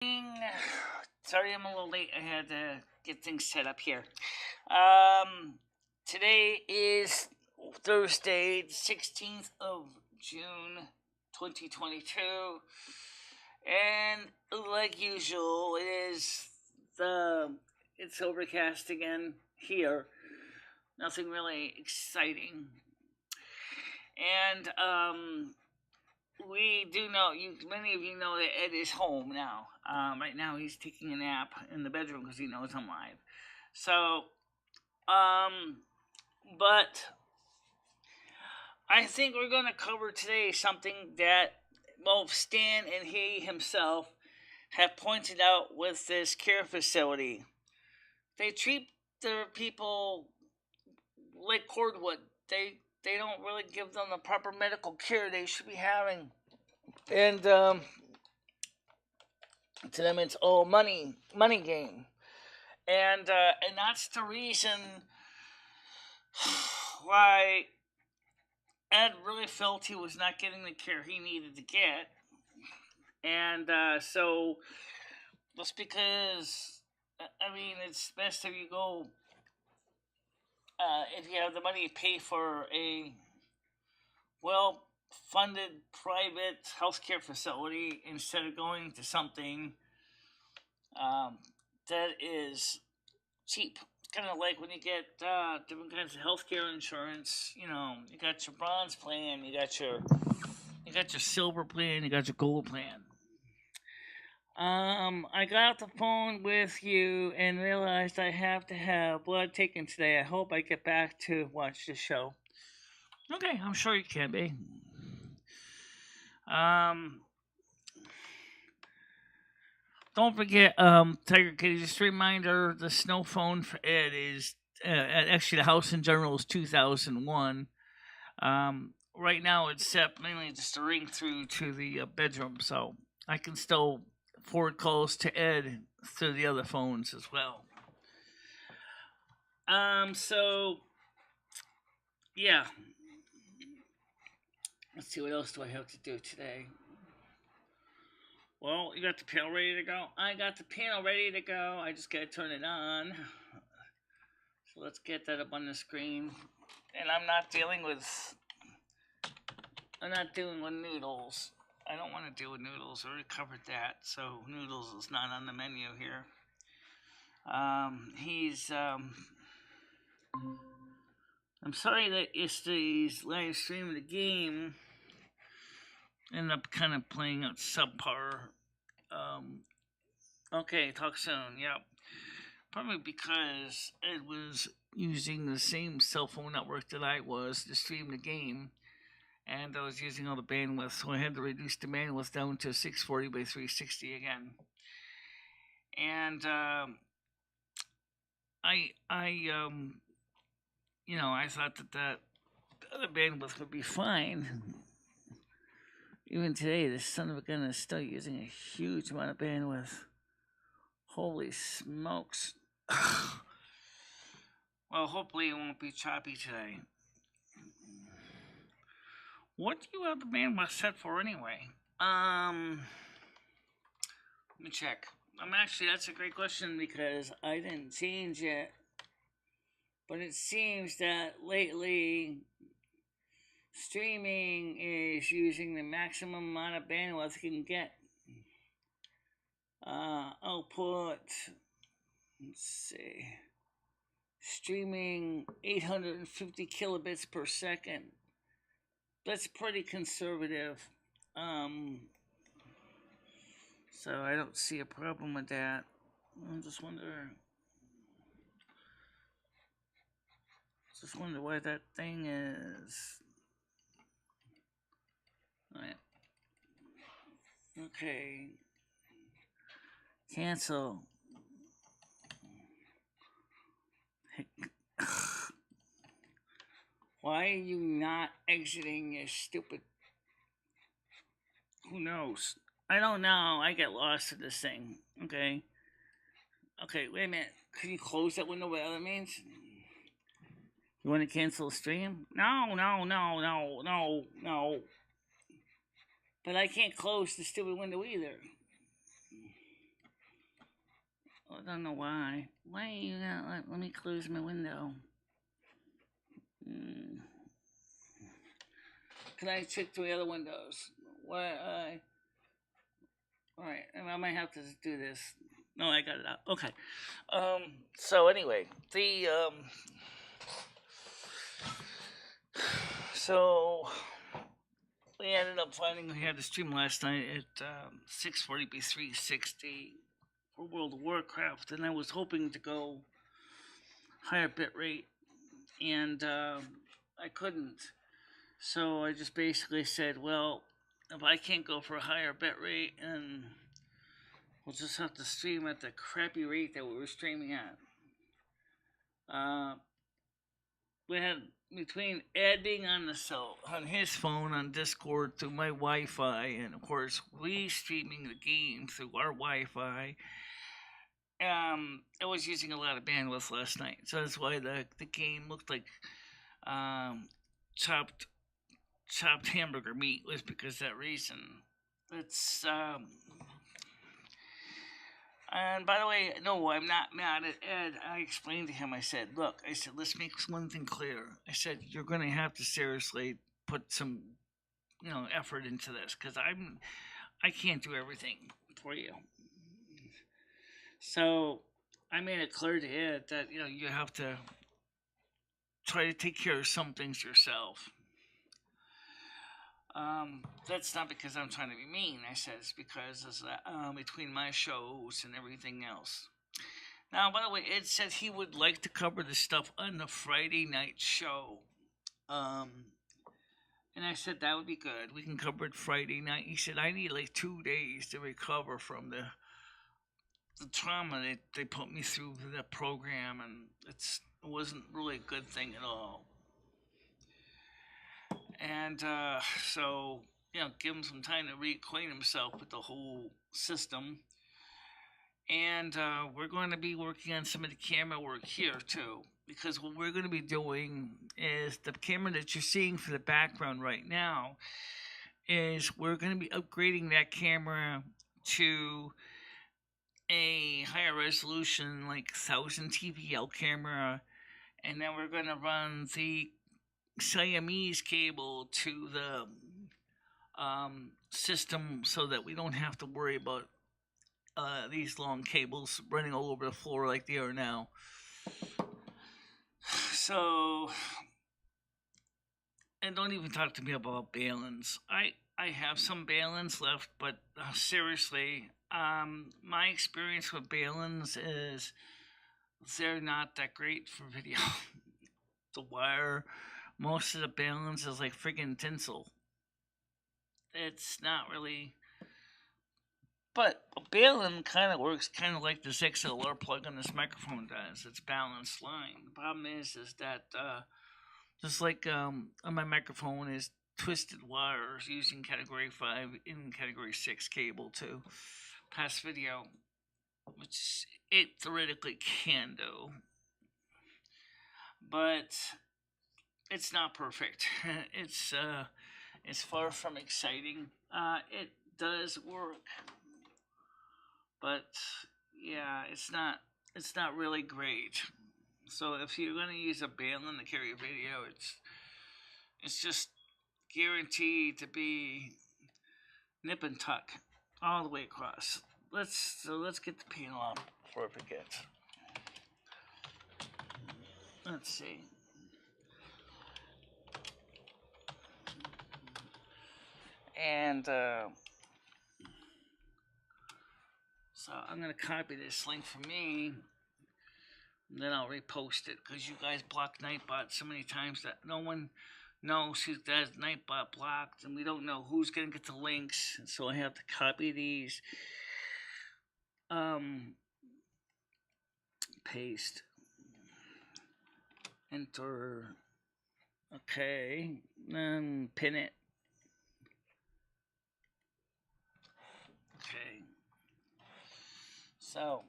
Sorry I'm a little late. I had to get things set up here. Today is Thursday, the 16th of June, 2022. And like usual, it's overcast again here. Nothing really exciting. And we do know many of you know that Ed is home now. Right now he's taking a nap in the bedroom because he knows I'm live. So, but I think we're going to cover today something that both Stan and he himself have pointed out with this care facility. They treat their people like cordwood. They don't really give them the proper medical care they should be having. And to them it's all money game. And that's the reason why Ed really felt he was not getting the care he needed to get. And so just because it's best if you go if you have the money to pay for a well-funded private healthcare facility instead of going to something that is cheap. Kind of like when you get different kinds of healthcare insurance. You got your bronze plan, you got your silver plan, you got your gold plan. I got off the phone with you and realized I have to have blood taken today. I hope I get back to watch the show. Okay, I'm sure you can be. Don't forget, Tiger Kitty, just a reminder, the snow phone for Ed is, actually the house in general is 2001. Right now it's set mainly just to ring through to the bedroom, so I can still forward calls to Ed through the other phones as well. So, yeah. Let's see, what else do I have to do today? Well, you got the panel ready to go? I got the panel ready to go. I just gotta turn it on. So let's get that up on the screen. And I'm not dealing with noodles. I don't want to deal with noodles. I already covered that. So noodles is not on the menu here. I'm sorry that yesterday's live stream of the game ended up kind of playing out subpar. Okay, talk soon. Yep. Probably because it was using the same cell phone network that I was to stream the game, and I was using all the bandwidth, so I had to reduce the bandwidth down to 640 by 360 again. And I thought that other bandwidth would be fine. Even today, this son of a gun is still using a huge amount of bandwidth. Holy smokes. Well, hopefully it won't be choppy today. What do you have the bandwidth set for anyway? Let me check. That's a great question because I didn't change it. But it seems that lately streaming is using the maximum amount of bandwidth you can get. Output, let's see, streaming 850 kilobits per second. That's pretty conservative. So I don't see a problem with that. I just wonder why that thing is. Alright. Okay. Cancel. Why are you not exiting, you stupid? Who knows? I don't know. I get lost in this thing. Okay. Okay, wait a minute. Can you close that window, whatever that means? You want to cancel the stream? No. But I can't close the stupid window either. I don't know why. Why are you not let me close my window? Can I check the other windows? Why? Alright, I might have to do this. No, I got it out. Okay. So anyway, so we ended up finding we had to stream last night at 640p 360 for World of Warcraft, and I was hoping to go higher bit rate, and I couldn't. So I just basically said, well, if I can't go for a higher bit rate, and we'll just have to stream at the crappy rate that we were streaming at. We had between Ed being on his phone on Discord through my Wi-Fi, and of course we streaming the game through our Wi-Fi. I was using a lot of bandwidth last night, so that's why the game looked like chopped hamburger meat, was because of that reason. It's and by the way, no, I'm not mad at Ed. I explained to him, I said, look, let's make one thing clear. I said, you're going to have to seriously put some, effort into this, because I can't do everything for you. So I made it clear to Ed that, you have to try to take care of some things yourself. That's not because I'm trying to be mean. I said it's because it's between my shows and everything else. Now, by the way, Ed said he would like to cover the stuff on the Friday night show. And I said that would be good. We can cover it Friday night. He said I need like 2 days to recover from the trauma that they put me through the program, and it wasn't really a good thing at all. And so, give him some time to reacquaint himself with the whole system. And we're going to be working on some of the camera work here, too. Because what we're going to be doing is the camera that you're seeing for the background right now is we're going to be upgrading that camera to a higher resolution, like 1000 TPL camera. And then we're going to run the Siamese cable to the system so that we don't have to worry about these long cables running all over the floor like they are now. So, and don't even talk to me about balance. I have some balance left, but seriously, my experience with balance is they're not that great for video. The wire, most of the balance is like friggin' tinsel. It's not really. But a balun kind of works kind of like this XLR plug on this microphone does. It's balanced line. The problem is that just like on my microphone is twisted wires using category 5 in category 6 cable to pass video, which it theoretically can do. But it's not perfect. It's far from exciting. It does work, but yeah, it's not really great. So if you're gonna use a balun to carry a video, it's just guaranteed to be nip and tuck all the way across. Let's get the panel out before I forget. Let's see. And so I'm going to copy this link for me, and then I'll repost it, because you guys blocked Nightbot so many times that no one knows who does Nightbot blocked, and we don't know who's going to get the links. And so I have to copy these, paste, enter, okay, then pin it. Okay. So,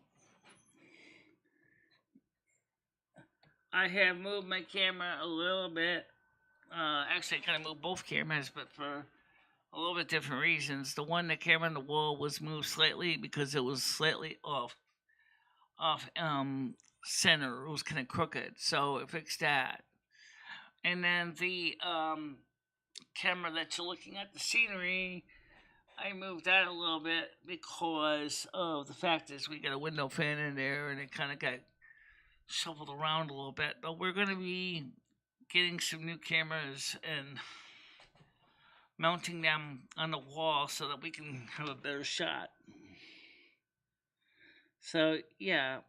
I have moved my camera a little bit. Actually, I kind of moved both cameras, but for a little bit different reasons. The camera on the wall was moved slightly because it was slightly off off center. It was kind of crooked, so it fixed that. And then the camera that you're looking at, the scenery, I moved that a little bit because of the fact is we got a window fan in there and it kind of got shuffled around a little bit. But we're going to be getting some new cameras and mounting them on the wall so that we can have a better shot. So, yeah.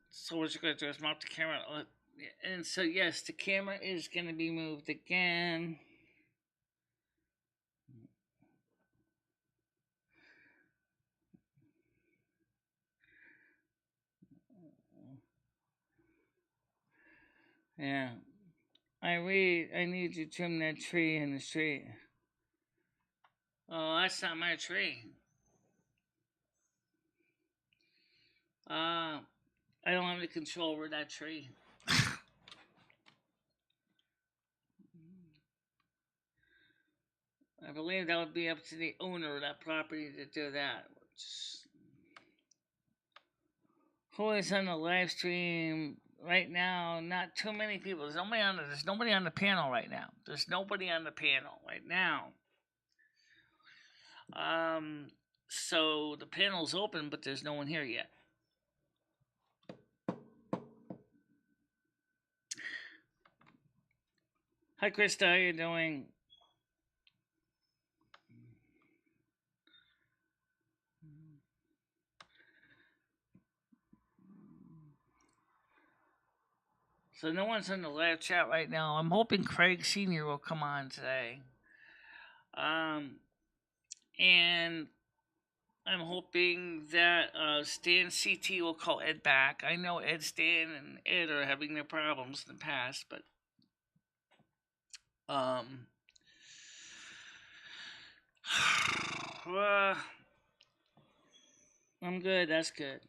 So what you're going to do is mount the camera. And so, yes, the camera is going to be moved again. Yeah. I need you to trim that tree in the street. Oh, that's not my tree. I don't have any control over that tree. I believe that would be up to the owner of that property to do that. Who is on the live stream right now? Not too many people. There's nobody on the panel right now. There's nobody on the panel right now. So the panel's open, but there's no one here yet. Hi, Krista. How you doing? So no one's in the live chat right now. I'm hoping Craig Sr. will come on today. And I'm hoping that Stan CT will call Ed back. I know Ed, Stan, and Ed are having their problems in the past, but I'm good. That's good.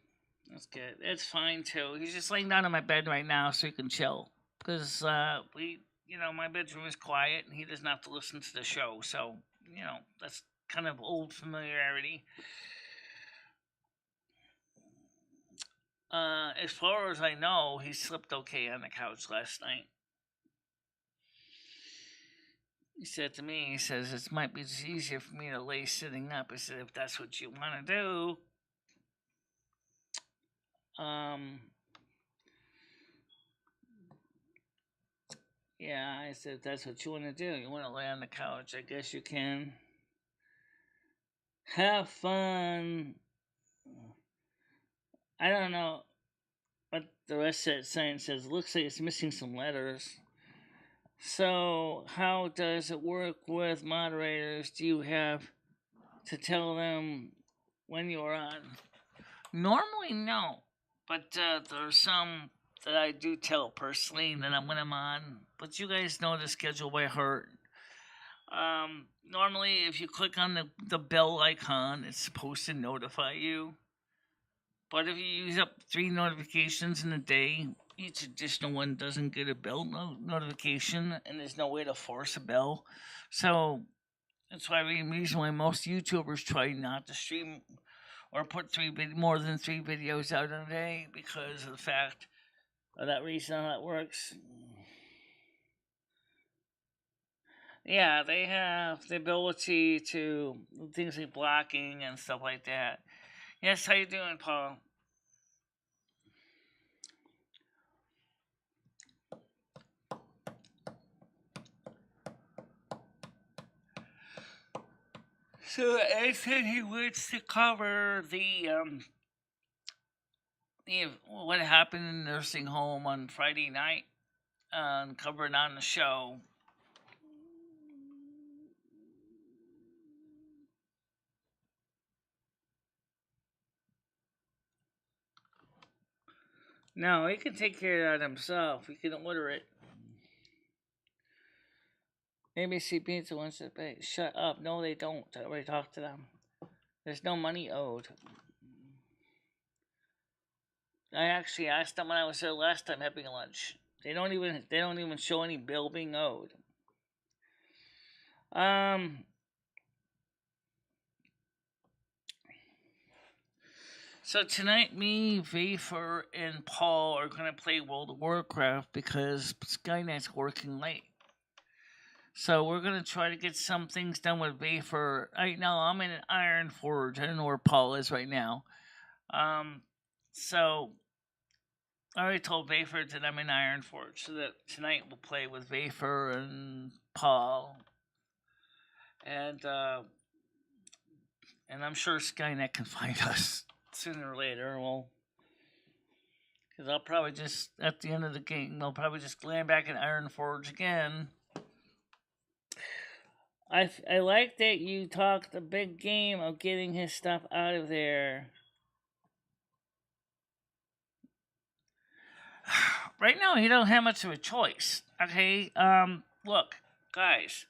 That's good. It's fine too. He's just laying down on my bed right now so he can chill. Because my bedroom is quiet and he doesn't have to listen to the show. So, that's kind of old familiarity. As far as I know, he slept okay on the couch last night. He said to me, he says, it might be easier for me to lay sitting up. I said, if that's what you want to do. Yeah, I said, if that's what you want to do, you want to lay on the couch, I guess you can. Have fun. I don't know what the rest of that sign says. It looks like it's missing some letters. So, how does it work with moderators? Do you have to tell them when you're on? Normally, no. But there's some that I do tell personally that when I'm on. But you guys know the schedule by heart. Normally, if you click on the bell icon, it's supposed to notify you. But if you use up 3 notifications in a day, each additional one doesn't get a bell notification, and there's no way to force a bell. So that's why the reason why most YouTubers try not to stream or put more than 3 videos out in a day, because of the fact of that reason how that works. Yeah, they have the ability to things like blocking and stuff like that. Yes, how you doing, Paul? So Ed said he wants to cover the what happened in the nursing home on Friday night, cover it on the show. No, he can take care of that himself. He can order it. ABC Pizza wants to pay. Shut up. No, they don't. I already talked to them. There's no money owed. I actually asked them when I was there last time having lunch. They don't even show any bill being owed. Um. So tonight, me, Vafer, and Paul are gonna play World of Warcraft because Skynet's working late. So we're gonna try to get some things done with Vafer. Right now, I'm in an Iron Forge. I don't know where Paul is right now. So I already told Vafer that I'm in Iron Forge, so that tonight we'll play with Vafer and Paul, and I'm sure Skynet can find us sooner or later. Well, because I'll probably just at the end of the game, I'll probably just land back in Iron Forge again. I like that you talked a big game of getting his stuff out of there. Right now, he don't have much of a choice. Okay, look, guys,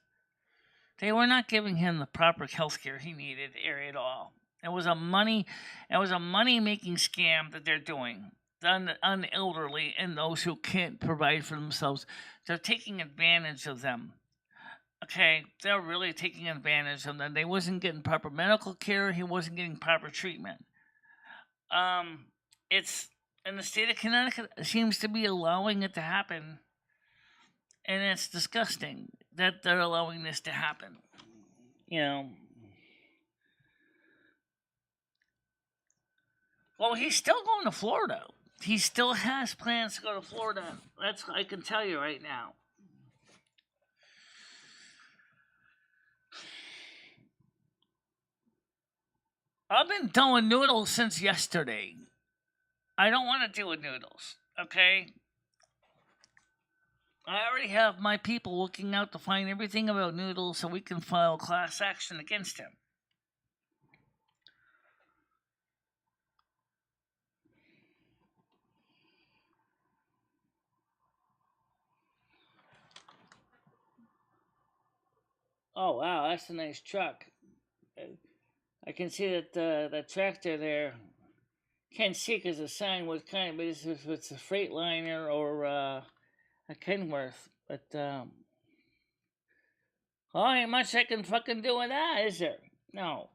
they were not giving him the proper health care he needed at all. It was a money making scam that they're doing on the elderly and those who can't provide for themselves. They're taking advantage of them. Okay, they're really taking advantage of them. They wasn't getting proper medical care. He wasn't getting proper treatment. It's and the state of Connecticut seems to be allowing it to happen, and it's disgusting that they're allowing this to happen. You know. Well, he's still going to Florida. He still has plans to go to Florida. That's I can tell you right now. I've been doing noodles since yesterday. I don't want to deal with noodles, okay? I already have my people looking out to find everything about noodles so we can file class action against him. Oh, wow, that's a nice truck. I can see that the tractor there. Can't see because the sign was kind of, if it's a Freightliner or a Kenworth. But, ain't much I can fucking do with that, is there? No.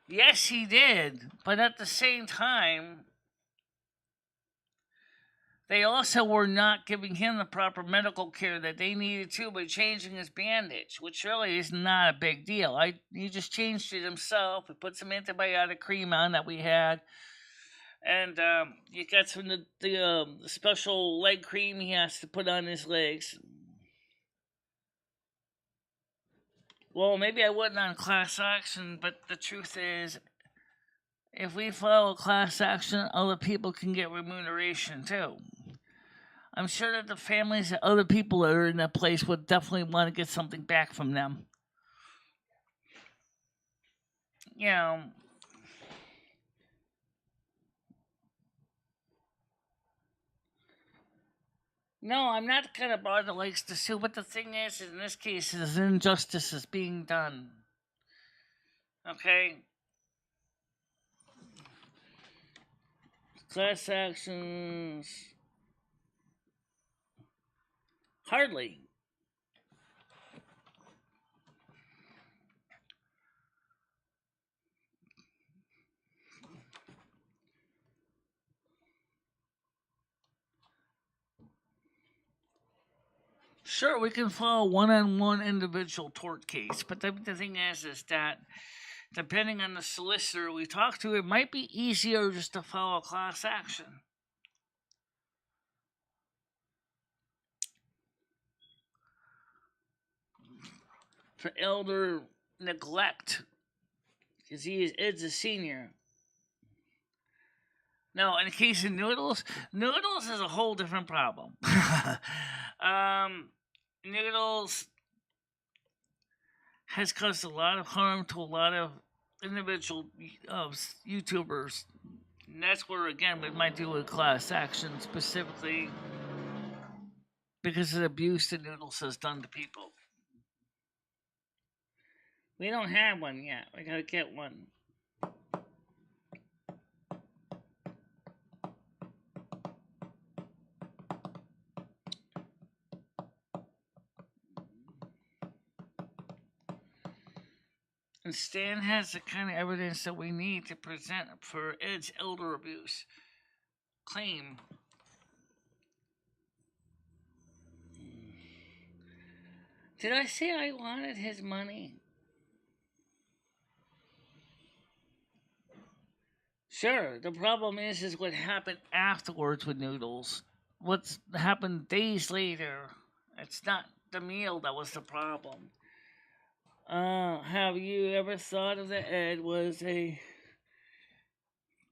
Yes, he did. But at the same time, they also were not giving him the proper medical care that they needed to by changing his bandage, which really is not a big deal. He just changed it himself. He put some antibiotic cream on that we had, and he got some of the special leg cream he has to put on his legs. Well, maybe I wouldn't on class action, but the truth is, if we file a class action, other people can get remuneration too. I'm sure that the families of other people that are in that place would definitely want to get something back from them. You know. No, I'm not the kind of bar that likes to sue, but the thing is in this case, is injustice is being done. Okay? Class actions. Hardly. Sure, we can file a one-on-one individual tort case, but the thing is that depending on the solicitor we talk to, it might be easier just to file a class action. For elder neglect, because Ed's a senior. No, in the case of Noodles is a whole different problem. Noodles has caused a lot of harm to a lot of individual YouTubers. And that's where, again, we might do a class action specifically because of the abuse that Noodles has done to people. We don't have one yet. We gotta get one. And Stan has the kind of evidence that we need to present for Ed's elder abuse claim. Did I say I wanted his money? Sure, the problem is what happened afterwards with Noodles. What's happened days later? It's not the meal that was the problem. Have you ever thought of that Ed was a.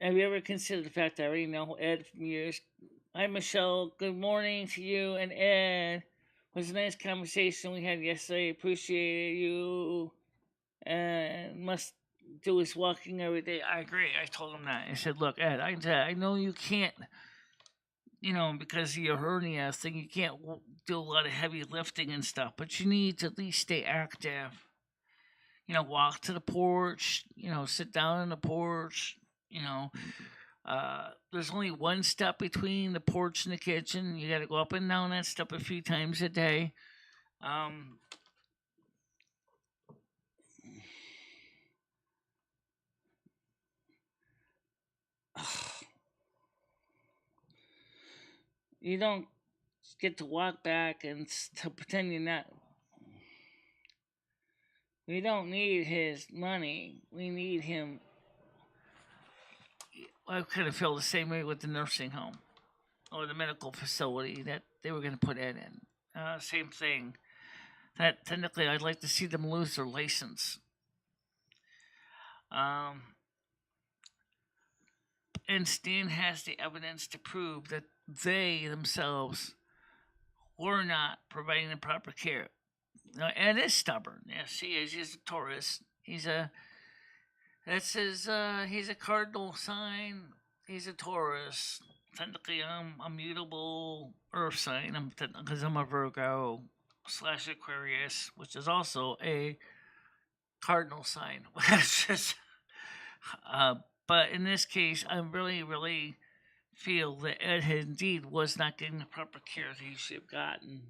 Have you ever considered the fact that I already know Ed from years? Hi, Michelle. Good morning to you and Ed. It was a nice conversation we had yesterday. Appreciate you. And must do his walking every day. I agree. I told him that. I said, look, Ed, I know you can't, because of your hernia thing, you can't do a lot of heavy lifting and stuff, but you need to at least stay active. Walk to the porch, sit down on the porch, there's only one step between the porch and the kitchen. You got to go up and down that step a few times a day. You don't get to walk back and to pretend you're not. We don't need his money. We need him. I kind of feel the same way with the nursing home or the medical facility that they were going to put Ed in. Same thing. That technically, I'd like to see them lose their license. And Stan has the evidence to prove that they themselves were not providing the proper care. Now, Ed is stubborn. Yes, he is. He's a Taurus. He's a cardinal sign. He's a Taurus. Technically, I'm a mutable Earth sign. Because I'm a Virgo / Aquarius, which is also a cardinal sign. But in this case, I really, really feel that Ed indeed was not getting the proper care that he should have gotten.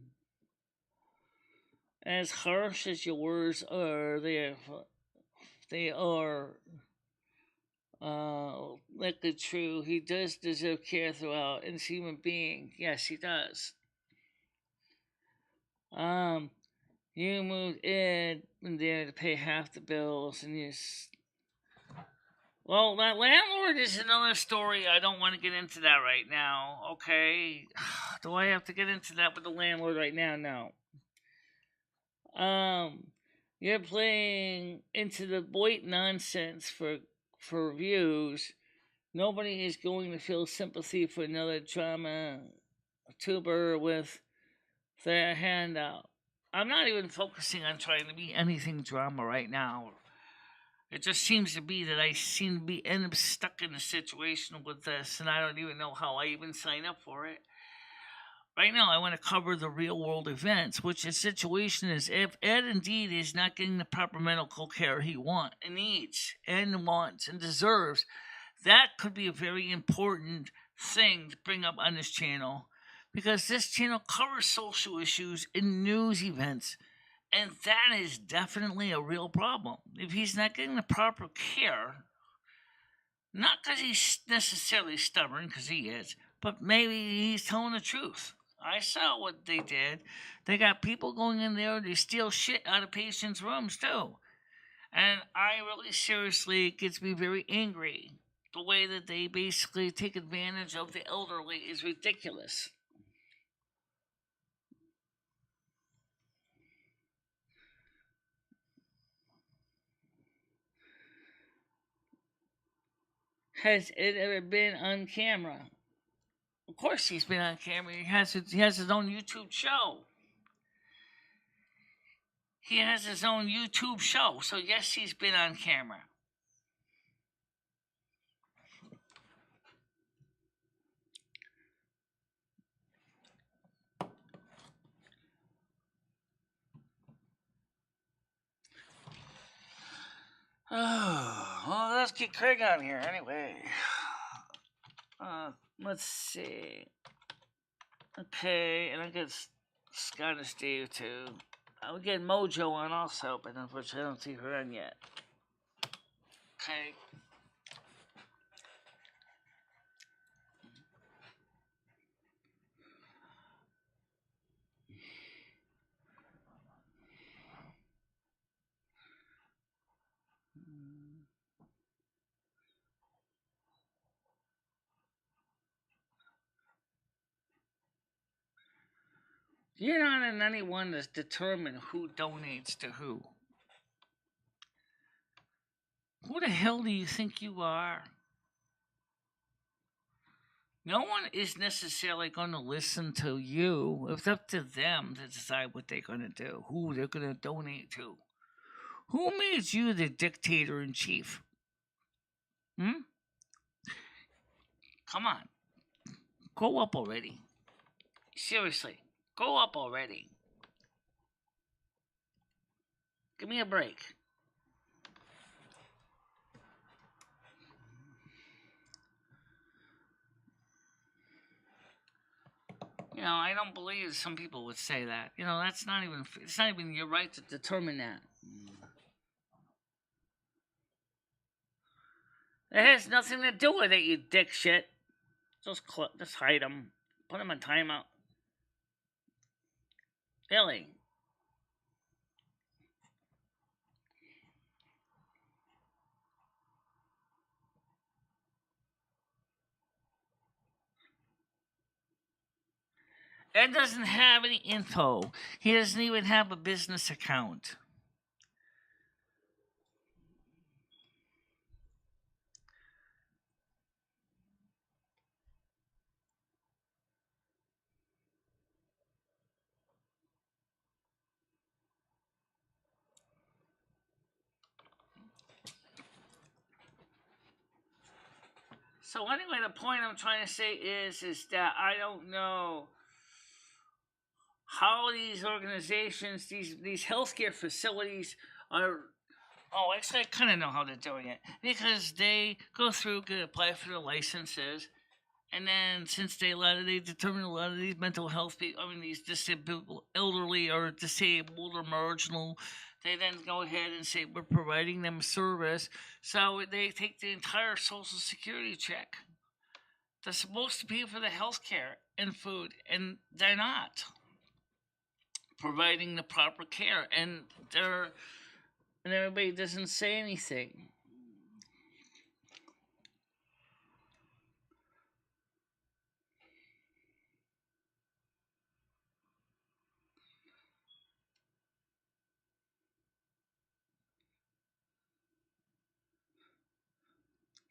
As harsh as your words are, they are likely true. He does deserve care throughout, and as a human being, yes, he does. You moved Ed in there to pay half the bills, and well, that landlord is another story. I don't want to get into that right now, okay? Do I have to get into that with the landlord right now? No. You're playing into the blatant nonsense for views. Nobody is going to feel sympathy for another drama tuber with their hand out. I'm not even focusing on trying to be anything drama right now. It just seems to be that I seem to end up stuck in a situation with this, and I don't even know how I even sign up for it. Right now, I want to cover the real world events, which the situation is if Ed indeed is not getting the proper medical care he wants and needs and wants and deserves, that could be a very important thing to bring up on this channel because this channel covers social issues and news events, and that is definitely a real problem. If he's not getting the proper care, not because he's necessarily stubborn, because he is, but maybe he's telling the truth. I saw what they did. They got people going in there to steal shit out of patients' rooms, too. And I really seriously, it gets me very angry. The way that they basically take advantage of the elderly is ridiculous. Has it ever been on camera? Of course he's been on camera. He has his own YouTube show. He has his own YouTube show. So yes, he's been on camera. Oh, well, let's get Craig on here anyway. Let's see. Okay, and I got Scottish Dave too. I would get Mojo on also, but unfortunately I don't see her on yet. Okay. You're not in anyone that's determined who donates to who. Who the hell do you think you are? No one is necessarily going to listen to you. It's up to them to decide what they're going to do, who they're going to donate to. Who made you the dictator in chief? Hmm? Come on. Grow up already. Seriously. Grow up already. Give me a break. You know, I don't believe some people would say that. You know, it's not even your right to determine that. It has nothing to do with it, you dick shit. Just hide them. Put them on timeout. Really. Ed doesn't have any info. He doesn't even have a business account. So anyway, the point I'm trying to say is that I don't know how these organizations, these healthcare facilities are. Oh, actually, I kind of know how they're doing it because they go through, apply for the licenses, and then since they determine a lot of these mental health people, these disabled, elderly or disabled or marginal, they then go ahead and say we're providing them a service. So they take the entire Social Security check. They're supposed to pay for the health care and food, and they're not providing the proper care, and everybody doesn't say anything.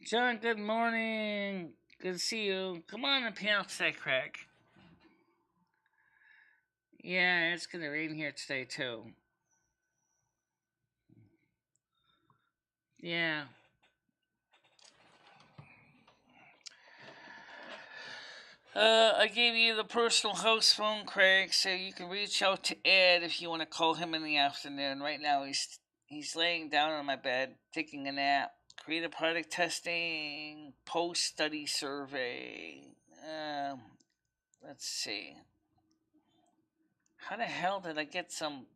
John, good morning. Good to see you. Come on the panel today, Craig. Yeah, it's gonna rain here today too. Yeah. I gave you the personal house phone, Craig, so you can reach out to Ed if you want to call him in the afternoon. Right now, he's laying down on my bed, taking a nap. Creative product testing, post study survey. Let's see. How the hell did I get some?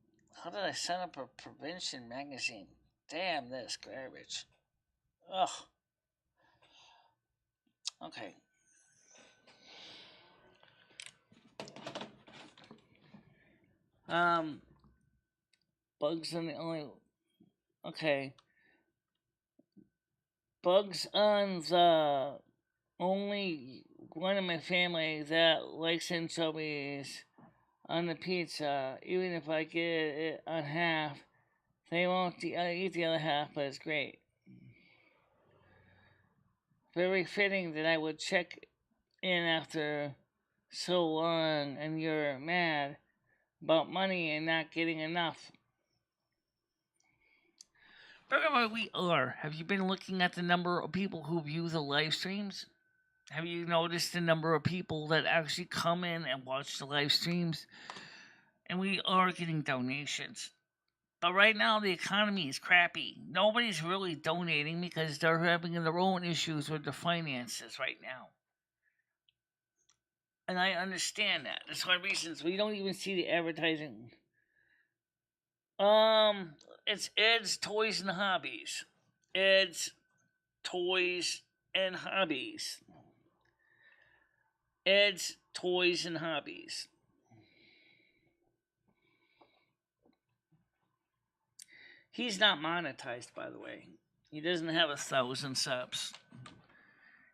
How did I sign up a prevention magazine? Damn this garbage. Ugh. Okay. Um, bugs on the only. Okay. Bugs on the only one in my family that likes anchovies on the pizza. Even if I get it on half, they won't eat the other half, but it's great. Very fitting that I would check in after so long and you're mad about money and not getting enough. Wherever we are, have you been looking at the number of people who view the live streams? Have you noticed the number of people that actually come in and watch the live streams? And we are getting donations. But right now, the economy is crappy. Nobody's really donating because they're having their own issues with their finances right now. And I understand that. That's one of the reasons we don't even see the advertising. It's Ed's Toys and Hobbies. Ed's Toys and Hobbies. Ed's Toys and Hobbies. He's not monetized, by the way. He doesn't have 1,000 subs.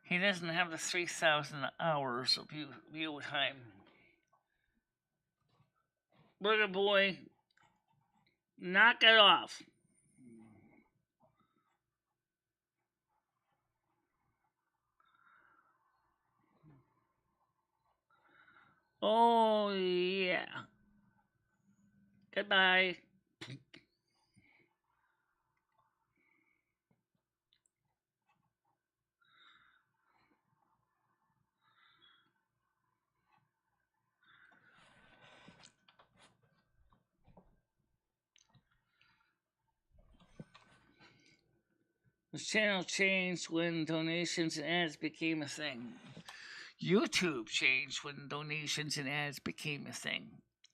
He doesn't have the 3,000 hours of view time. Burger Boy, knock it off. Oh, yeah. Goodbye. The channel changed when donations and ads became a thing. YouTube changed when donations and ads became a thing.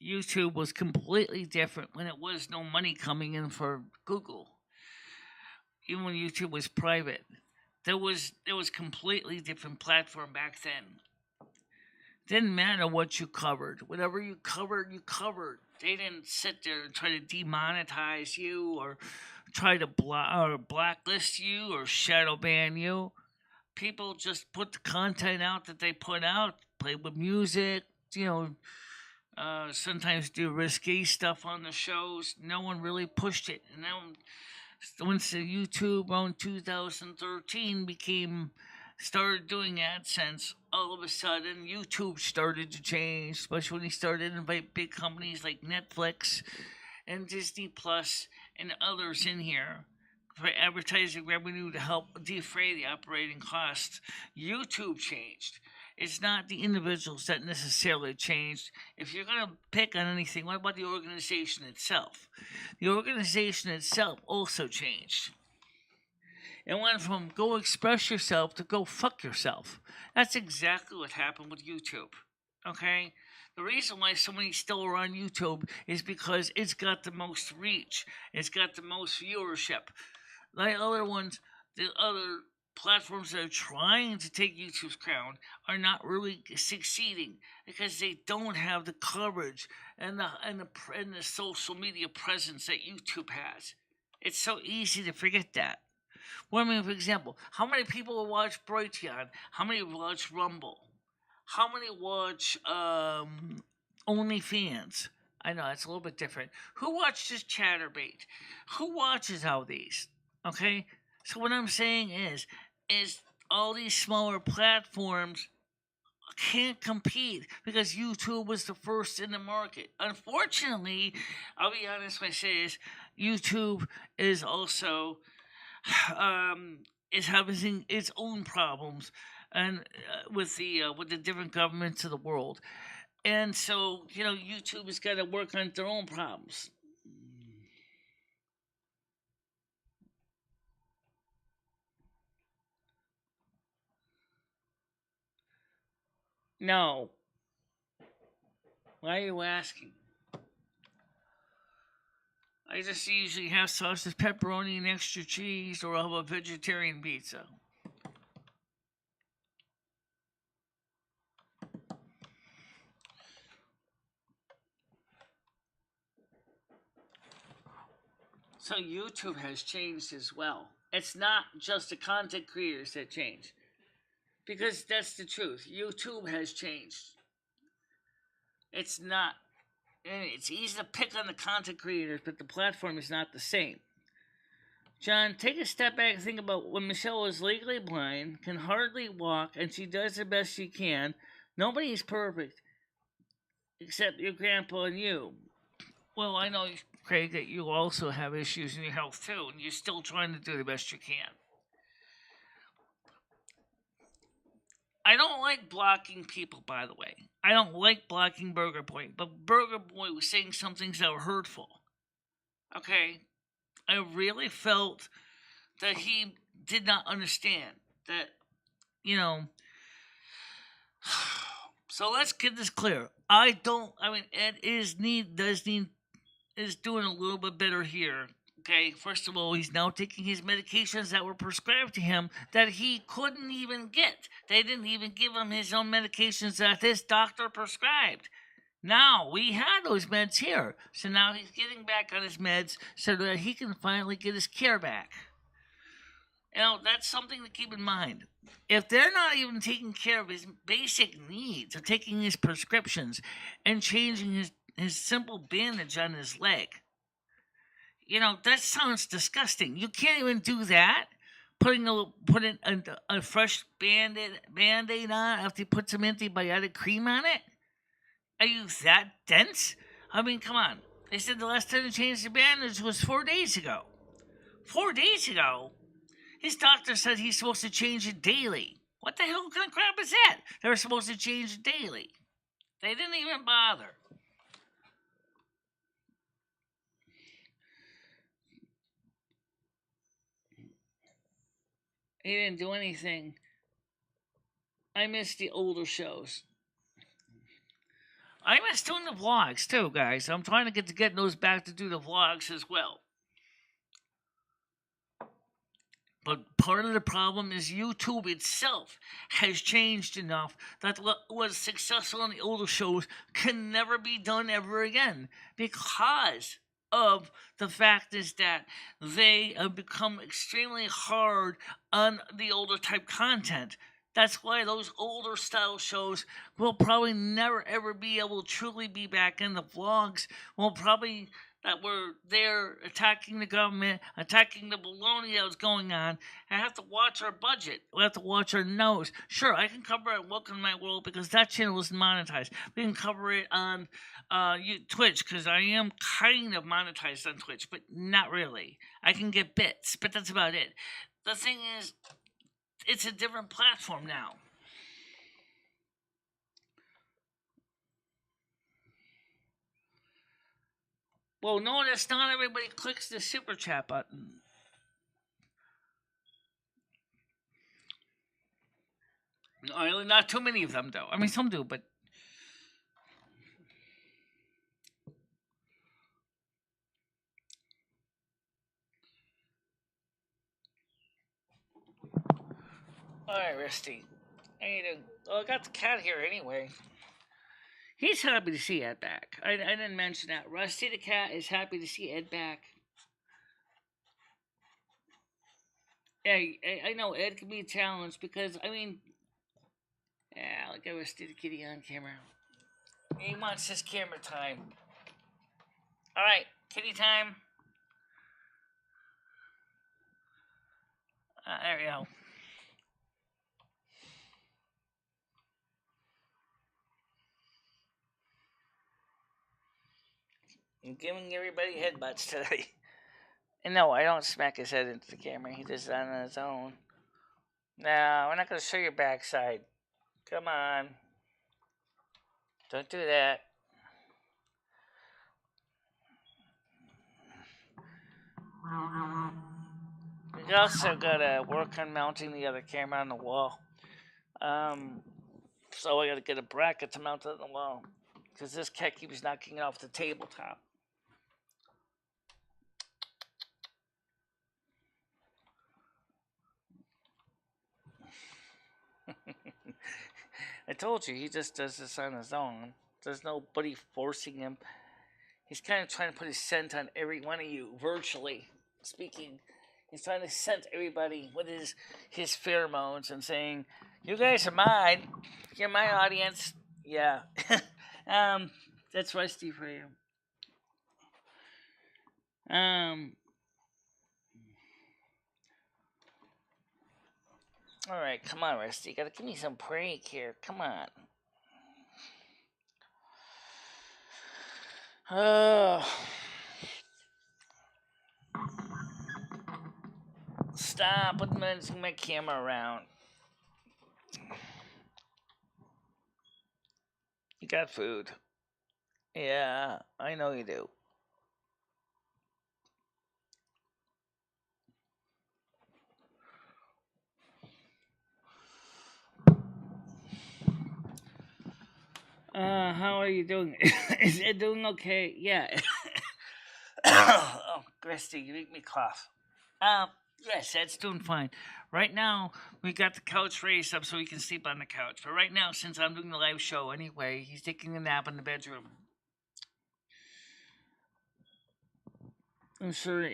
YouTube was completely different when it was no money coming in for Google. Even when YouTube was private, there was completely different platform back then. Didn't matter what you covered. Whatever you covered, you covered. They didn't sit there and try to demonetize you or try to blacklist you or shadow ban you. People just put the content out that they put out, play with music, sometimes do risky stuff on the shows. No one really pushed it. And then once the YouTube around 2013 started doing AdSense, all of a sudden YouTube started to change, especially when they started to invite big companies like Netflix and Disney Plus and others in here for advertising revenue to help defray the operating costs. YouTube changed. It's not the individuals that necessarily changed. If you're going to pick on anything, what about the organization itself? The organization itself also changed. It went from go express yourself to go fuck yourself. That's exactly what happened with YouTube. Okay? The reason why so many still are on YouTube is because it's got the most reach. It's got the most viewership. Like other ones, the other platforms that are trying to take YouTube's crown are not really succeeding because they don't have the coverage and the social media presence that YouTube has. It's so easy to forget that. Well, I mean, for example, how many people watch Brighteon? How many watch Rumble? How many watch OnlyFans? I know it's a little bit different. Who watches Chatterbait? Who watches all these? Okay, so what I'm saying is all these smaller platforms can't compete because YouTube was the first in the market. Unfortunately, I'll be honest when I say this, YouTube is also is having its own problems and with the different governments of the world, and so YouTube has got to work on their own problems. No, why are you asking? I just usually have sausage, pepperoni, and extra cheese, or I'll have a vegetarian pizza. So YouTube has changed as well. It's not just the content creators that change. Because that's the truth. YouTube has changed. It's not. It's easy to pick on the content creators, but the platform is not the same. John, take a step back and think about when Michelle is legally blind, can hardly walk, and she does the best she can. Nobody is perfect except your grandpa and you. Well, I know, Craig, that you also have issues in your health too, and you're still trying to do the best you can. I don't like blocking people, by the way. I don't like blocking Burger Boy, but Burger Boy was saying some things that were hurtful. Okay, I really felt that he did not understand that, you know. So let's get this clear. I mean, Ed is doing a little bit better here. Okay, first of all, he's now taking his medications that were prescribed to him that he couldn't even get. They didn't even give him his own medications that his doctor prescribed. Now we had those meds here, so now he's getting back on his meds so that he can finally get his care back. That's something to keep in mind. If they're not even taking care of his basic needs, of taking his prescriptions and changing his simple bandage on his leg, that sounds disgusting. You can't even do that. Putting a fresh band-aid on after you put some antibiotic cream on it? Are you that dense? I mean, come on. They said the last time they changed the bandage was 4 days ago. 4 days ago? His doctor said he's supposed to change it daily. What the hell kind of crap is that? They're supposed to change it daily. They didn't even bother. He didn't do anything. I miss the older shows. I miss doing the vlogs too, guys. I'm trying to get those back to do the vlogs as well. But part of the problem is YouTube itself has changed enough that what was successful in the older shows can never be done ever again because of the fact is that they have become extremely hard on the older type content. That's why those older style shows will probably never ever be able to truly be back in the vlogs. Will probably that were there attacking the government, attacking the baloney that was going on, and have to watch our budget. We have to watch our nose. Sure, I can cover it Welcome to My World because that channel is monetized. We can cover it on Twitch because I am kind of monetized on Twitch, but not really. I can get bits, but that's about it. The thing is, it's a different platform now. Well, notice not everybody clicks the super chat button. Not too many of them, though. I mean, some do, but. Alright, Rusty. I got the cat here anyway. He's happy to see Ed back. I didn't mention that. Rusty the cat is happy to see Ed back. Yeah, I know Ed can be a challenge because, I mean, yeah, look at Rusty the kitty on camera. He wants his camera time. Alright, kitty time. There we go. I'm giving everybody headbutts today. And no, I don't smack his head into the camera. He does that on his own. No, we're not going to show your backside. Come on. Don't do that. We also got to work on mounting the other camera on the wall. So I got to get a bracket to mount it on the wall. Because this cat keeps knocking it off the tabletop. I told you, he just does this on his own. There's nobody forcing him. He's kind of trying to put his scent on every one of you, virtually speaking. He's trying to scent everybody with his pheromones and saying, "You guys are mine. You're my audience." Yeah. That's Rusty for you. Alright, come on, Rusty. You gotta give me some break here. Come on. Stop putting my camera around. You got food. Yeah, I know you do. How are you doing? Is it doing okay? Yeah. Oh, Christy, you make me cough. Um, yes, that's doing fine. Right now, we got the couch raised up so he can sleep on the couch. But right now, since I'm doing the live show anyway, he's taking a nap in the bedroom. I'm sure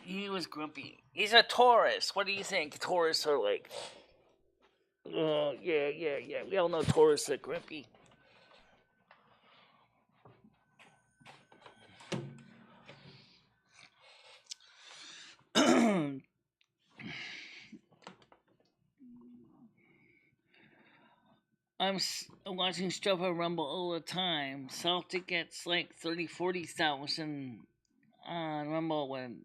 he was grumpy. He's a Taurus. What do you think? Taurus are like. Yeah. We all know Taurus are grumpy. I'm watching stuff on Rumble all the time. Celtic gets like 40,000 on Rumble when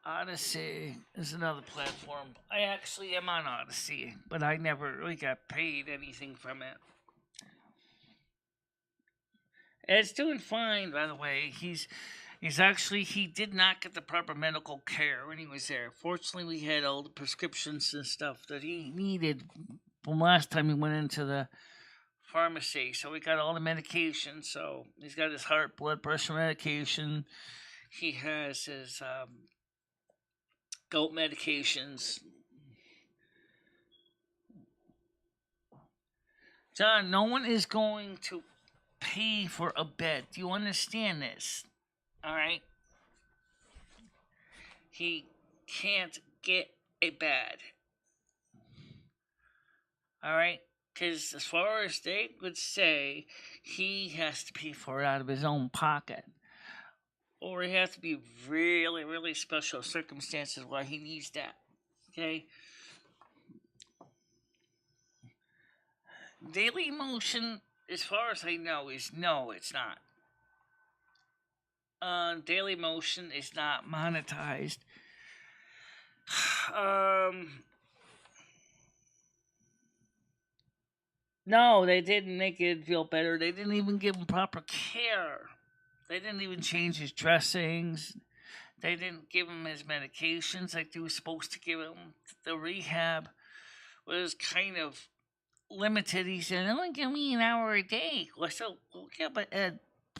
Odyssey is another platform. I actually am on Odyssey, but I never really got paid anything from it. It's doing fine, by the way. He did not get the proper medical care when he was there. Fortunately, we had all the prescriptions and stuff that he needed from last time he went into the pharmacy. So we got all the medication. So he's got his heart, blood pressure medication. He has his goat medications. John, no one is going to pay for a bed. Do you understand this? All right. He can't get a bed. All right. Because as far as they would say, he has to pay for it out of his own pocket. Or it has to be really, really special circumstances why he needs that. Okay? Daily Motion, as far as I know, is no, it's not. Daily Motion is not monetized. No, they didn't make it feel better. They didn't even give him proper care. They didn't even change his dressings. They didn't give him his medications like they were supposed to give him. The rehab was kind of limited. He said, only give me an hour a day. Well, I said, well, yeah, but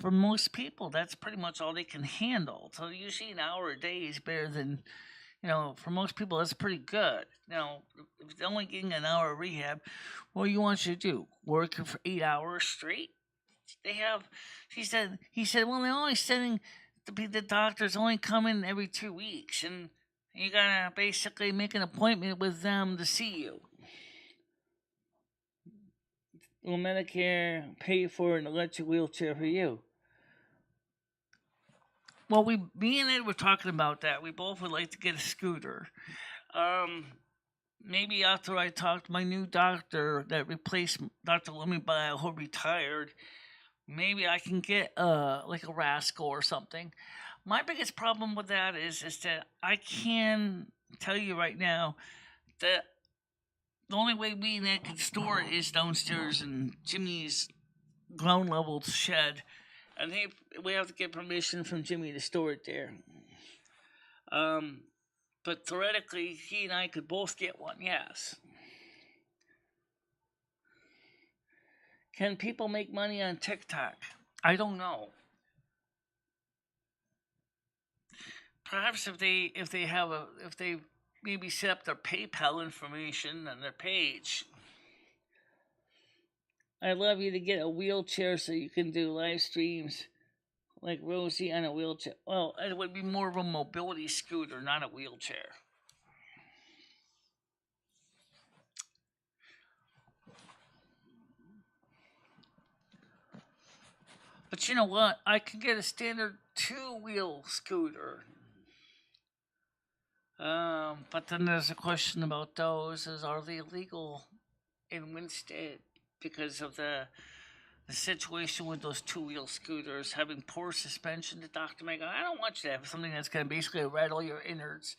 for most people, that's pretty much all they can handle. So usually an hour a day is better than, for most people, that's pretty good. Now, if they're only getting an hour of rehab, what do you want you to do? Work for 8 hours straight? He said, well, they're only sending, the doctors only come in every 2 weeks, and you gotta basically make an appointment with them to see you. Will Medicare pay for an electric wheelchair for you? Well, me and Ed were talking about that. We both would like to get a scooter. Maybe after I talk to my new doctor that replaced Dr. Lumibile, who retired, maybe I can get like a rascal or something. My biggest problem with that is that I can tell you right now that the only way we and Ed can store it is downstairs in Jimmy's ground level shed, and we have to get permission from Jimmy to store it there. But theoretically, he and I could both get one. Yes. Can people make money on TikTok? I don't know. Perhaps if they maybe set up their PayPal information on their page. I'd love you to get a wheelchair so you can do live streams like Rosie on a wheelchair. Well, it would be more of a mobility scooter, not a wheelchair. But you know what? I could get a standard 2-wheel scooter. But then there's a question about those: are they legal in Winstead because of the situation with those 2-wheel scooters having poor suspension? The doctor may go, I don't want you to have something that's going to basically rattle your innards,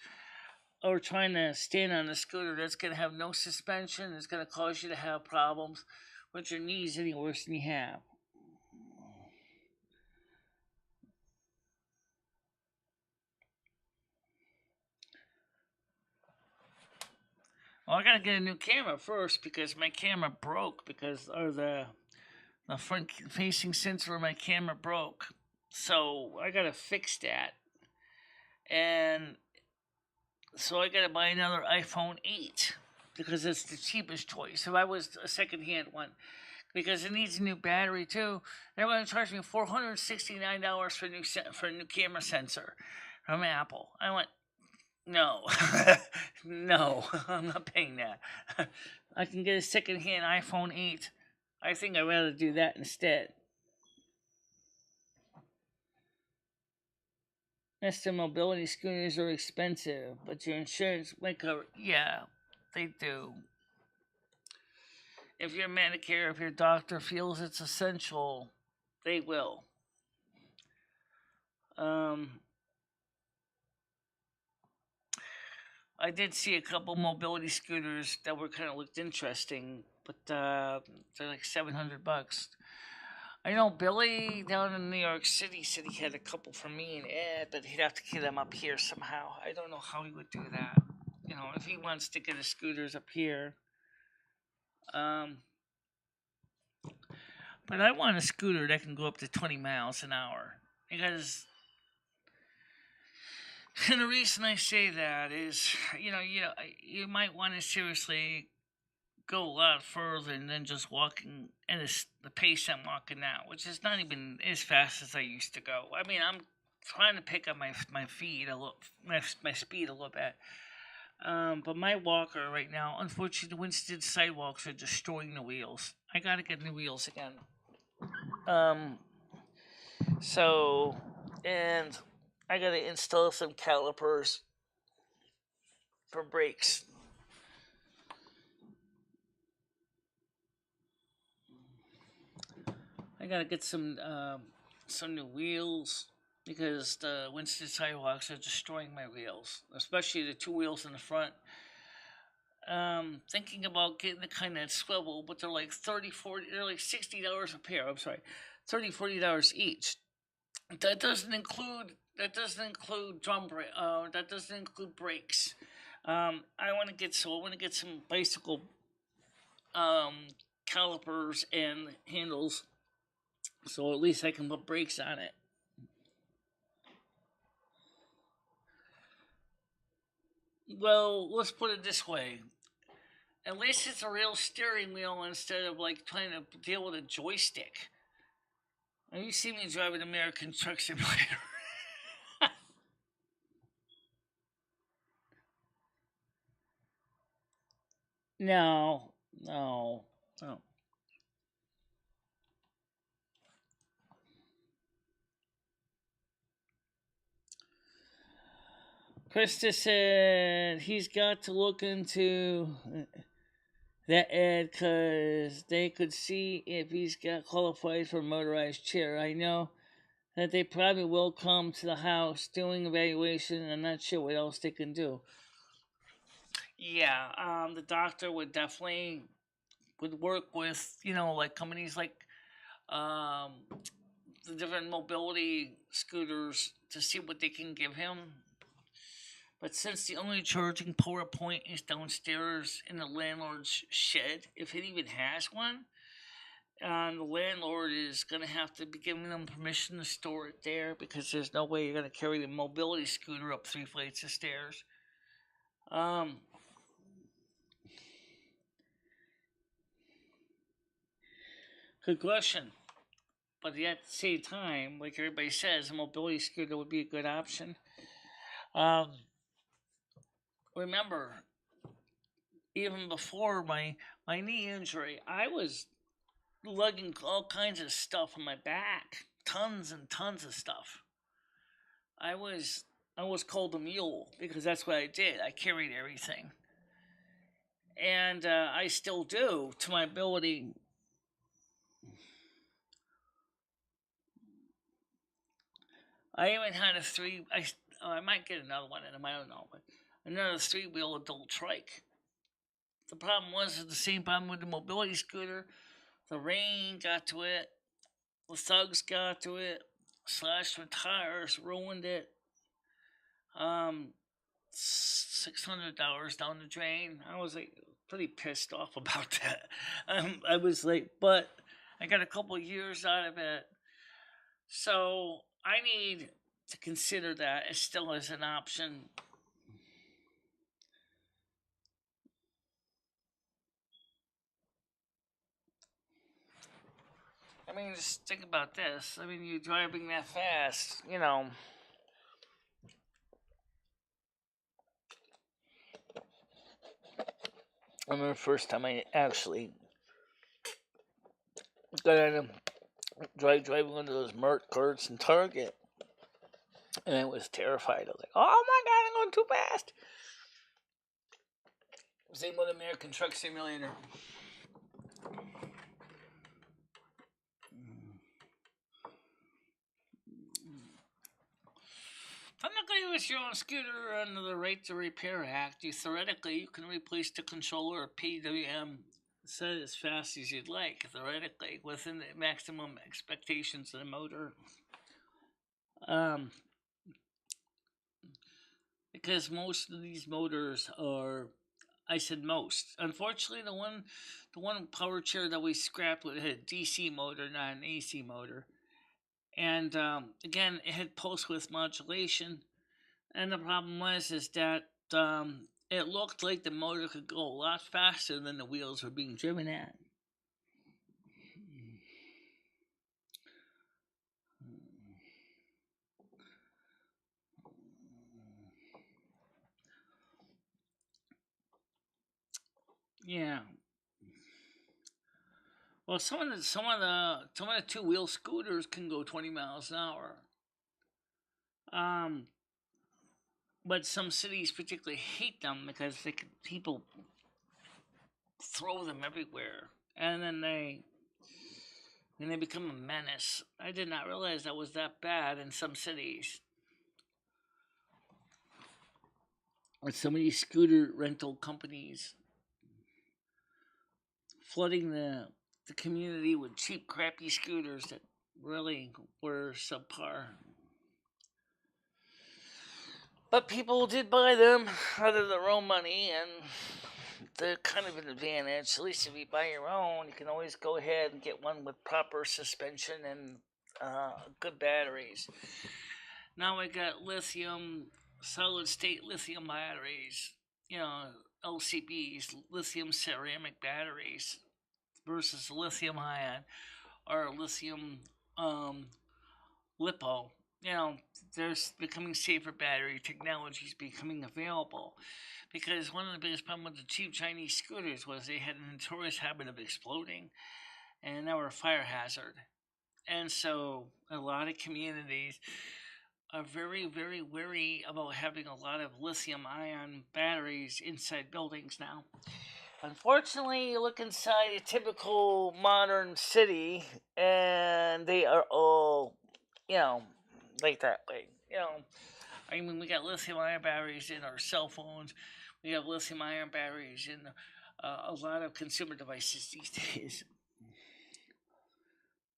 or trying to stand on a scooter that's going to have no suspension. It's going to cause you to have problems with your knees any worse than you have. Well, I gotta get a new camera first because my camera broke the front facing sensor of my camera broke. So I gotta fix that, and so I gotta buy another iPhone 8 because it's the cheapest choice. If I was a second-hand one, because it needs a new battery too. They're going to charge me $469 for a new camera sensor from Apple. I went, no, no, I'm not paying that. I can get a second-hand iPhone 8. I think I'd rather do that instead. Mr. Mobility scooters are expensive, but your insurance might cover. Yeah, they do. If your Medicare, if your doctor feels it's essential, they will. I did see a couple mobility scooters that were kind of looked interesting, but they're like $700. I know Billy down in New York City said he had a couple for me and Ed, but he'd have to get them up here somehow. I don't know how he would do that. You know, if he wants to get his scooters up here. But I want a scooter that can go up to 20 miles an hour. Because, and the reason I say that is, you might want to seriously go a lot further than just walking at the pace I'm walking now, which is not even as fast as I used to go. I mean, I'm trying to pick up my speed a little bit. But my walker right now, unfortunately, the Winston sidewalks are destroying the wheels. I gotta get new wheels again. So, and I gotta install some calipers for brakes. I gotta get some new wheels because the Winston sidewalks are destroying my wheels, especially the two wheels in the front. Thinking about getting the kind that swivel, but they're like they're like $60 a pair. I'm sorry, $40 each. That doesn't include drum brake. That doesn't include brakes. I want to get some bicycle calipers and handles, so at least I can put brakes on it. Well, let's put it this way. At least it's a real steering wheel instead of like trying to deal with a joystick. You see me drive an American Truck Simulator. No, no, no. Krista said he's got to look into that ad because they could see if he's got qualified for a motorized chair. I know that they probably will come to the house doing evaluation. I'm not sure what else they can do. Yeah, the doctor would definitely would work with like companies like um, the different mobility scooters to see what they can give him. But since the only charging point is downstairs in the landlord's shed, if it even has one, the landlord is going to have to be giving them permission to store it there because there's no way you're going to carry the mobility scooter up 3 flights of stairs. Good question. But at the same time, like everybody says, a mobility scooter would be a good option. Remember, even before my knee injury, I was lugging all kinds of stuff on my back, tons and tons of stuff. I was called a mule because that's what I did. I carried everything, and I still do to my ability. I even had a three. I might get another one, and I don't know, but another 3-wheel adult trike. The problem was the same problem with the mobility scooter. The rain got to it. The thugs got to it. Slashed my tires, ruined it. $600 down the drain. I was like pretty pissed off about that. I was like, but I got a couple years out of it, so I need to consider that as still as an option. I mean, just think about this. I mean, you're driving that fast, you know. I remember the first time I actually got out of driving under those Mert carts in Target, and I was terrified. I was like, "Oh my god, I'm going too fast!" Same with American Truck Simulator. Technically, with your own scooter under the Right to Repair Act, you can replace the controller or PWM set as fast as you'd like, theoretically, within the maximum expectations of the motor. Because most of these motors are, I said most. Unfortunately, the one power chair that we scrapped had a DC motor, not an AC motor. And again, it had pulse width modulation. And the problem was is that it looked like the motor could go a lot faster than the wheels were being driven at. Yeah. Well, some of the two wheel scooters can go 20 miles an hour. But some cities particularly hate them because people throw them everywhere, and then they become a menace. I did not realize that was that bad in some cities. With so many scooter rental companies flooding the community with cheap, crappy scooters that really were subpar. But people did buy them out of their own money, and they're kind of an advantage. At least if you buy your own, you can always go ahead and get one with proper suspension and good batteries. Now we got solid state lithium batteries, you know, LCBs, lithium ceramic batteries, versus lithium ion or lithium lipo. You know, there's becoming safer battery technologies becoming available, because one of the biggest problems with the cheap Chinese scooters was they had a notorious habit of exploding, and they were a fire hazard. And so a lot of communities are very, very wary about having a lot of lithium ion batteries inside buildings now. Unfortunately, you look inside a typical modern city, and they are all, you know, like that way. You know, I mean, we got lithium ion batteries in our cell phones. We have lithium ion batteries in a lot of consumer devices these days.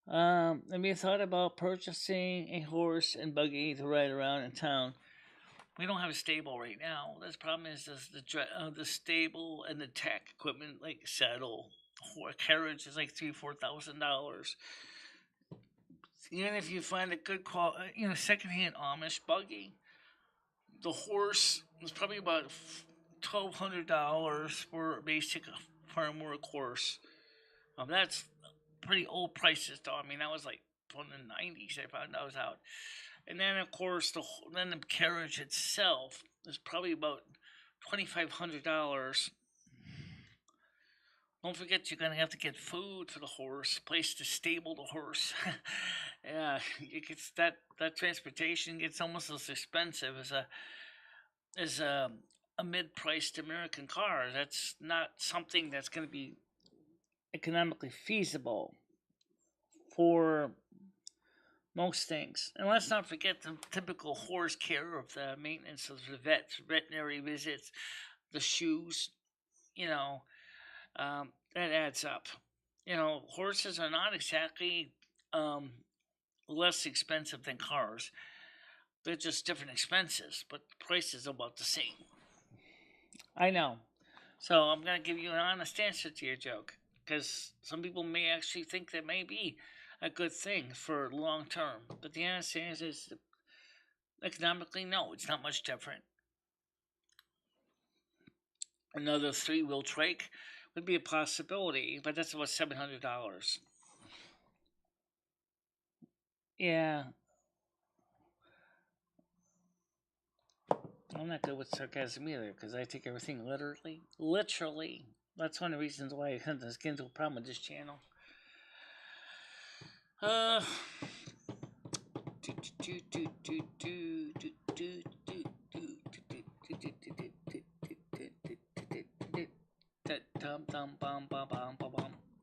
Have you thought about purchasing a horse and buggy to ride around in town? We don't have a stable right now. The problem is the stable and the tech equipment, like saddle, carriage, is like $3,000-4,000. Even if you find a good secondhand Amish buggy, the horse was probably about $1,200 for a basic farm work horse. That's pretty old prices, though. I mean, that was like from the '90s. I found those out. And then, of course, the carriage itself is probably about $2,500. Don't forget, you're gonna have to get food for the horse, place to stable the horse. Yeah, it gets that transportation gets almost as expensive as a mid-priced American car. That's not something that's going to be economically feasible for most things. And let's not forget the typical horse care of the maintenance of the veterinary visits, the shoes, you know, that adds up. You know, horses are not exactly less expensive than cars. They're just different expenses, but the price is about the same. I know. So I'm going to give you an honest answer to your joke. Because some people may actually think that may be a good thing for long term. But the honest answer is economically, no, it's not much different. Another three-wheel trike would be a possibility, but that's about $700. Yeah, I'm not good with sarcasm either because I take everything literally. Literally. That's one of the reasons why I come to get into a problem with this channel. Uh.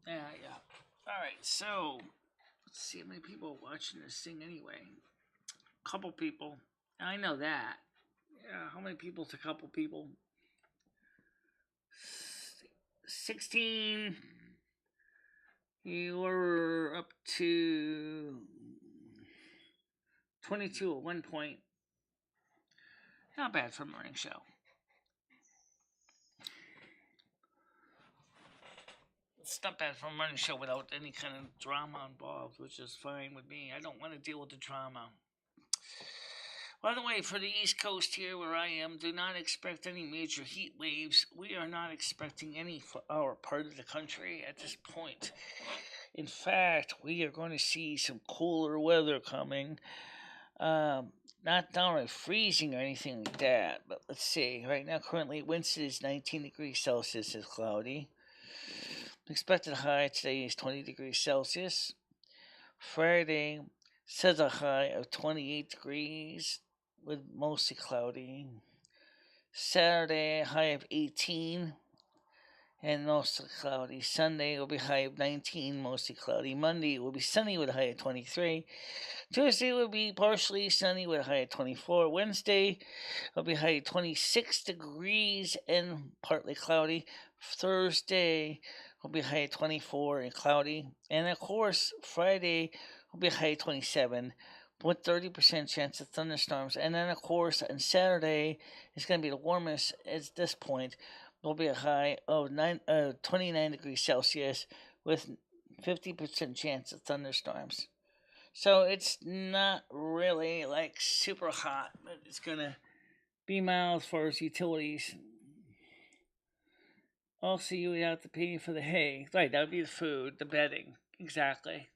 Yeah, yeah. Alright, so let's see how many people are watching this thing anyway. Couple people. I know that. Yeah, how many people to a couple people? 16. You were up to 22 at one point. Not bad for a morning show. It's not bad for a morning show without any kind of drama involved, which is fine with me. I don't want to deal with the drama. By the way, for the East Coast here where I am, do not expect any major heat waves. We are not expecting any for our part of the country at this point. In fact, we are going to see some cooler weather coming. Not downright freezing or anything like that, but let's see. Right now, currently, Winston is 19 degrees Celsius. It's cloudy. Expected high today is 20 degrees Celsius. Friday says a high of 28 degrees with mostly cloudy. Saturday, high of 18 and mostly cloudy. Sunday will be high of 19, mostly cloudy. Monday will be sunny with a high of 23. Tuesday will be partially sunny with a high of 24. Wednesday will be high of 26 degrees and partly cloudy. Thursday will be high of 24 and cloudy. And of course, Friday will be high of 27 with 30% chance of thunderstorms. And then, of course, on Saturday, it's going to be the warmest at this point. Will be a high of 29 degrees Celsius with 50% chance of thunderstorms. So it's not really like super hot, but it's going to be mild as far as utilities. Also, you would have to pay for the hay. Right, that would be the food, the bedding. Exactly.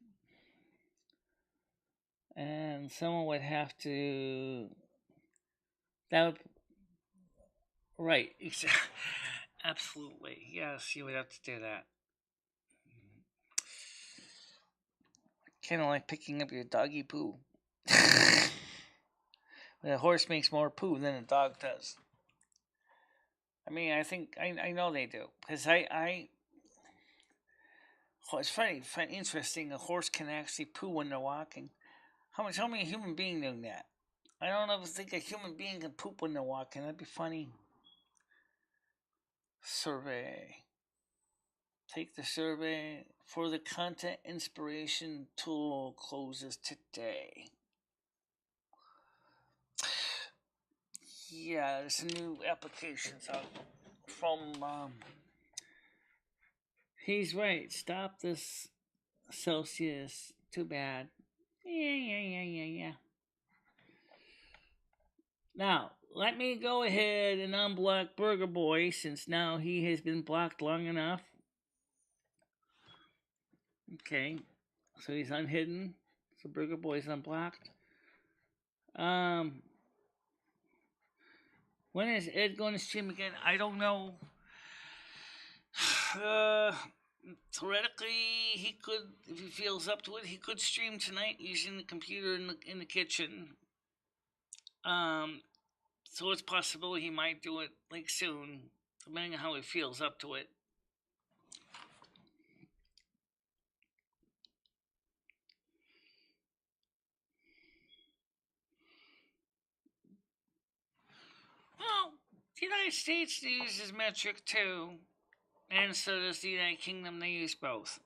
And someone would have to. That would. Right, exactly. Absolutely. Yes, you would have to do that. Kind of like picking up your doggy poo. A horse makes more poo than a dog does. I mean, I think I know they do because it's funny, interesting. A horse can actually poo when they're walking. How many human being doing that? I don't ever think a human being can poop when they're walking. That'd be funny. Survey. Take the survey for the content inspiration tool closes today. Yeah, there's some new applications out from. He's right. Stop this Celsius. Too bad. Yeah. Now, let me go ahead and unblock Burger Boy since now he has been blocked long enough. Okay, so he's unhidden. So Burger Boy's unblocked. When is Ed going to stream again? I don't know. Theoretically, he could, if he feels up to it, he could stream tonight using the computer in the kitchen. So it's possible he might do it like soon, depending on how he feels up to it. Well, the United States uses metric too, and so does the United Kingdom. They use both.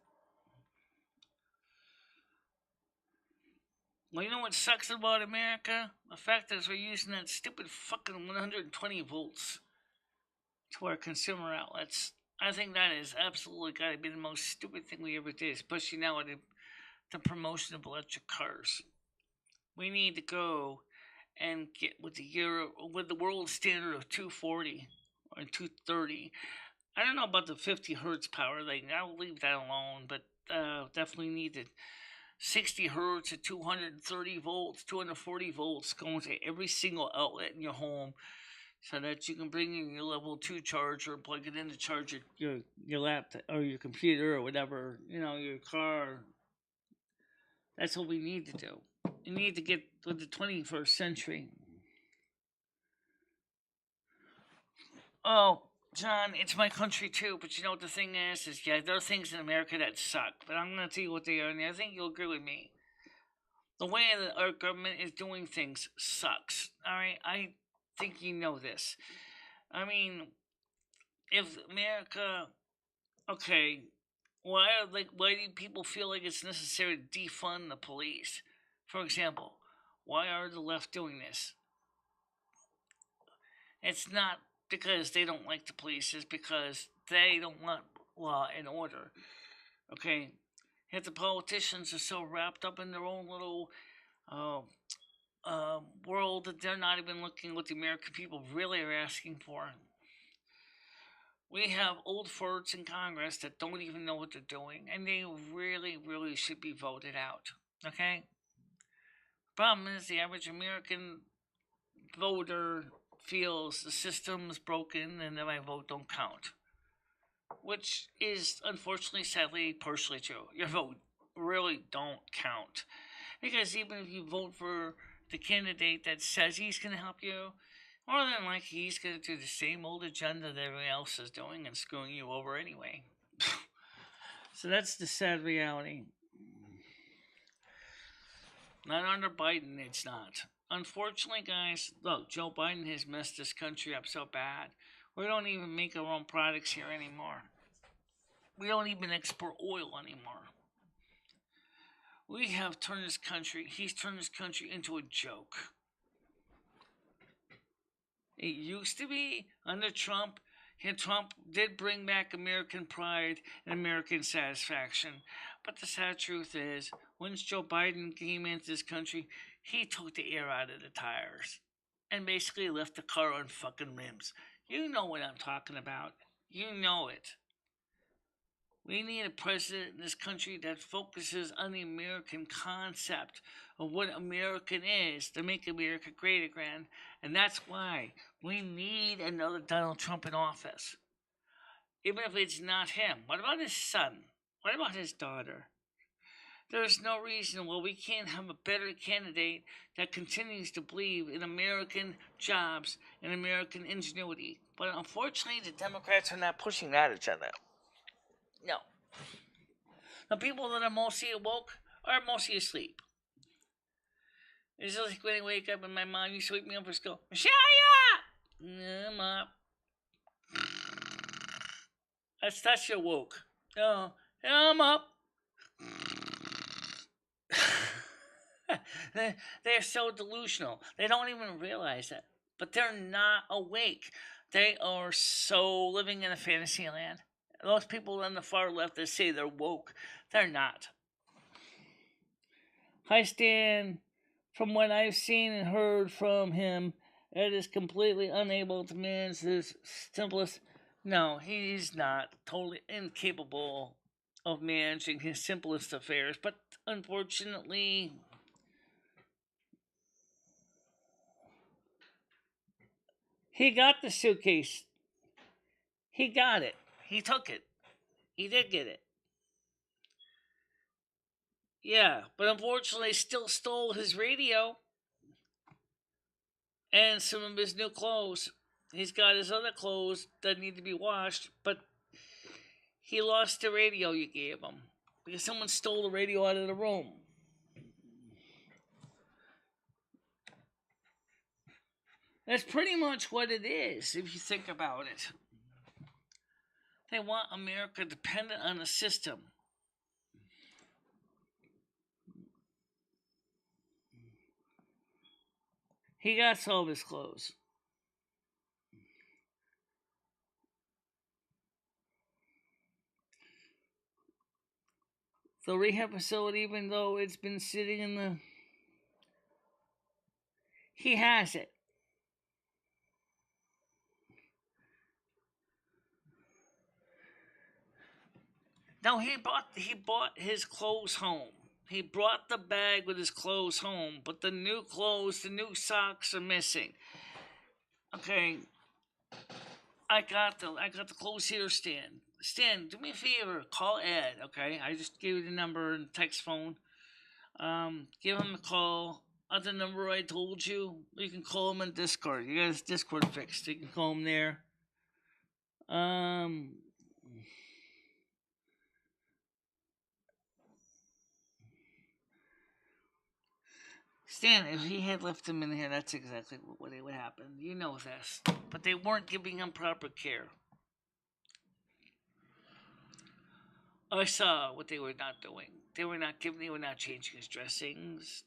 Well, you know what sucks about America? The fact is we're using that stupid fucking 120 volts. to our consumer outlets. I think that is absolutely got to be the most stupid thing we ever did, especially now with the promotion of electric cars. We need to go and get with the world standard of 240 or 230. I don't know about the 50 hertz power thing. I'll leave that alone, but definitely need the 60 hertz at 230 volts, 240 volts going to every single outlet in your home, so that you can bring in your level 2 charger, plug it in to charge your laptop or your computer or whatever, your car. That's what we need to do. We need to get with the 21st century. Oh, John, it's my country too, but you know what the thing is yeah, there are things in America that suck, but I'm going to tell you what they are, and I think you'll agree with me. The way that our government is doing things sucks. Alright, I think you know this. I mean, if America, okay, why do people feel like it's necessary to defund the police? For example, why are the left doing this? It's not because they don't like the police, it's because they don't want law and order. Okay? Yet the politicians are so wrapped up in their own little uh, world that they're not even looking what the American people really are asking for. We have old farts in Congress that don't even know what they're doing, and they really, really should be voted out. Okay? Problem is, the average American voter feels the system's broken and that my vote don't count. Which is, unfortunately, sadly, partially true. Your vote really don't count. Because even if you vote for the candidate that says he's going to help you, more than likely he's going to do the same old agenda that everyone else is doing and screwing you over anyway. So that's the sad reality. Not under Biden, it's not. Unfortunately, guys, look, Joe Biden has messed this country up so bad. We don't even make our own products here anymore. We don't even export oil anymore. He's turned this country into a joke. It used to be under Trump, and Trump did bring back American pride and American satisfaction. But the sad truth is, once Joe Biden came into this country, he took the air out of the tires and basically left the car on fucking rims. You know what I'm talking about. You know it. We need a president in this country that focuses on the American concept of what American is to make America great again. And that's why we need another Donald Trump in office. Even if it's not him. What about his son? What about his daughter? There's no reason why we can't have a better candidate that continues to believe in American jobs and American ingenuity. But unfortunately, the Democrats are not pushing that agenda. No. The people that are mostly awoke are mostly asleep. It's just like when I wake up and my mom used to wake me up for school. Michelle, I'm up. That's your woke. Oh, I'm up. They're so delusional. They don't even realize it. But they're not awake. They are so living in a fantasy land. Those people on the far left that say they're woke, they're not. Hi, Stan. From what I've seen and heard from him, Ed is completely unable to manage his simplest. No, he's not totally incapable of managing his simplest affairs, but unfortunately, he got the suitcase. He got it. He took it. He did get it. Yeah, but unfortunately, still stole his radio and some of his new clothes. He's got his other clothes that need to be washed, but he lost the radio you gave him because someone stole the radio out of the room. That's pretty much what it is, if you think about it. They want America dependent on the system. He got all of his clothes. the rehab facility, even though it's been sitting in the. He has it. No, he bought his clothes home. He brought the bag with his clothes home, but the new clothes, the new socks are missing. Okay, I got the clothes here, Stan. Stan, do me a favor, call Ed. Okay, I just gave you the number and text phone. Give him a call. At the number I told you, you can call him on Discord. You got his Discord fixed. You can call him there. Stan, if he had left him in here, that's exactly what would happen. You know this. But they weren't giving him proper care. I saw what they were not doing. They were not changing his dressings.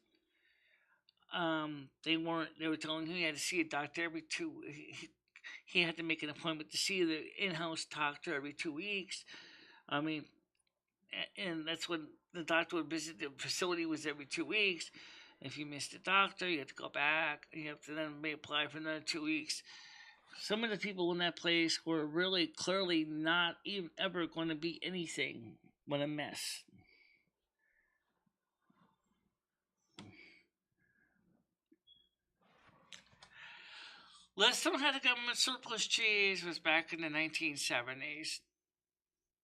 They were telling him he had to see a doctor every he had to make an appointment to see the in-house doctor every 2 weeks. I mean, and that's when the doctor would visit the facility was every 2 weeks. If you missed a doctor, you have to go back. You have to then apply for another 2 weeks. Some of the people in that place were really clearly not even ever going to be anything but a mess. Last time I had a government surplus cheese was back in the 1970s.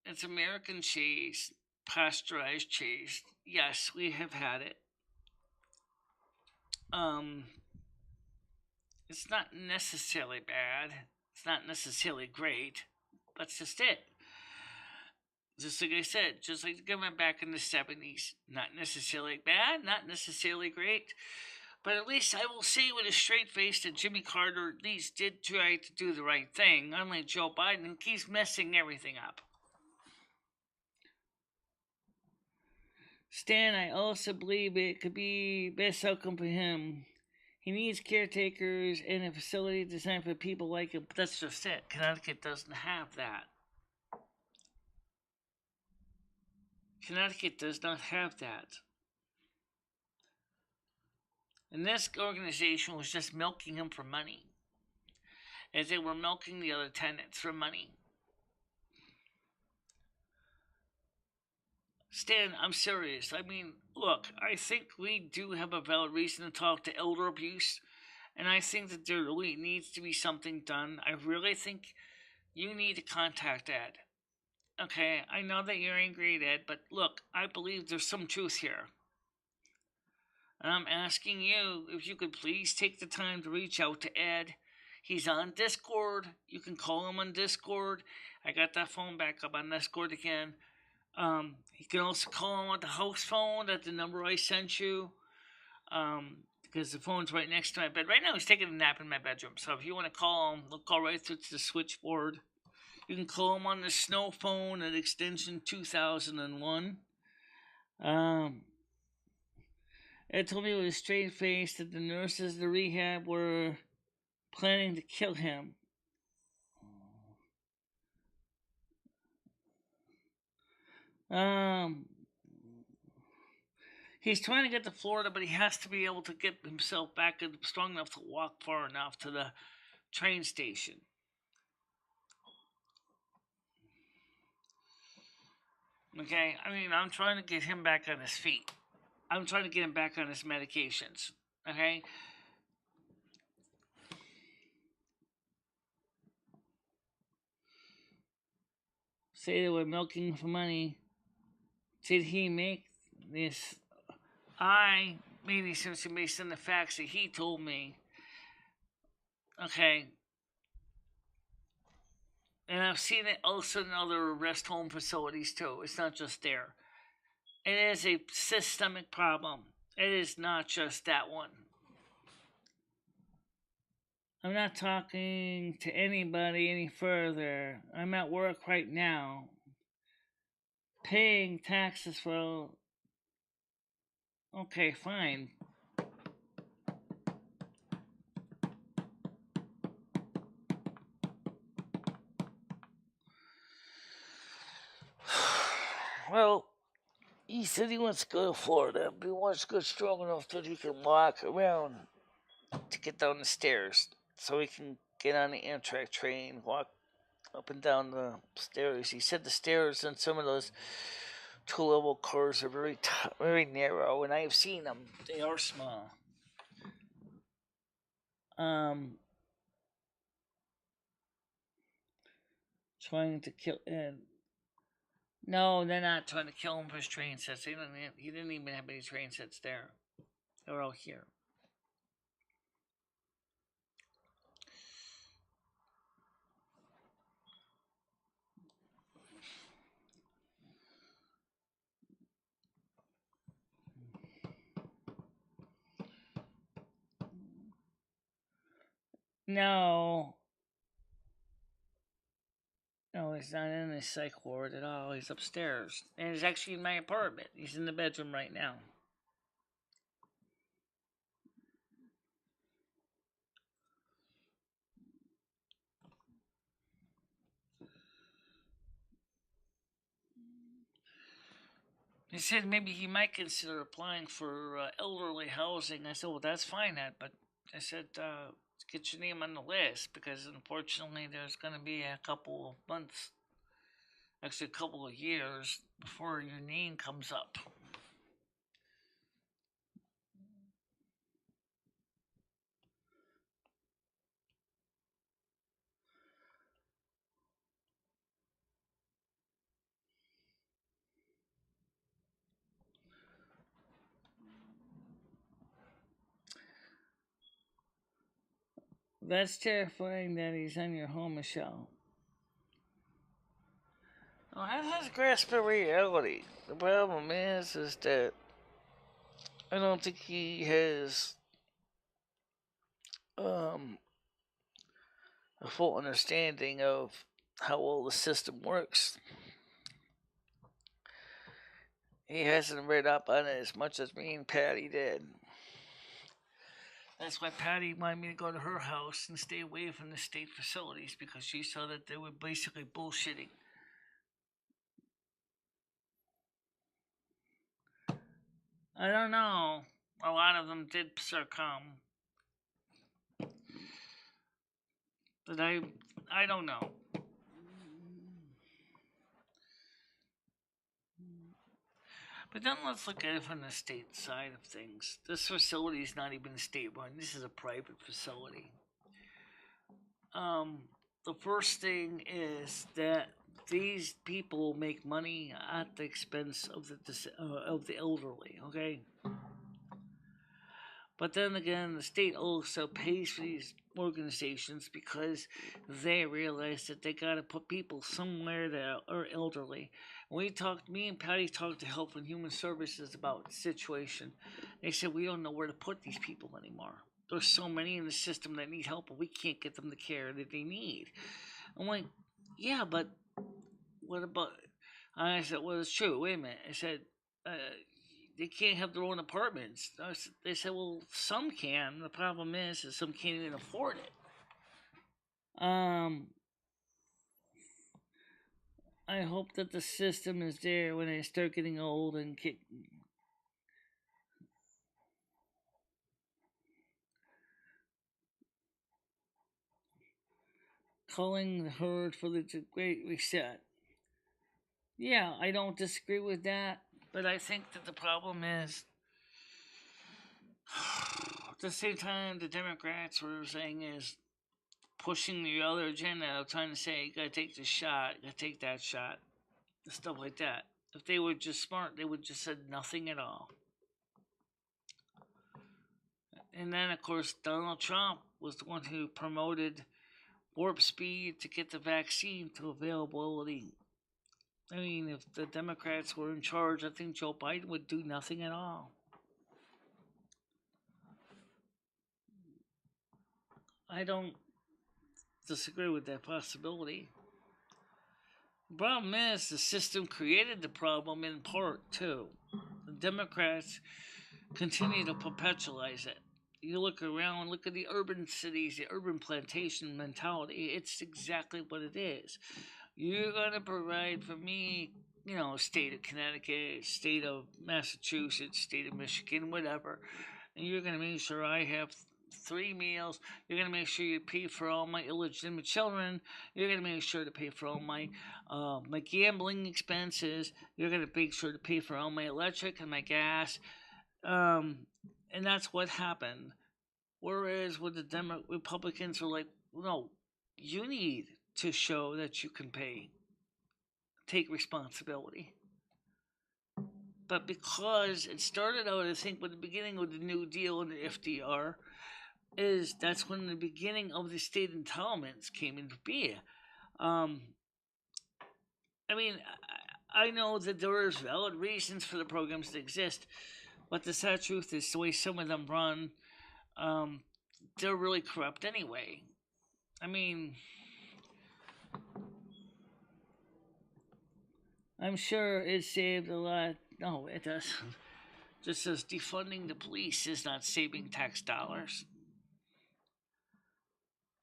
It's American cheese, pasteurized cheese. Yes, we have had it. It's not necessarily bad. It's not necessarily great. That's just it. Just like I said, just like the government back in the 70s. Not necessarily bad, not necessarily great. But at least I will say with a straight face that Jimmy Carter at least did try to do the right thing, unlike Joe Biden, who keeps messing everything up. Stan, I also believe it could be best outcome for him. He needs caretakers and a facility designed for people like him. But that's just it. Connecticut doesn't have that. Connecticut does not have that. And this organization was just milking him for money, as they were milking the other tenants for money. Stan, I'm serious. I mean, look, I think we do have a valid reason to talk to elder abuse, and I think that there really needs to be something done. I really think you need to contact Ed. Okay, I know that you're angry at Ed, but look, I believe there's some truth here. And I'm asking you if you could please take the time to reach out to Ed. He's on Discord. You can call him on Discord. I got that phone back up on Discord again. You can also call him on the house phone at the number I sent you. Because the phone's right next to my bed. Right now he's taking a nap in my bedroom. So if you want to call him, look all right through to the switchboard. You can call him on the snow phone at extension 2001. Ed told me with a straight face that the nurses at the rehab were planning to kill him. He's trying to get to Florida, but he has to be able to get himself back strong enough to walk far enough to the train station. Okay, I mean, I'm trying to get him back on his feet. I'm trying to get him back on his medications. Okay? Say they were milking for money. Did he make this? I made these assumptions based on the facts that he told me. Okay? And I've seen it also in other rest home facilities too. It's not just there. It is a systemic problem. It is not just that one. I'm not talking to anybody any further. I'm at work right now, paying taxes for. Okay, fine. Well, he said he wants to go to Florida, but he wants to go strong enough that he can walk around to get down the stairs, so he can get on the Amtrak train, walk up and down the stairs. He said the stairs in some of those two-level cars are very narrow, and I have seen them. They are small. Trying to kill. No, they're not trying to kill him for his train sets. He didn't even have any train sets there. They were all here. No. No, he's not in the psych ward at all. He's upstairs. And he's actually in my apartment. He's in the bedroom right now. He said maybe he might consider applying for elderly housing. I said, well, that's fine, Ed, but I said, get your name on the list, because unfortunately there's going to be a couple of months, actually a couple of years, before your name comes up. That's terrifying that he's on your home, Michelle. Well, that has grasp of reality. The problem is that I don't think he has a full understanding of how well the system works. He hasn't read up on it as much as me and Patty did. That's why Patty wanted me to go to her house and stay away from the state facilities, because she saw that they were basically bullshitting. I don't know. A lot of them did succumb. But I don't know. But then let's look at it from the state side of things. This facility is not even state run. This is a private facility. The first thing is that these people make money at the expense of the elderly. Okay. But then again, the state also pays for these organizations because they realize that they got to put people somewhere that are elderly. Me and Patty talked to Health and Human Services about the situation. They said we don't know where to put these people anymore. There's so many in the system that need help, but we can't get them the care that they need. I'm like, yeah, but what about? I said, well, it's true. Wait a minute. I said, they can't have their own apartments. They said, well, some can. The problem is some can't even afford it. I hope that the system is there when they start getting old and calling the herd for the Great Reset. Yeah, I don't disagree with that, but I think that the problem is at the same time the Democrats were saying is pushing the other agenda, trying to say you gotta take this shot, you gotta take that shot, stuff like that. If they were just smart, they would just said nothing at all. And then, of course, Donald Trump was the one who promoted warp speed to get the vaccine to availability. I mean, if the Democrats were in charge, I think Joe Biden would do nothing at all. I don't disagree with that possibility. The problem is the system created the problem in part, too. The Democrats continue to perpetualize it. You look around, look at the urban cities, the urban plantation mentality. It's exactly what it is. You're going to provide for me state of Connecticut, state of Massachusetts, state of Michigan, whatever. And you're going to make sure I have 3 meals. You're going to make sure you pay for all my illegitimate children. You're going to make sure to pay for all my gambling expenses. You're going to make sure to pay for all my electric and my gas. And that's what happened. Whereas with the Republicans are like, no, you need to show that you can pay. Take responsibility. But because it started out, I think, with the beginning of the New Deal and the FDR, that's when the beginning of the state entitlements came into being. I mean, I know that there is valid reasons for the programs that exist, but the sad truth is the way some of them run, they're really corrupt anyway. I mean, I'm sure it saved a lot. No, it doesn't. Just as defunding the police is not saving tax dollars.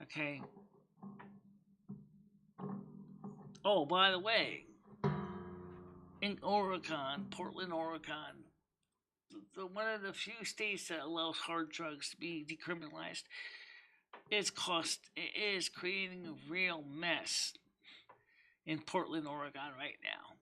Okay. Oh, by the way, in Oregon, Portland, Oregon, one of the few states that allows hard drugs to be decriminalized, it is creating a real mess in Portland, Oregon right now.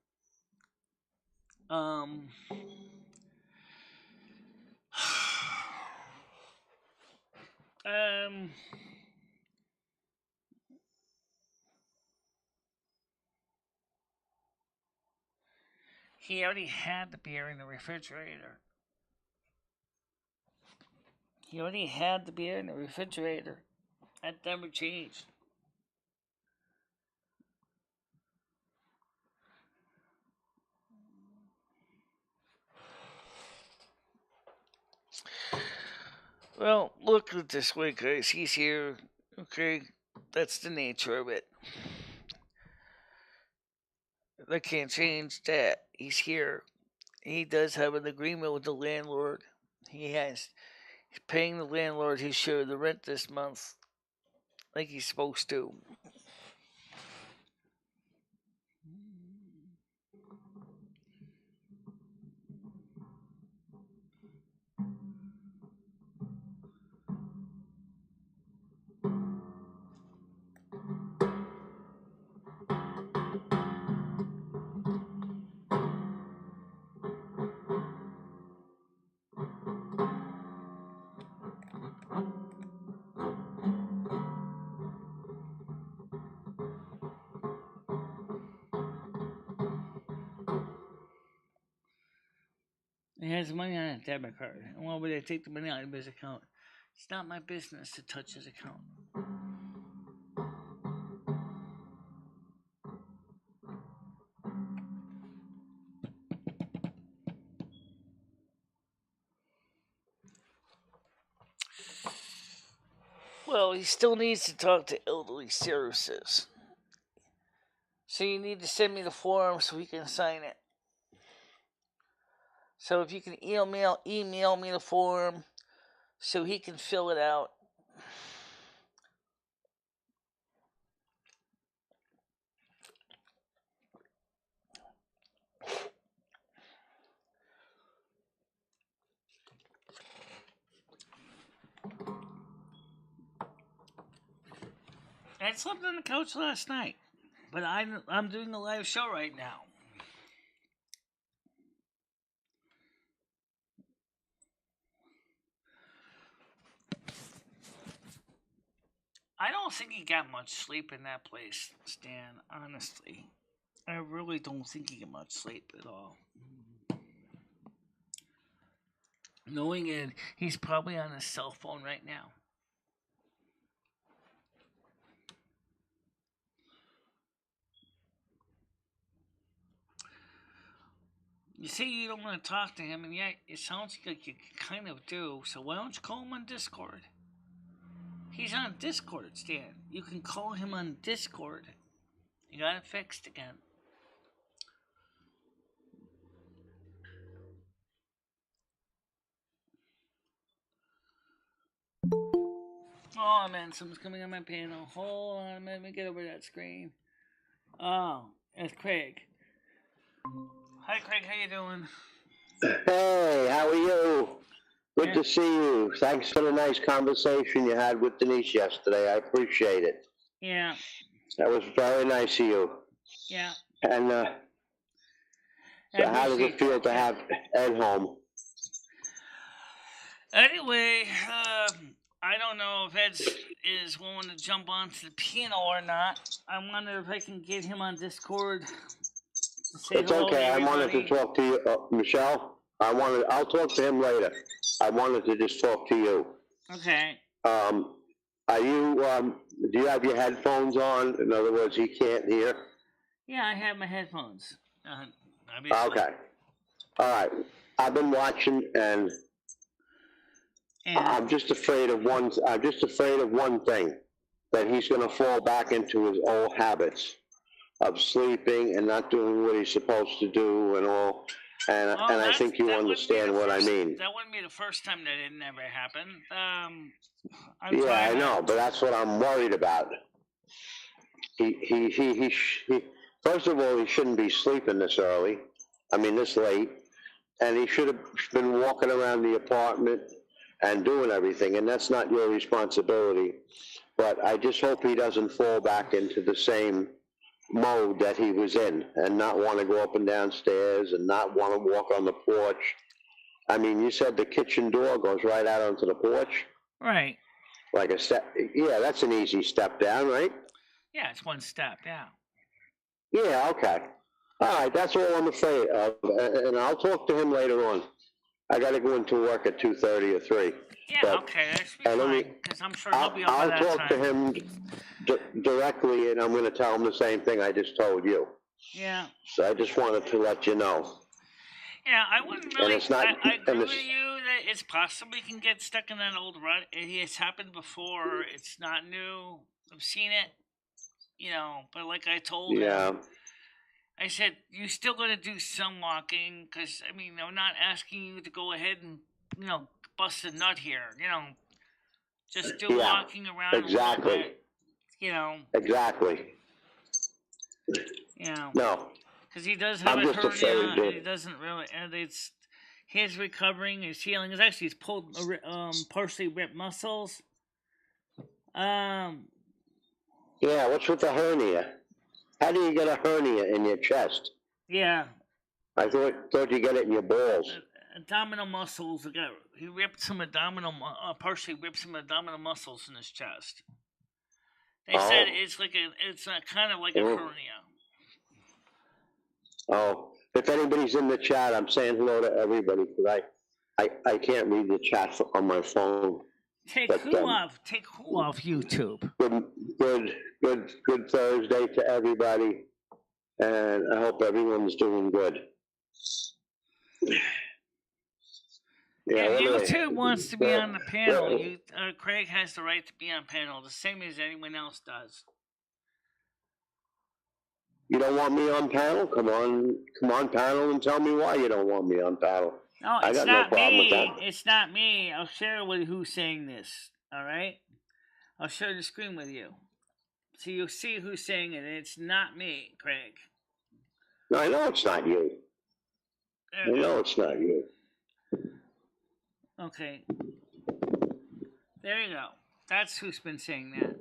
He already had the beer in the refrigerator. That never changed. Well, look at it this way, guys. He's here. Okay, that's the nature of it. I can't change that. He's here. He does have an agreement with the landlord. He's paying the landlord his share of the rent this month, like he's supposed to. He has money on a debit card. And why would I take the money out of his account? It's not my business to touch his account. Well, he still needs to talk to elderly services. So you need to send me the form so he can sign it. So if you can email me the form so he can fill it out. I slept on the couch last night, but I'm doing a live show right now. I don't think he got much sleep in that place, Stan, honestly. I really don't think he got much sleep at all. Knowing it, he's probably on his cell phone right now. You say you don't want to talk to him, and yet it sounds like you kind of do, so why don't you call him on Discord? He's on Discord, Stan. You can call him on Discord. You got it fixed again. Oh man, someone's coming on my panel. Hold on, let me get over that screen. Oh, it's Craig. Hi, Craig. How you doing? Hey, how are you? Good to see you. Thanks for the nice conversation you had with Denise yesterday. I appreciate it. Yeah. That was very nice of you. Yeah. And so how does it feel to have Ed home? Anyway, I don't know if Ed is willing to jump onto the piano or not. I wonder if I can get him on Discord to say It's hello okay. to I wanted to everybody. talk to you, Michelle. I'll talk to him later. I wanted to just talk to you. Okay. Are you? Do you have your headphones on? In other words, he can't hear. Yeah, I have my headphones. Okay. All right. I've been watching, and I'm just afraid of one. I'm just afraid of one thing, that he's going to fall back into his old habits of sleeping and not doing what he's supposed to do and all. And I think you understand what I mean. That wouldn't be the first time that it never happened. Yeah, I know, but that's what I'm worried about. He first of all, he shouldn't be sleeping this early. I mean, this late. And he should have been walking around the apartment and doing everything, and that's not your responsibility. But I just hope he doesn't fall back into the same mode that he was in and not want to go up and down stairs and not want to walk on the porch. I mean, you said the kitchen door goes right out onto the porch? Right. Like a step. Yeah, that's an easy step down, right? Yeah, it's one step, yeah. Yeah, okay. All right, that's all I'm afraid of, and I'll talk to him later on. I got to go into work at 2:30 or 3. Yeah, but, okay, that should be fine, because I'm sure he'll be up by that time. I'll talk to him directly, and I'm going to tell him the same thing I just told you. Yeah. So I just wanted to let you know. Yeah, I wouldn't really. I agree with you that it's possible you can get stuck in that old rut. It has happened before. It's not new. I've seen it. But like I told him, I said, you still got to do some walking, because, I mean, I'm not asking you to go ahead and, bust a nut here, just do walking around exactly. a little bit, Exactly. No. Because he does have a hernia, and he doesn't really, and it's, his recovering, his healing, is actually, he's pulled, partially ripped muscles. Yeah, what's with the hernia? How do you get a hernia in your chest? Yeah. I thought you get it in your balls. Abdominal muscles. He ripped some partially ripped some abdominal muscles in his chest. They said it's kind of like a hernia. Oh, if anybody's in the chat, I'm saying hello to everybody, because I can't read the chat on my phone. Take who off YouTube? Good Thursday to everybody, and I hope everyone's doing good. Yeah, YouTube wants to be on the panel. Craig has the right to be on panel, the same as anyone else does. You don't want me on panel? Come on panel and tell me why you don't want me on panel. No, it's not me. It's not me. I'll share with who's saying this. All right, I'll share the screen with you, so you'll see who's saying it. It's not me, Craig. No, I know it's not you. I know it's not you. Okay. There you go. That's who's been saying that.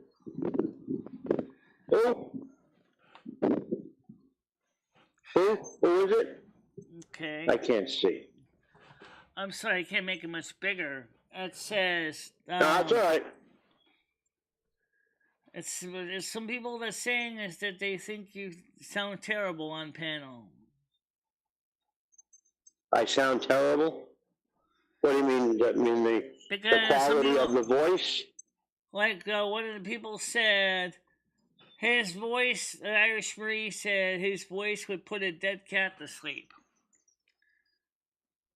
Who is it? Okay. I can't see. I'm sorry, I can't make it much bigger. It says... no, that's all right. There's some people that saying is that they think you sound terrible on panel. I sound terrible? What do you mean? I mean the quality of the voice? Like one of the people said, his voice, Irish Marie said, his voice would put a dead cat to sleep.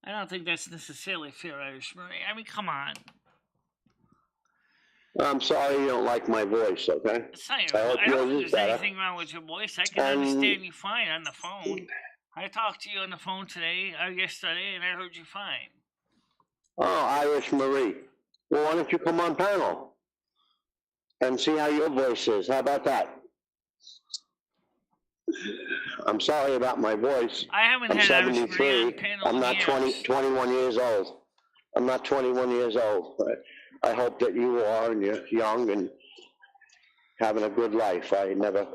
I don't think that's necessarily fair, Irish Marie. I mean, come on. I'm sorry you don't like my voice, okay? It's not your fault. I don't think there's anything wrong with your voice. I can understand you fine on the phone. I talked to you on the phone yesterday, and I heard you fine. Oh, Irish Marie. Well, why don't you come on panel and see how your voice is? How about that? I'm sorry about my voice. I haven't I'm had Irish Marie 73. on panel I'm in not years. 21 years old. I'm not 21 years old. But I hope that you are, and you're young and having a good life. I never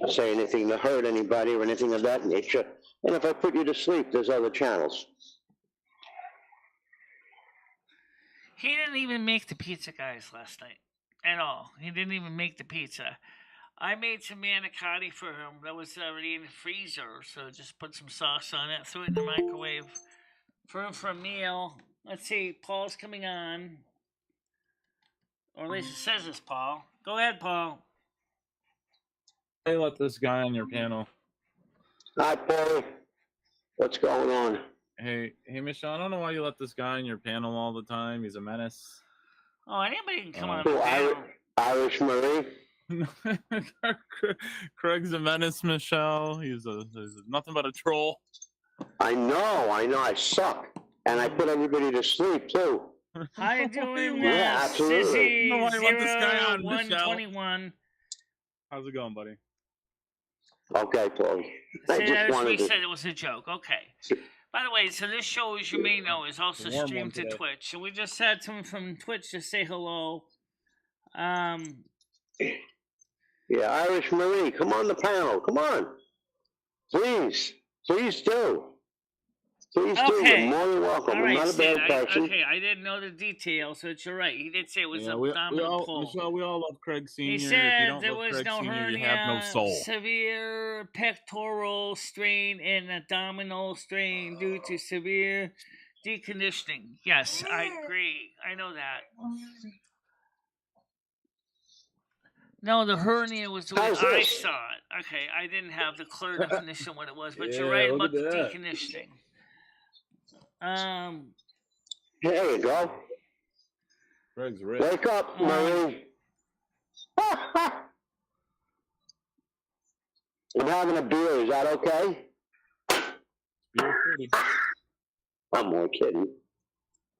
say anything to hurt anybody or anything of that nature. And if I put you to sleep, there's other channels. He didn't even make the pizza, guys, last night. At all. He didn't even make the pizza. I made some manicotti for him that was already in the freezer, so just put some sauce on it, threw it in the microwave for him for a meal. Let's see, Paul's coming on. Or at least it says it's Paul. Go ahead, Paul. Hey, let this guy on your panel. Hi, Paul. What's going on? Hey, Michelle, I don't know why you let this guy on your panel all the time. He's a menace. Oh, anybody can come on Who, the panel. Irish Marie? Craig's a menace, Michelle. He's nothing but a troll. I know. I suck. And I put everybody to sleep, too. How you doing, Yeah, absolutely. No, why you let this guy on, 0121. How's it going, buddy? Okay, Paul. I See, just that's what wanted we to... said it was a joke. Okay. By the way, so this show, as you may know, is also Warm one streamed to today. Twitch. So we just had someone from Twitch to say hello. Yeah, Irish Marie, come on the panel. Come on. Please. Please do. Please do. Okay. You're more than welcome. All I'm right, not a Sid, bad person. I didn't know the details, so it's all right. He did say it was Yeah, a dominant pull. Michelle, we all love Craig Sr. He If you said don't there love was Craig no Sr., hernia, you have no soul. severe pectoral strain, and abdominal strain due to severe deconditioning. Yes, I agree. I know that. No, the hernia was the way How's I this? saw it. Okay, I didn't have the clear definition of what it was, but you're Yeah, right look about the at that. deconditioning. There you go. Craig's rich. Wake up, Marie. I'm having a beer. Is that okay? Beer 40. I'm more kidding.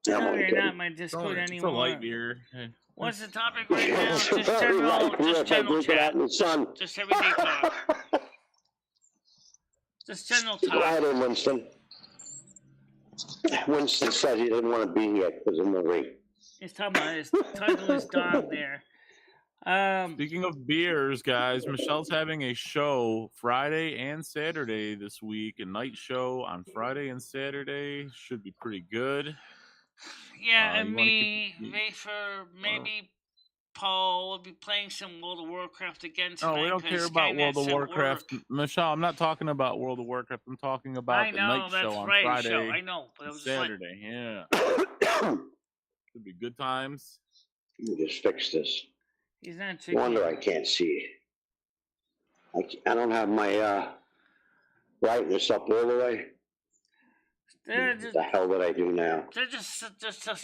No, I'm only you're kidding. not my Discord It's a anymore. light beer. Hey. What's the topic right now? It's Just very general, light beer just if I general drink it out chat. in the sun. Just everyday talk. Just general Go talk. ahead, Winston. Winston said he didn't want to be here because of Marie. He's talking about his dog there. Speaking of beers, guys, Michelle's having a show Friday and Saturday this week. A night show on Friday and Saturday. Should be pretty good. Yeah, and you wanna maybe Paul will be playing some World of Warcraft again tonight. Oh, we don't care about World of Warcraft. Michelle, I'm not talking about World of Warcraft. I'm talking about the night show on Friday I know, but it and was just Saturday. Yeah. Should be good times. Let me just fix this. He's not No chicken. wonder I can't see. I don't have my brightness up all the way. They're What just, the hell did I do now? they're just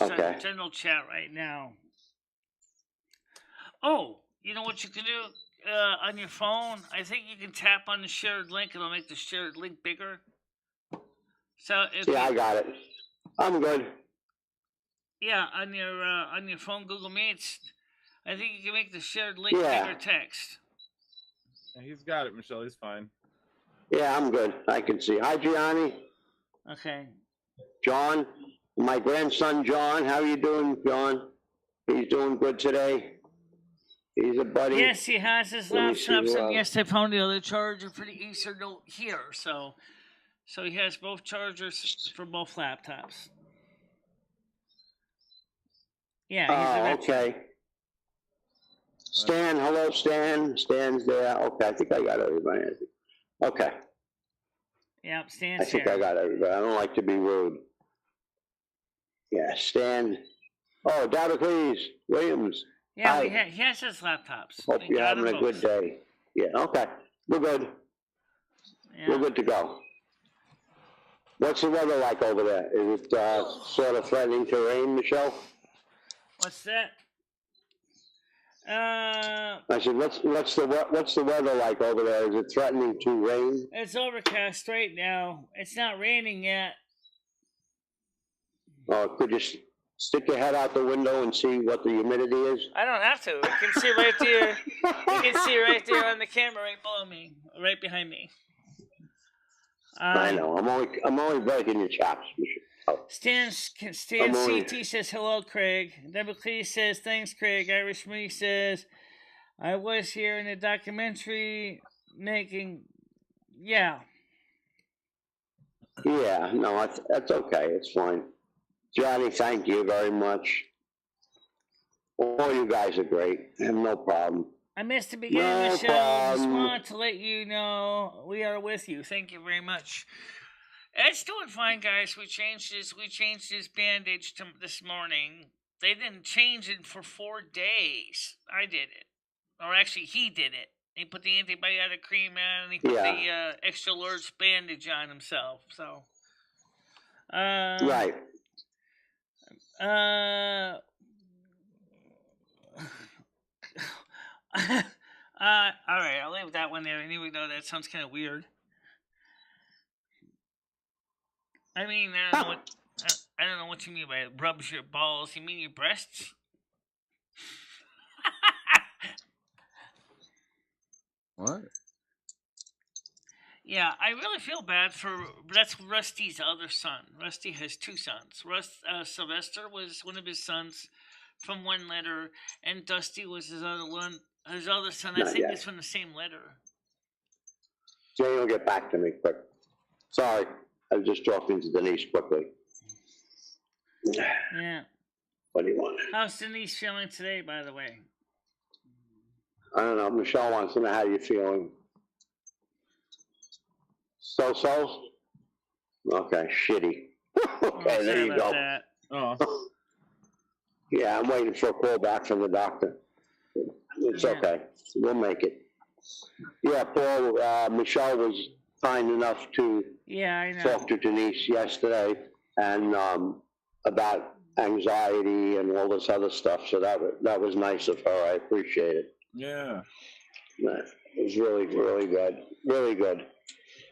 Okay. general chat right now. Oh, you know what you can do on your phone? I think you can tap on the shared link. It'll make the shared link bigger. So if Yeah, I got it. I'm good. yeah, on your phone, Google Meets, I think you can make the shared link Yeah. bigger text. Yeah, he's got it, Michelle. He's fine. Yeah, I'm good. I can see. Hi, Gianni. Okay. John, my grandson John. How you doing, John? He's doing good today. He's a buddy. Yes, he has his Let me see laptops, who and else. yes, I found the other charger for the Eastern note here. So he has both chargers for both laptops. Yeah, he's a veteran. Okay. Stan, hello, Stan. Stan's there. Okay, I think I got everybody. Okay, Yep, I Stan's think I here. got everybody. I don't like to be rude. Yeah, Stan. Oh, Davicles Williams. Yeah, Hi. he has his laptops. Hope We you're got having a them good both. day. Yeah, okay. We're good. Yeah. We're good to go. What's the weather like over there? Is it sort of threatening to rain, Michelle? What's that? I said, what's the weather like over there? Is it threatening to rain? It's overcast right now. It's not raining yet. Or could you stick your head out the window and see what the humidity is? I don't have to. You can see right there. You can see right there on the camera right below me. right behind me. I know. I'm only breaking your chops. Stan CT says hello, Craig. Deborah Clee says thanks, Craig. Irish Me says I was here in the documentary making. Yeah. Yeah, no, that's okay. It's fine. Johnny, thank you very much. All you guys are great. I have no problem. I missed the beginning of the show. Just wanted to let you know we are with you. Thank you very much. Ed's doing fine, guys. We changed his bandage this morning. They didn't change it for 4 days. I did it. Or actually, he did it. He put the antibiotic cream on, and he put the extra large bandage on himself. So, right. All right, I'll leave that one there. Even though that sounds kind of weird. I mean, I don't know what you mean by it. Rubs your balls. You mean your breasts? What? Yeah, I really feel bad for. That's Rusty's other son. Rusty has 2 sons. Sylvester was one of his sons from one litter, and Dusty was his other one. His other son. I think it's from the same litter. Jay will get back to me quick. Sorry, I was just talking to Denise quickly. Yeah. What do you want? How's Denise feeling today, by the way? I don't know. Michelle wants to know how you're feeling. So? Okay, shitty. Okay, there you go. That. Oh. Yeah, I'm waiting for a call back from the doctor. It's okay. We'll make it. Yeah, Paul, Michelle was kind enough to talk to Denise yesterday and about anxiety and all this other stuff. So that was nice of her. I appreciate it. Yeah. It was really, really good. Really good.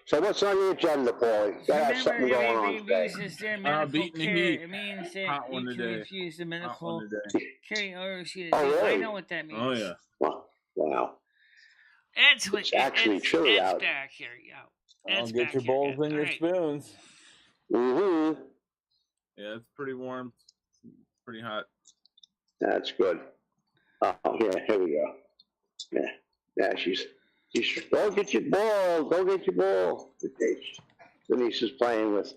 So what's on your agenda, Paulie? Got something going on today. Beating the heat. It means that Hot one you can today. refuse the medical carry orders. Oh, really? I know what that means. Oh, yeah. Wow. It's actually chilly out. Ed's back here, yeah. I'll get your bowls and your spoons. Mm-hmm. Yeah, it's pretty warm. Pretty hot. That's good. Oh, yeah, here we go. Yeah, she's go get your ball. Go get your ball. Denise is playing with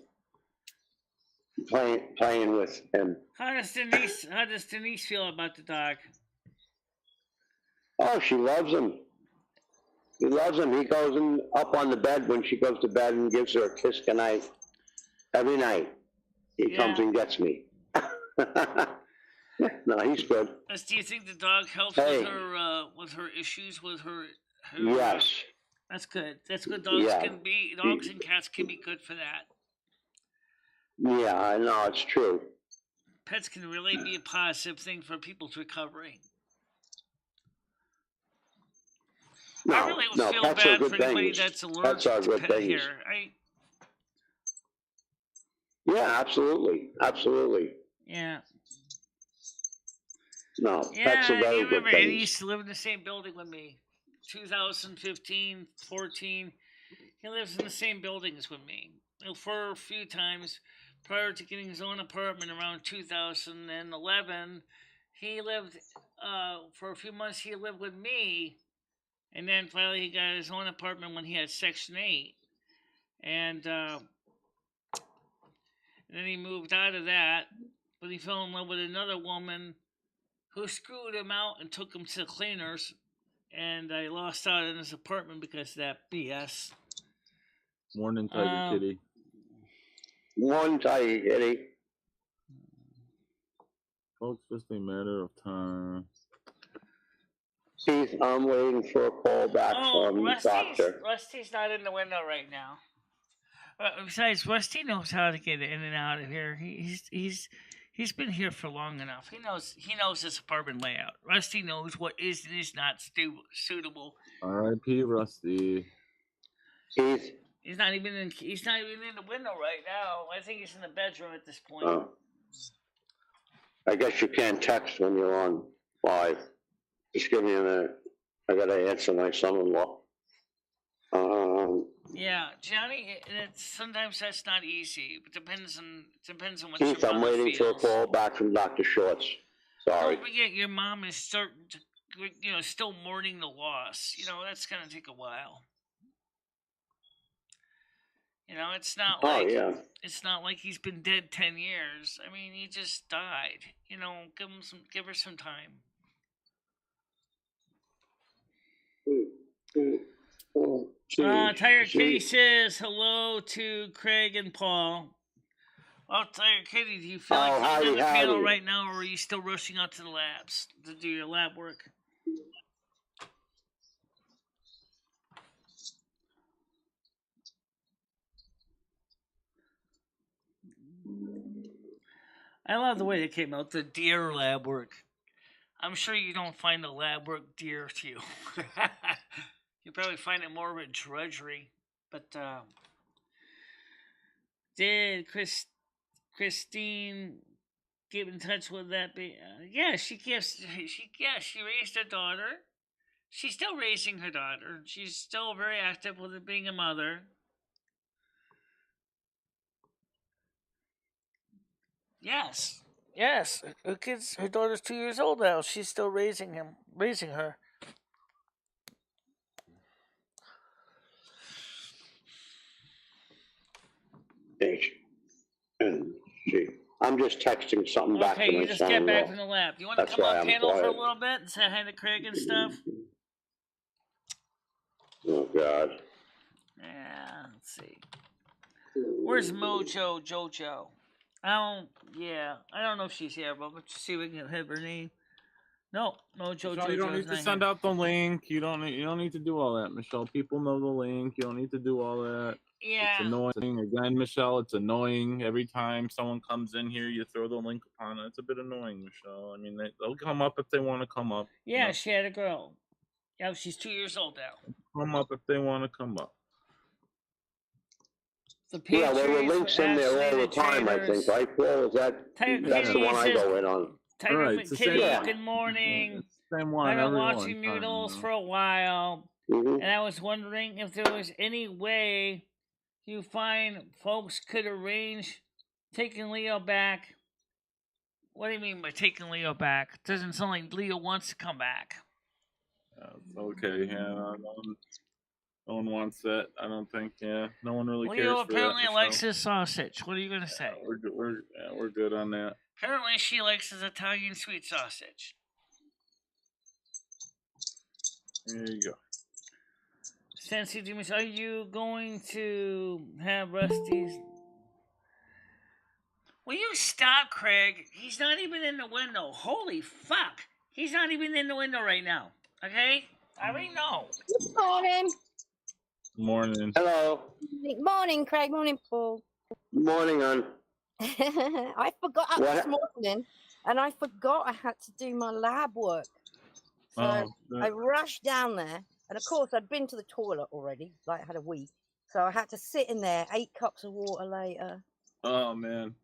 him. How does Denise feel about the dog? Oh, she loves him. He loves him. He goes up on the bed when she goes to bed and gives her a kiss goodnight. Every night. He comes and gets me. No, he's good. Do you think the dog helps with her issues with her? Yes. That's good. That's good. Dogs and cats can be good for that. Yeah, I know, it's true. Pets can really be a positive thing for people's recovery. I really would feel bad for anybody that's allergic to pet hair. Yeah, absolutely. Yeah. No, that's a very good thing. He used to live in the same building with me. 2015, 14. He lives in the same buildings with me. For a few times prior to getting his own apartment around 2011, he lived, for a few months he lived with me. And then finally he got his own apartment when he had Section 8. And then he moved out of that. But he fell in love with another woman who screwed him out and took him to the cleaners. And I lost out in his apartment because of that BS. Morning, Tiger Kitty. One Tiger Kitty. Folks, just a matter of time. Keith, I'm waiting for a call back from the doctor. Rusty's not in the window right now. Besides, Rusty knows how to get in and out of here. He's been here for long enough. He knows this apartment layout. Rusty knows what is and is not suitable. R.I.P. Rusty. Keith. He's not even in the window right now. I think he's in the bedroom at this point. Oh. I guess you can't text when you're on live. Just give me a minute. I gotta answer my son-in-law. Yeah, Johnny. Sometimes that's not easy. It depends on what Keith, your I'm mother waiting for a feels. call back from Dr. Shorts. Sorry. Don't forget, your mom is still mourning the loss. That's gonna take a while. It's not like it's not like he's been dead 10 years. I mean, he just died. Give her some time. Tiger Kitty says hello to Craig and Paul. Well, Tiger Kitty, do you feel like you're on the panel right now, or are you still rushing out to the labs to do your lab work? I love the way it came out, the deer lab work. I'm sure you don't find the lab work dear to you. You probably find it more of a drudgery. But did Christine get in touch with that? Yeah, she raised a daughter. She's still raising her daughter. She's still very active with it being a mother. Yes. Her daughter's 2 years old now. She's still raising her. I'm just texting something back to my son. Okay, you just get back from the lab. You want to come on panel for a little bit and say hi to Craig and stuff? Oh, God. Yeah, let's see. Where's Mojo Jojo? I don't know if she's here, but let's see if we can hit her name. No, Jojo. You don't need to send out the link. You don't need to do all that, Michelle. People know the link. You don't need to do all that. Yeah. It's annoying. Again, Michelle, it's annoying. Every time someone comes in here, you throw the link upon it. It's a bit annoying, Michelle. I mean, they'll come up if they want to come up. Yeah, she had a girl. Yeah, she's 2 years old now. Come up if they want to come up. Yeah, there were links in there all the time, I think, right, Paul? That's the one I go in on. Tiger Kitty, good morning. Same one. I've been watching Noodles for a while, and I was wondering if there was any way you find folks could arrange taking Leo back. What do you mean by taking Leo back? Doesn't sound like Leo wants to come back. Okay, yeah, no one wants that. I don't think. Yeah, no one really cares Leo for that. apparently likes his sausage. What are you gonna say? We're good on that. Apparently, she likes his Italian sweet sausage. There you go. Sensi Jimmy, are you going to have Rusty's? Will you stop, Craig? He's not even in the window. Holy fuck! He's not even in the window right now. Okay? I already know. Good morning. Morning. Hello. Morning, Craig. Morning, Paul. Morning, hon. I forgot this morning, and I forgot I had to do my lab work. So I rushed down there, and of course I'd been to the toilet already, like I had a wee. So I had to sit in there, 8 cups of water later. Oh, man.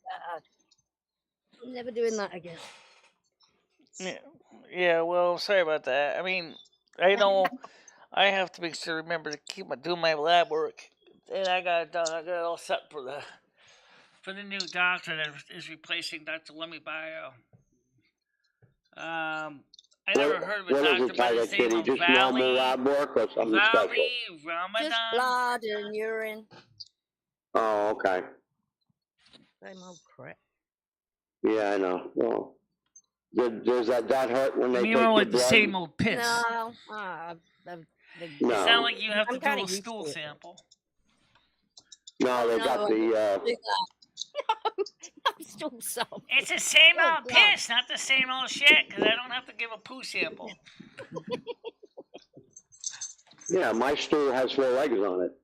I'm never doing that again. Yeah, well, sorry about that. I mean, I know I have to make sure to remember to keep doing my lab work. And I got it done. I got it all set for the new doctor that is replacing Dr. Lemmy Bio. I never heard of a doctor by the name of just normal lab work or something special? Ramadan. Just blood and urine. Oh, okay. Same old crap. Yeah, I know. Well, does that hurt when they take your like blood? The same old piss. No. It's not like you have to do a stool sample. No, they got the... stool sample. It's the same old piss, not the same old shit, because I don't have to give a poo sample. Yeah, my stool has 4 legs on it.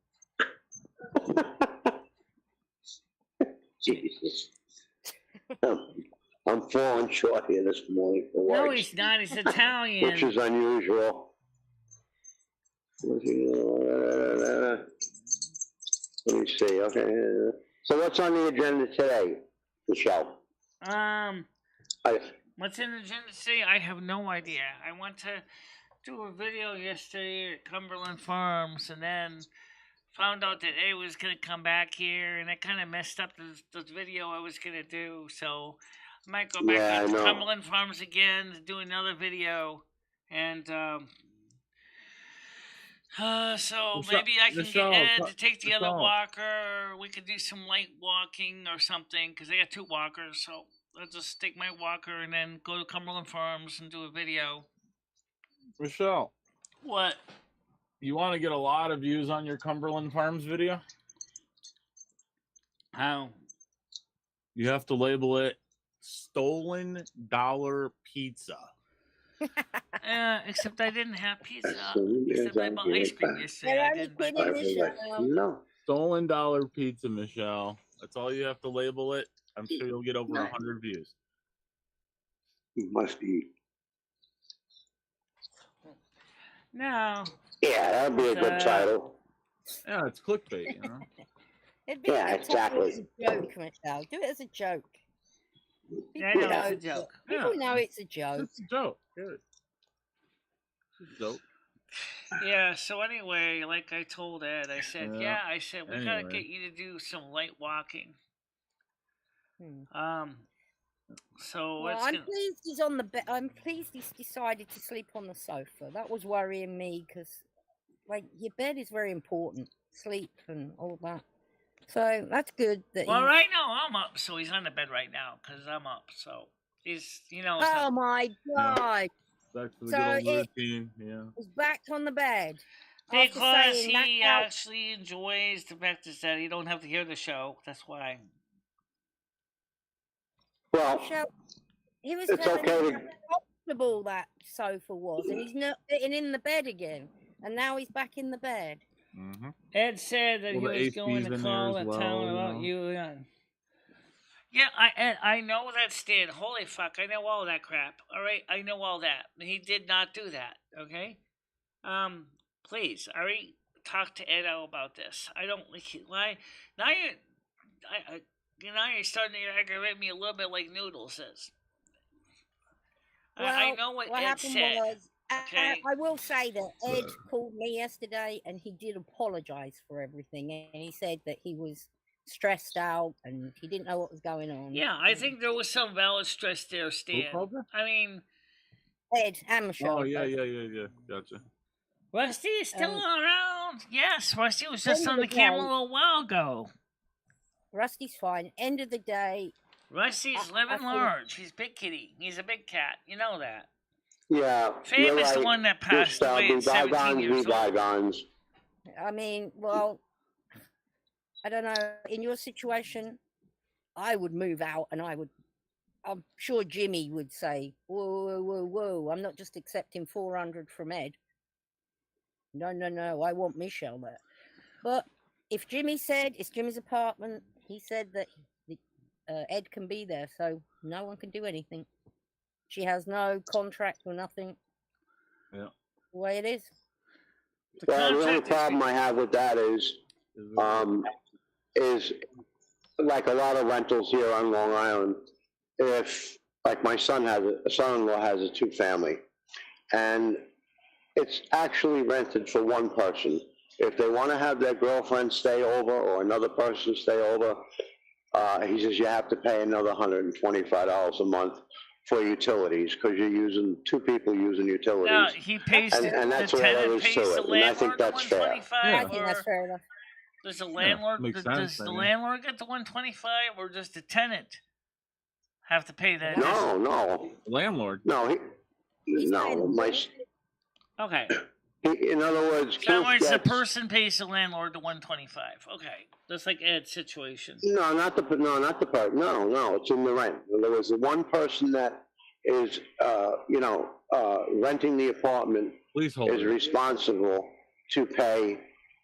Jesus. I'm falling short here this morning for work. No, he's not. He's Italian. Which is unusual. Let me see. Okay. So what's on the agenda today, Michelle? What's in the agenda today? I have no idea. I went to do a video yesterday at Cumberland Farms, and then found out that Ed was gonna come back here, and that kind of messed up the video I was gonna do. So I might go back Yeah, up I to know. Cumberland Farms again to do another video, and so maybe I can get Ed to take the other walker, or we could do some light walking or something, because I got 2 walkers, so I'll just take my walker and then go to Cumberland Farms and do a video. Michelle. What? You want to get a lot of views on your Cumberland Farms video? How? You have to label it Stolen Dollar Pizza. Except I didn't have pizza. Except I bought ice cream yesterday. I didn't buy pizza. No. Stolen Dollar Pizza, Michelle. That's all you have to label it. I'm sure you'll get over 100 views. You must eat. No. Yeah, that'd be a good title. Yeah, it's clickbait, you know? It'd be Yeah, exactly. a joke, Michelle. Do it as a joke. Yeah, I know it's a joke. People know it's a joke. It's a joke. Good. It's a joke. Yeah, so anyway, like I told Ed, I said, we gotta get you to do some light walking. So well, I'm pleased he's on the bed. I'm pleased he's decided to sleep on the sofa. That was worrying me because, like, your bed is very important, sleep and all that. So that's good. That right now I'm up, so he's on the bed right now because I'm up. So he's, Oh my God! Back to the good old routine. Yeah. He's back on the bed. Because he actually enjoys the practice that he don't have to hear the show. That's why. Well, he was it's telling okay me how comfortable that sofa was, and he's not sitting in the bed again. And now he's back in the bed. Mm-hmm. Ed said that he was going to call the town about you. Yeah, I know that, Stan. Holy fuck, I know all that crap. All right, I know all that. He did not do that. Okay, please, all right, talk to Ed about this. I don't like it. Why now? Now you're starting to aggravate me a little bit, like Noodles says. Well, I know what Ed said. Okay. I will say that Ed called me yesterday and he did apologize for everything, and he said that he was stressed out and he didn't know what was going on. Yeah, I think there was some valid stress there, Stan. I mean, Ed and Michelle. Oh yeah. Gotcha. Rusty is still around. Yes, Rusty was just on the camera a little while ago. Rusty's fine. End of the day, Rusty's living large. He's big kitty. He's a big cat. You know that. Yeah. Fame is the one that passed away at 17 years old. I mean, well, I don't know. In your situation, I would move out, and I'm sure Jimmy would say, whoa, I'm not just accepting 400 from Ed. No, I want Michelle there. But if Jimmy said it's Jimmy's apartment, he said that Ed can be there, so no one can do anything. She has no contract or nothing. Yeah. The way it is. Well, the only problem I have with that is like a lot of rentals here on Long Island. If, like, my son-in-law has a 2-family, and it's actually rented for one person. If they want to have their girlfriend stay over or another person stay over, he says you have to pay another $125 a month for utilities because you're using 2 people using utilities. No, he pays and that's the tenant pays the landlord. And I think that's fair. I think that's fair enough. Does the landlord does the landlord get the $125, or does the tenant have to pay that? No. Landlord. No, Okay. In other words, the person pays the landlord the $125. Okay, that's like Ed's situation. No, not the part. No, it's in the rent. There was the one person that is, renting the apartment is responsible to pay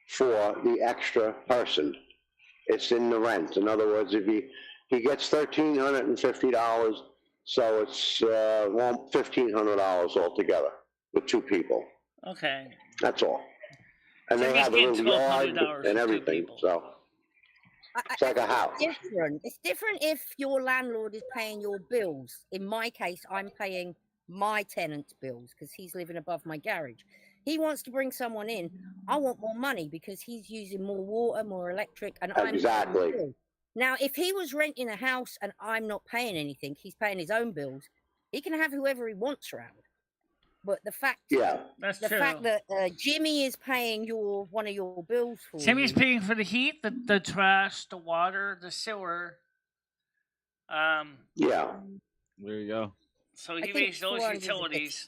for the extra person. It's in the rent. In other words, if he gets $1,350, so it's $1,500 altogether with 2 people. Okay. That's all. And they have a little yard and everything, so it's like a house. It's different if your landlord is paying your bills. In my case, I'm paying my tenant's bills because he's living above my garage. He wants to bring someone in. I want more money because he's using more water, more electric, and I'm Exactly. Now, if he was renting a house and I'm not paying anything, he's paying his own bills. He can have whoever he wants around. But the fact, that's the true. fact that Jimmy is paying one of your bills for Jimmy's you. paying for the heat, the trash, the water, the sewer. Yeah. There you go. So he pays those utilities.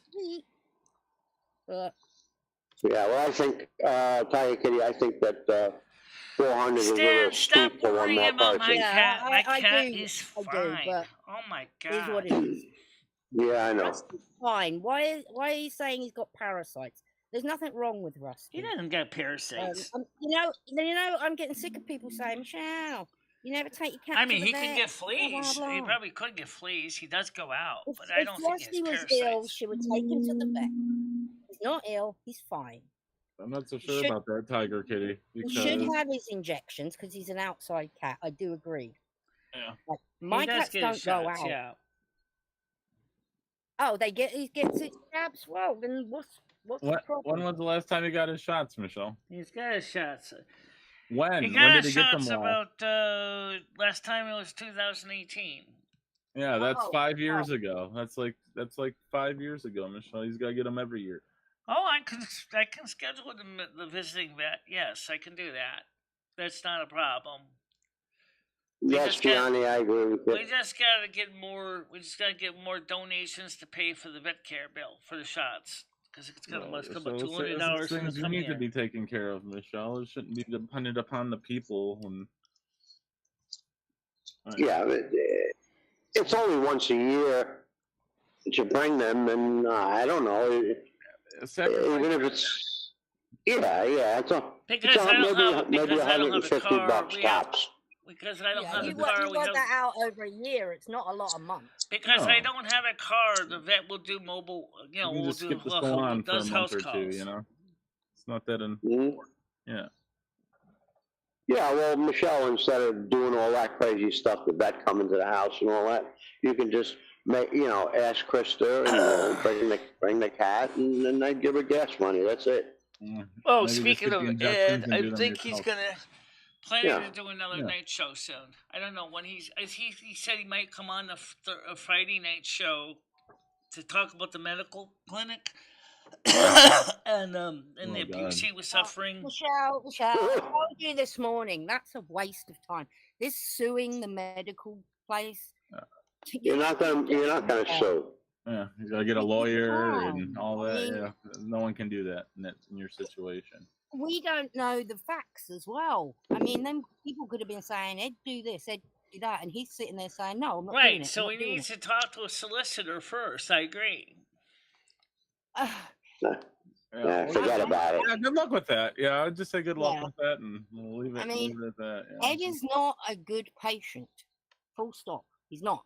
But yeah, well, I think, Tiger Kitty, I think that 400 is a little steep for one more person. My cat. My cat do, is fine. but oh my god. Is what it is. Yeah, I know. Rusty's fine. Why are you saying he's got parasites? There's nothing wrong with Rusty. He doesn't get parasites. You know, I'm getting sick of people saying, Michelle, you never take your cat. I mean, to the he vet. can get fleas. Blah, blah, blah. He probably could get fleas. He does go out, If, but I don't think Rusty he has was parasites. ill, she would take him to the vet. He's not ill. He's fine. I'm not so sure about that, Tiger Kitty. He should have his injections because he's an outside cat. I do agree. Yeah. Like, my cats don't go out. Yeah. Oh, he gets his jabs. Well, then what's the problem? When was the last time he got his shots, Michelle? He's got his shots. When? He got when his did he get shots them all? about last time it was 2018. Yeah, that's 5 years ago. That's like 5 years ago, Michelle. He's got to get them every year. Oh, I can schedule the visiting vet. Yes, I can do that. That's not a problem. Yes, Gianni, I agree with you. We just gotta get more. We just gotta get more donations to pay for the vet care bill for the shots because it's gonna must come about $200 things you need to be taken care of, Michelle. It shouldn't be dependent upon the people. Yeah, it's only once a year that you bring them, and I don't know. Even if it's it's because I don't maybe $150 tops. Because I don't have a You car. work that out over a year. It's not a lot a month. Because I don't have a car, the vet will do mobile. You know, we'll do does house calls. You know, it's not that Yeah. Yeah, well, Michelle, instead of doing all that crazy stuff, the vet coming to the house and all that, you can just ask Krista and bring the cat, and then they give her gas money. That's it. Oh, speaking of Ed, I think he's gonna. Planning to do another night show soon. I don't know when he said he might come on a Friday night show to talk about the medical clinic and the abuse he was suffering. Michelle, I told you this morning that's a waste of time. This suing the medical place. You're not gonna sue. Yeah, you gotta get a lawyer and all that. No one can do that in your situation. We don't know the facts as well. I mean, then people could have been saying, Ed, do this, Ed, do that. And he's sitting there saying, no, I'm not doing it. So he needs to talk to a solicitor first. I agree. Forget about it. Yeah, good luck with that. Yeah, I'd just say good luck with that, and we'll leave it, leave it at that. Yeah. Ed is not a good patient. Full stop. He's not.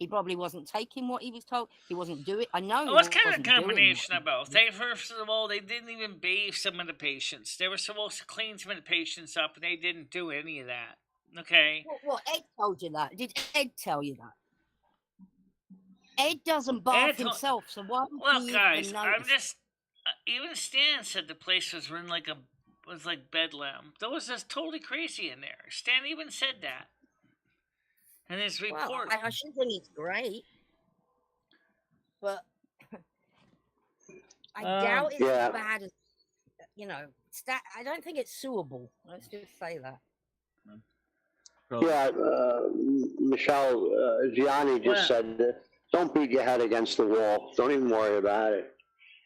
He probably wasn't taking what he was told. He wasn't doing it. I know. Well, it's kind of a combination of both. First of all, they didn't even bathe some of the patients. They were supposed to clean some of the patients up, and they didn't do any of that. Okay. Well, Ed told you that. Did Ed tell you that? Ed doesn't bath himself, so why would he guys, even notice? I'm just. Even Stan said the place was run was like bedlam. There was just totally crazy in there. Stan even said that. And his report. Well, I should think it's great, but I doubt it's as bad as I don't think it's suable. Let's just say that. Yeah, Michelle, Gianni just said, don't beat your head against the wall. Don't even worry about it.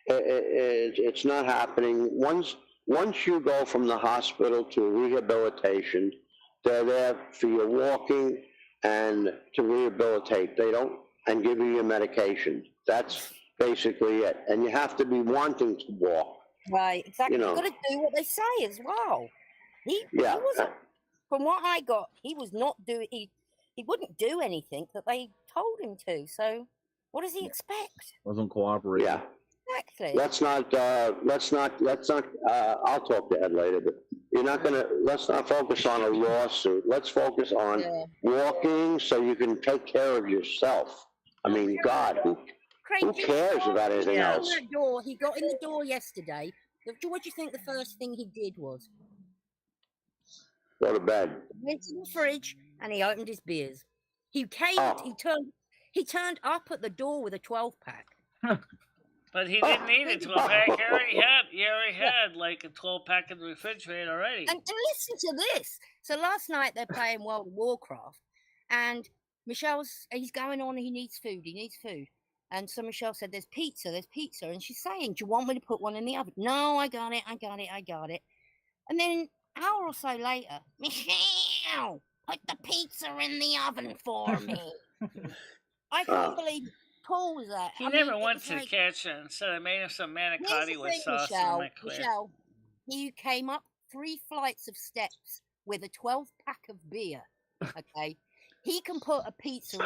It's not happening. Once you go from the hospital to rehabilitation, they're there for your walking and to rehabilitate. They don't, and give you your medication. That's basically it. And you have to be wanting to walk. Right, exactly. You've got to do what they say as well. He wasn't, from what I got, he was not doing, he wouldn't do anything that they told him to. So what does he expect? Wasn't cooperating. Yeah. Exactly. Let's not, I'll talk to Ed later, but let's not focus on a lawsuit. Let's focus on walking so you can take care of yourself. I mean, God. Craig, Who cares about anything else? He got in the door yesterday. What do you think the first thing he did was? Go to bed. He went to the fridge and he opened his beers. He came. Oh. He turned up at the door with a 12-pack. But he didn't need a 12-pack. He already had like a 12-pack in the refrigerator already. And listen to this. So last night they're playing World of Warcraft, and he's going on. He needs food. And so Michelle said, "There's pizza. And she's saying, "Do you want me to put one in the oven?" "No, I got it. And then an hour or so later, "Michelle, put the pizza in the oven for me." I can't believe Paul was that. He never went to the kitchen, so I made him some manicotti with sauce in my clear. Michelle, he came up 3 flights of steps with a 12-pack of beer. Okay, he can put a pizza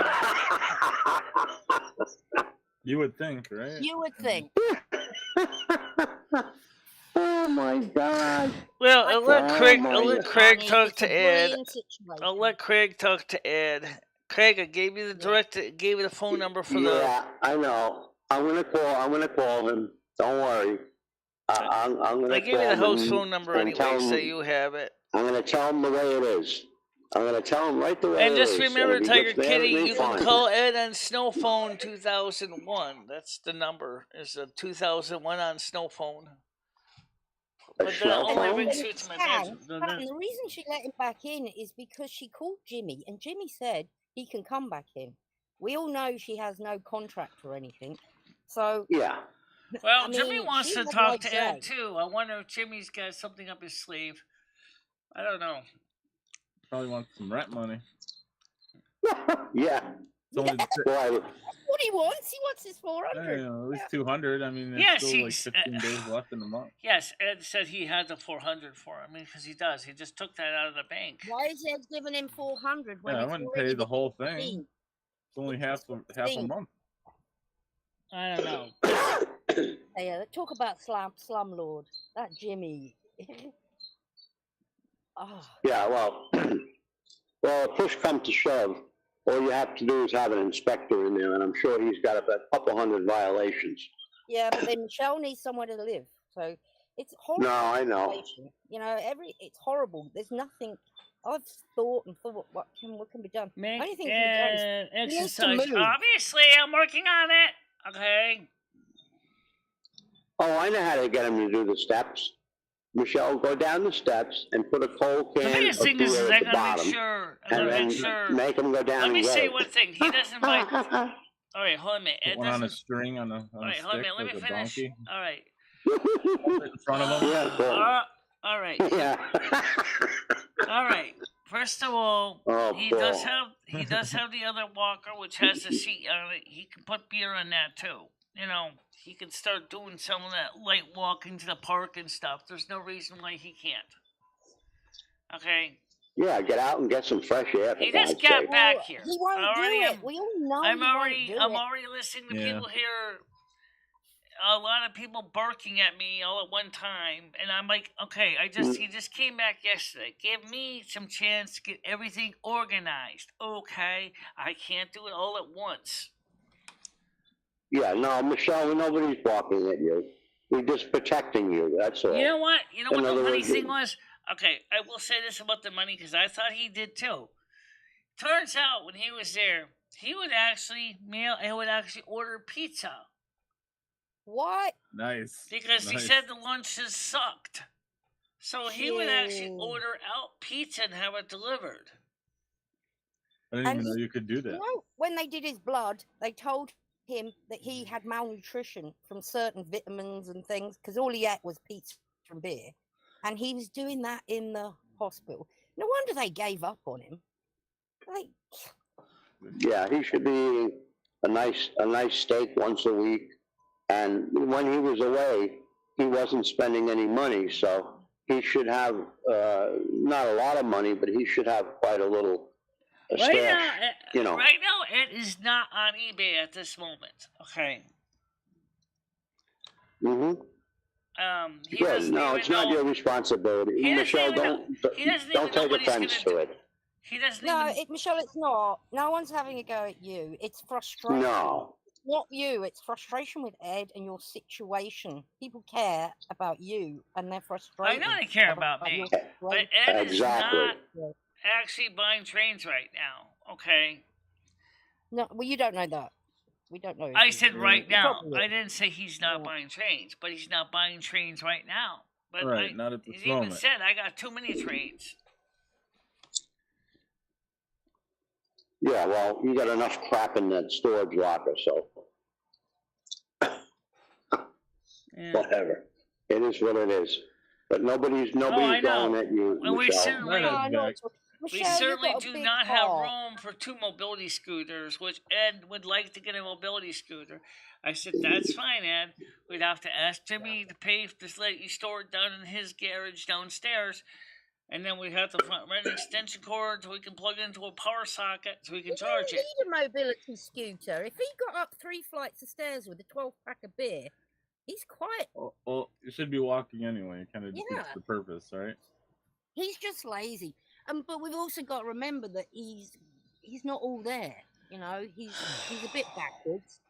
in. You would think, right? You would think. Oh my God! Well, I'll let Craig talk to Ed. I'll let Craig talk to Ed. Craig, I gave you the phone number for the. Yeah, I know. I'm gonna call him. Don't worry. I'm gonna. I gave you the host phone number anyway, so you have it. I'm gonna tell him the way it is. I'm gonna tell him right the way it is. And just remember, Tiger Kitty, you can call Ed on Snow Phone 2001. That's the number. It's a 2001 on Snow Phone. But then only rings through to my bedroom. And the reason she let him back in is because she called Jimmy, and Jimmy said he can come back in. We all know she has no contract or anything. So yeah. Well, Jimmy wants to talk to Ed too. I wonder if Jimmy's got something up his sleeve. I don't know. Probably wants some rent money. Yeah. What he wants? He wants his 400. At least 200. I mean, there's still like 15 days left in the month. Yes, Ed said he had the 400 for him. I mean, because he does. He just took that out of the bank. Why is Ed giving him 400? I wouldn't pay the whole thing. It's only half a month. I don't know. Yeah, talk about slumlord. That Jimmy. Oh. Yeah, well, if push comes to shove, all you have to do is have an inspector in there, and I'm sure he's got about a couple hundred violations. Yeah, but then Michelle needs somewhere to live, so it's horrible. No, I know. You know, it's horrible. There's nothing. I've thought what can be done. Make only thing can be done is exercise. Obviously, I'm working on it. Okay. Oh, I know how to get him to do the steps. Michelle, go down the steps and put a cold can of beer at the bottom, and then make him go down. Let me say one thing. He doesn't like. All right, hold on a minute. Put one on a string on a stick. All right, hold on a minute. Let me finish. Donkey. All right. In front of him. Yeah. All right. Yeah. All right. First of all, he does have the other walker, which has a seat on it. He can put beer on that too. You know, he can start doing some of that light walking to the park and stuff. There's no reason why he can't. Okay. Yeah, get out and get some fresh air. He just got back here. He won't do it. We all know. I'm already listening to people here. A lot of people barking at me all at one time, and I'm like, okay, he just came back yesterday. Give me some chance to get everything organized. Okay, I can't do it all at once. Yeah, no, Michelle, nobody's barking at you. We're just protecting you, that's all. You know what? The funny thing was? Okay, I will say this about the money, because I thought he did too. Turns out, when he was there, he would actually order pizza. What? Nice. Because he said the lunches sucked. So he would actually order out pizza and have it delivered. I didn't even know you could do that. You know, when they did his blood, they told him that he had malnutrition from certain vitamins and things, because all he ate was pizza and beer, and he was doing that in the hospital. No wonder they gave up on him. Yeah, he should be eating a nice steak once a week, and when he was away, he wasn't spending any money, so he should have not a lot of money, but he should have quite a little. Right now, Ed is not on eBay at this moment. Okay. Mm-hmm. Good. No, it's not your responsibility. Michelle, don't take offense to it. He doesn't Michelle, it's not. No one's having a go at you. It's frustrating. No. not you. It's frustration with Ed and your situation. People care about you, and they're I frustrated. know they care about me, your but situation. Ed is Exactly. not actually buying trains right now. Okay. No, well, you don't know that. We don't know. I said right now. Probably I is. didn't say he's not Yeah. buying trains, but he's not buying trains right now. But Right, not at this he even moment. said I got too many trains. Yeah, well, you got enough crap in that storage locker, so Yeah. whatever. It is what it is. But nobody's I going know. at you, And we Michelle. certainly, Oh, I know. we Michelle, you've certainly got a do big not have heart. room for 2 mobility scooters, which Ed would like to get a mobility scooter. I said, that's fine, Ed. We'd have to ask Jimmy to pay to let you store it down in his garage downstairs. And then we have to rent an extension cord so we can plug it into a power socket so we can charge it. He don't need a mobility scooter. If he got up 3 flights of stairs with a 12-pack of beer, he's quite... Well, you should be walking anyway. It kind of defeats Yeah. the purpose, right? He's just lazy. But we've also got to remember that he's not all there. You know, he's a bit backwards.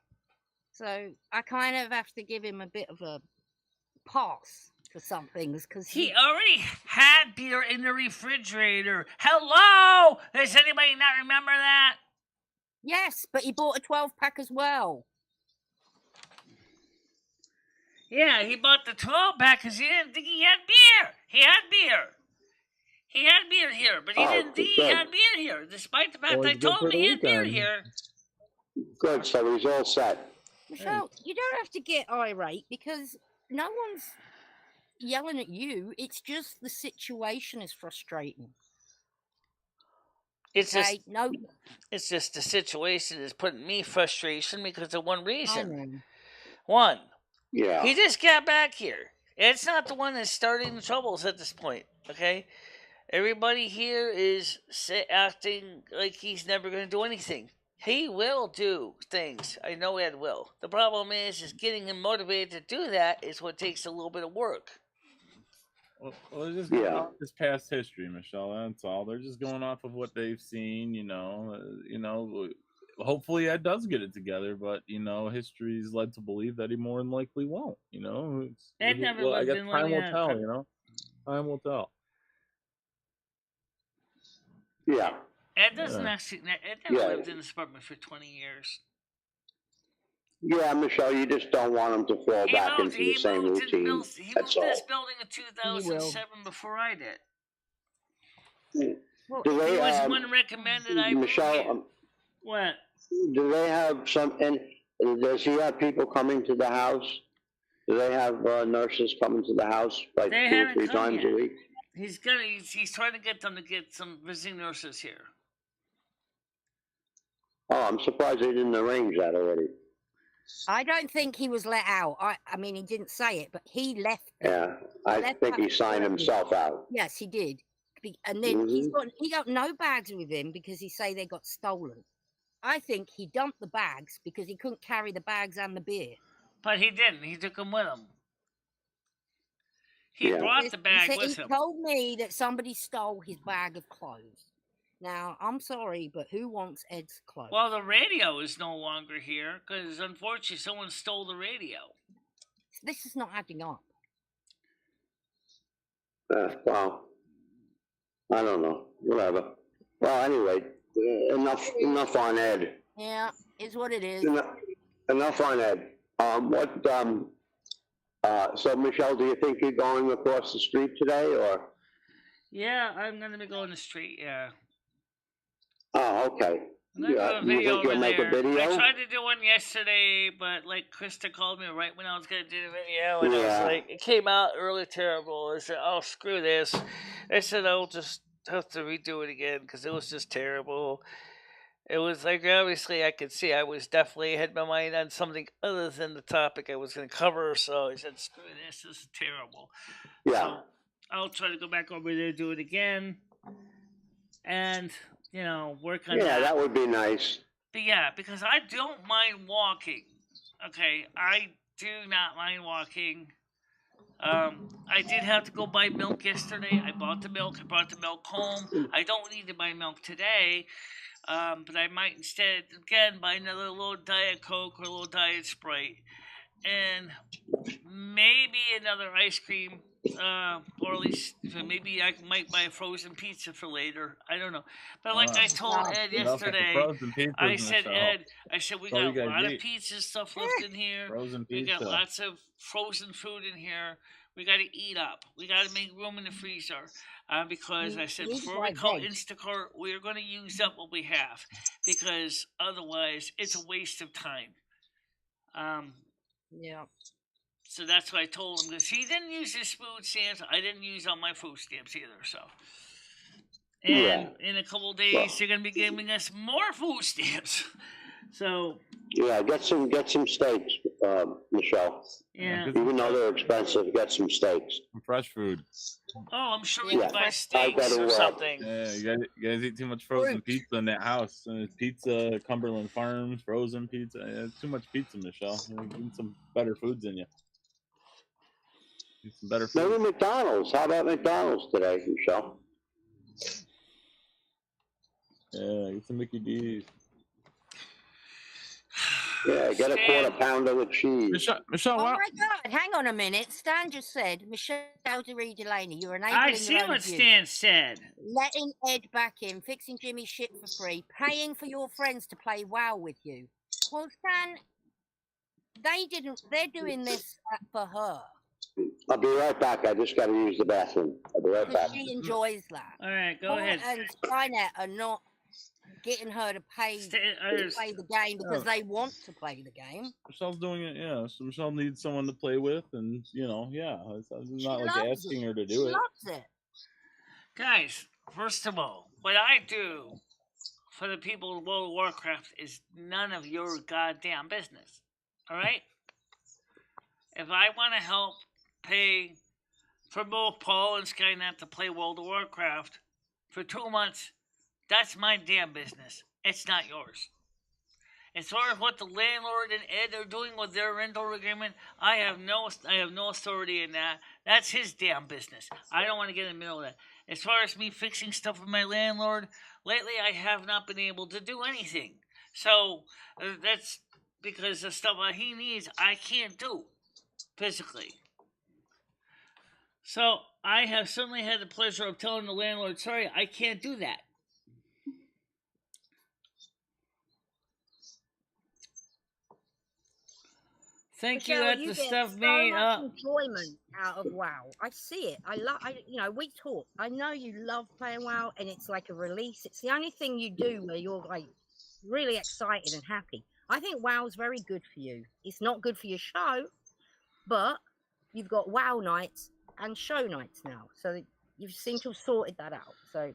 So I kind of have to give him a bit of a pass for some things because He already had beer in the refrigerator. Hello! Does anybody not remember that? Yes, but he bought a 12-pack as well. Yeah, he bought the 12-pack because he didn't think he had beer. He had beer. He had beer here, but he didn't think he had beer here, despite the fact Well, I he's good told for him the he had beer weekend. here. Good, so he's all set. Michelle, you don't have to get irate because no one's yelling at you. It's just the situation is frustrating. It's Okay? It's just the situation is putting me frustration because of one I reason. know. One, Yeah. he just got back here. It's not the one that's starting the troubles at this point, okay? Everybody here is acting like he's never going to do anything. He will do things. I know Ed will. The problem is getting him motivated to do that is what takes a little bit of work. Well, they're just going off this past history, Michelle. That's all. They're just going off of what they've seen. Hopefully Ed does get it together, but history's led to believe that he more than likely won't. Ed never lived in time will tell. Time will tell. Yeah. Ed doesn't actually. Ed never lived in this apartment for 20 years. Yeah, Michelle, you just don't want him to fall back into the same routine. He moved to this building in 2007 before I did. He was one recommended. Michelle, what? Do they have and does he have people coming to the house? Do they have nurses coming to the house like 2 or 3 times a week? He's trying to get them to get some visiting nurses here. Oh, I'm surprised they didn't arrange that already. I don't think he was let out. I mean, he didn't say it, but he left. Yeah, I think he signed himself out. Yes, he did. And then he got no bags with him because he say they got stolen. I think he dumped the bags because he couldn't carry the bags and the beer. But he didn't. He took them with him. He brought the bag with him. He told me that somebody stole his bag of clothes. Now, I'm sorry, but who wants Ed's clothes? Well, the radio is no longer here because, unfortunately, someone stole the radio. This is not adding up. Well, I don't know. Whatever. Well, anyway, enough on Ed. Yeah, is what it is. Enough on Ed. So, Michelle, do you think you're going across the street today, or? Yeah, I'm going to be going the street, yeah. Oh, okay. You think you'll make a video? I tried to do one yesterday, but like Krista called me right when I was going to do the video, and I was like, it came out really terrible. I said, oh, screw this. I said, I'll just have to redo it again because it was just terrible. It was like, obviously, I could see I was definitely had my mind on something other than the topic I was going to cover, so I said, screw this is terrible. Yeah. So I'll try to go back over there, do it again, and work on that. Yeah, that would be nice. But yeah, because I don't mind walking. Okay, I do not mind walking. I did have to go buy milk yesterday. I bought the milk. I brought the milk home. I don't need to buy milk today, but I might instead, again, buy another little Diet Coke or a little Diet Sprite. And maybe another ice cream, or at least maybe I might buy a frozen pizza for later. I don't know. But like I told Ed yesterday, I said, Ed, I said, we got a lot of pizza stuff left in here. We got lots of frozen food in here. We got to eat up. We got to make room in the freezer. Because I said, before we call Instacart, we're going to use up what we have. Because otherwise, it's a waste of time. Yeah. So that's what I told him, because he didn't use his food stamps. I didn't use all my food stamps either. So, and in a couple of days, they're going to be giving us more food stamps. So yeah, get some steaks, Michelle. Yeah. Even though they're expensive, get some steaks. Some fresh food. Oh, I'm sure we can buy steaks or something. Yeah, you guys eat too much frozen pizza in that house. Pizza, Cumberland Farms, frozen pizza. Yeah, too much pizza, Michelle. Need some better foods in you. Need some better food. Maybe McDonald's. How about McDonald's today, Michelle? Yeah, get some Mickey D's. Yeah, get a quarter pounder with cheese. Michelle, oh my God, hang on a minute. Stan just said, MicheleMarieDalene, you're enabling I see what Stan said. Letting Ed back in, fixing Jimmy's shit for free, paying for your friends to play WoW with you. Well, Stan, they're doing this for her. I'll be right back. I just got to use the bathroom. I'll be right back. She enjoys that. All right, go ahead. And Skynet are not getting her to pay to play the game because they want to play the game. Michelle's doing it, yeah. So Michelle needs someone to play with, and it's not like asking her to do it. She loves it. Guys, first of all, what I do for the people of World of Warcraft is none of your goddamn business. All right? If I want to help pay for both Paul and Skynet to play World of Warcraft for 2 months, that's my damn business. It's not yours. As far as what the landlord and Ed are doing with their rental agreement, I have no authority in that. That's his damn business. I don't want to get in the middle of that. As far as me fixing stuff with my landlord, lately I have not been able to do anything. So that's because the stuff that he needs, I can't do physically. So I have certainly had the pleasure of telling the landlord, sorry, I can't do that. Thank you at the stuff me up. Enjoyment out of WoW. I see it. We talk. I know you love playing WoW, and it's like a release. It's the only thing you do where you're like really excited and happy. I think WoW's very good for you. It's not good for your show, but you've got WoW nights and show nights now, so you seem to have sorted that out. So.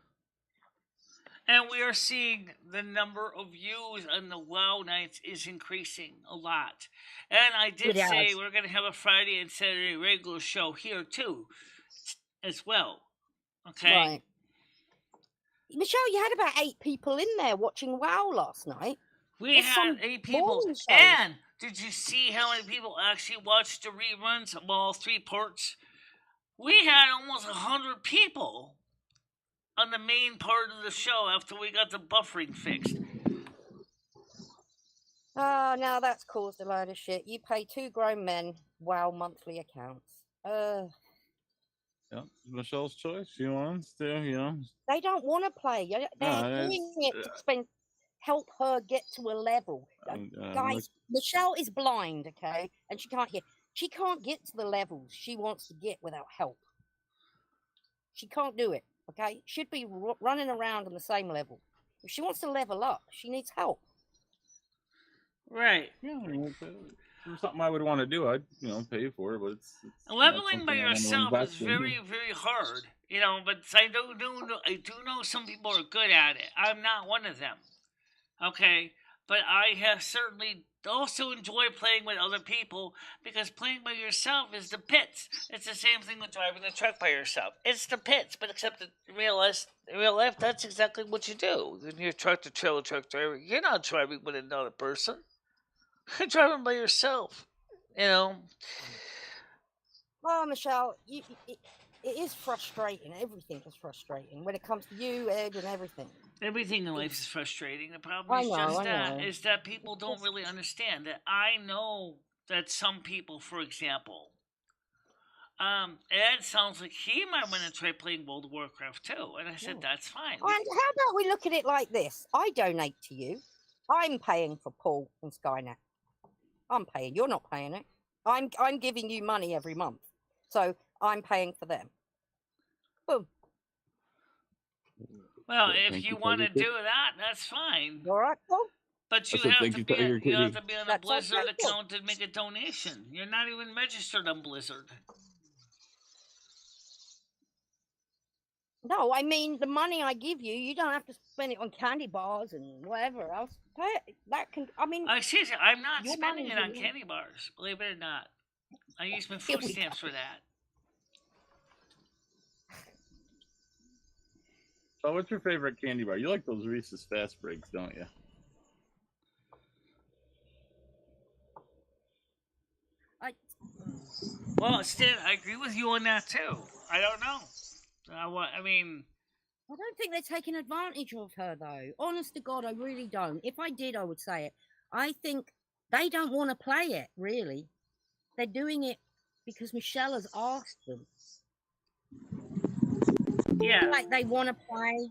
And we are seeing the number of views on the WoW nights is increasing a lot. And I did say we're going to have a Friday and Saturday regular show here too, as well. Okay? Right. Michelle, you had about 8 people in there watching WoW last night. We had 8 people. And did you see how many people actually watched the reruns of all 3 parts? We had almost 100 people on the main part of the show after we got the buffering fixed. Oh, now that's caused a load of shit. You pay 2 grown men WoW monthly accounts. Yeah, Michelle's choice. She wants to, They don't want to play. They're doing it to help her get to a level. Guys, Michelle is blind, okay? And she can't hear. She can't get to the levels she wants to get without help. She can't do it. Okay, she'd be running around on the same level. If she wants to level up, she needs help. Right. Yeah, something I would want to do. I'd pay for it, but it's leveling by yourself is very, very hard. But I do know some people are good at it. I'm not one of them. Okay, but I have certainly also enjoy playing with other people, because playing by yourself is the pits. It's the same thing with driving a truck by yourself. It's the pits, but except in real life, that's exactly what you do. When you're trailer truck driver, you're not driving with another person. You're driving by yourself. Well, Michelle, it is frustrating. Everything is frustrating when it comes to you, Ed, and everything. Everything in life is frustrating. The problem is that people don't really understand that. I know that some people, for example, Ed sounds like he might want to try playing World of Warcraft too, and I said that's fine. And how about we look at it like this? I donate to you. I'm paying for Paul and Skynet. I'm paying. You're not paying it. I'm giving you money every month, so I'm paying for them. Boom. Well, if you want to do that, that's fine. All right, Paul. But you have to be on a Blizzard account and make a donation. You're not even registered on Blizzard. No, I mean the money I give you, you don't have to spend it on candy bars and whatever else. That can, I mean. Excuse me, I'm not spending it on candy bars. Believe it or not, I use my food stamps for that. So, what's your favorite candy bar? You like those Reese's Fast Breaks, don't you? Well, Stan, I agree with you on that too. I don't know. I mean, I don't think they're taking advantage of her, though. Honest to God, I really don't. If I did, I would say it. I think they don't want to play it, really. They're doing it because Michelle has asked them. Yeah. Like they want to play.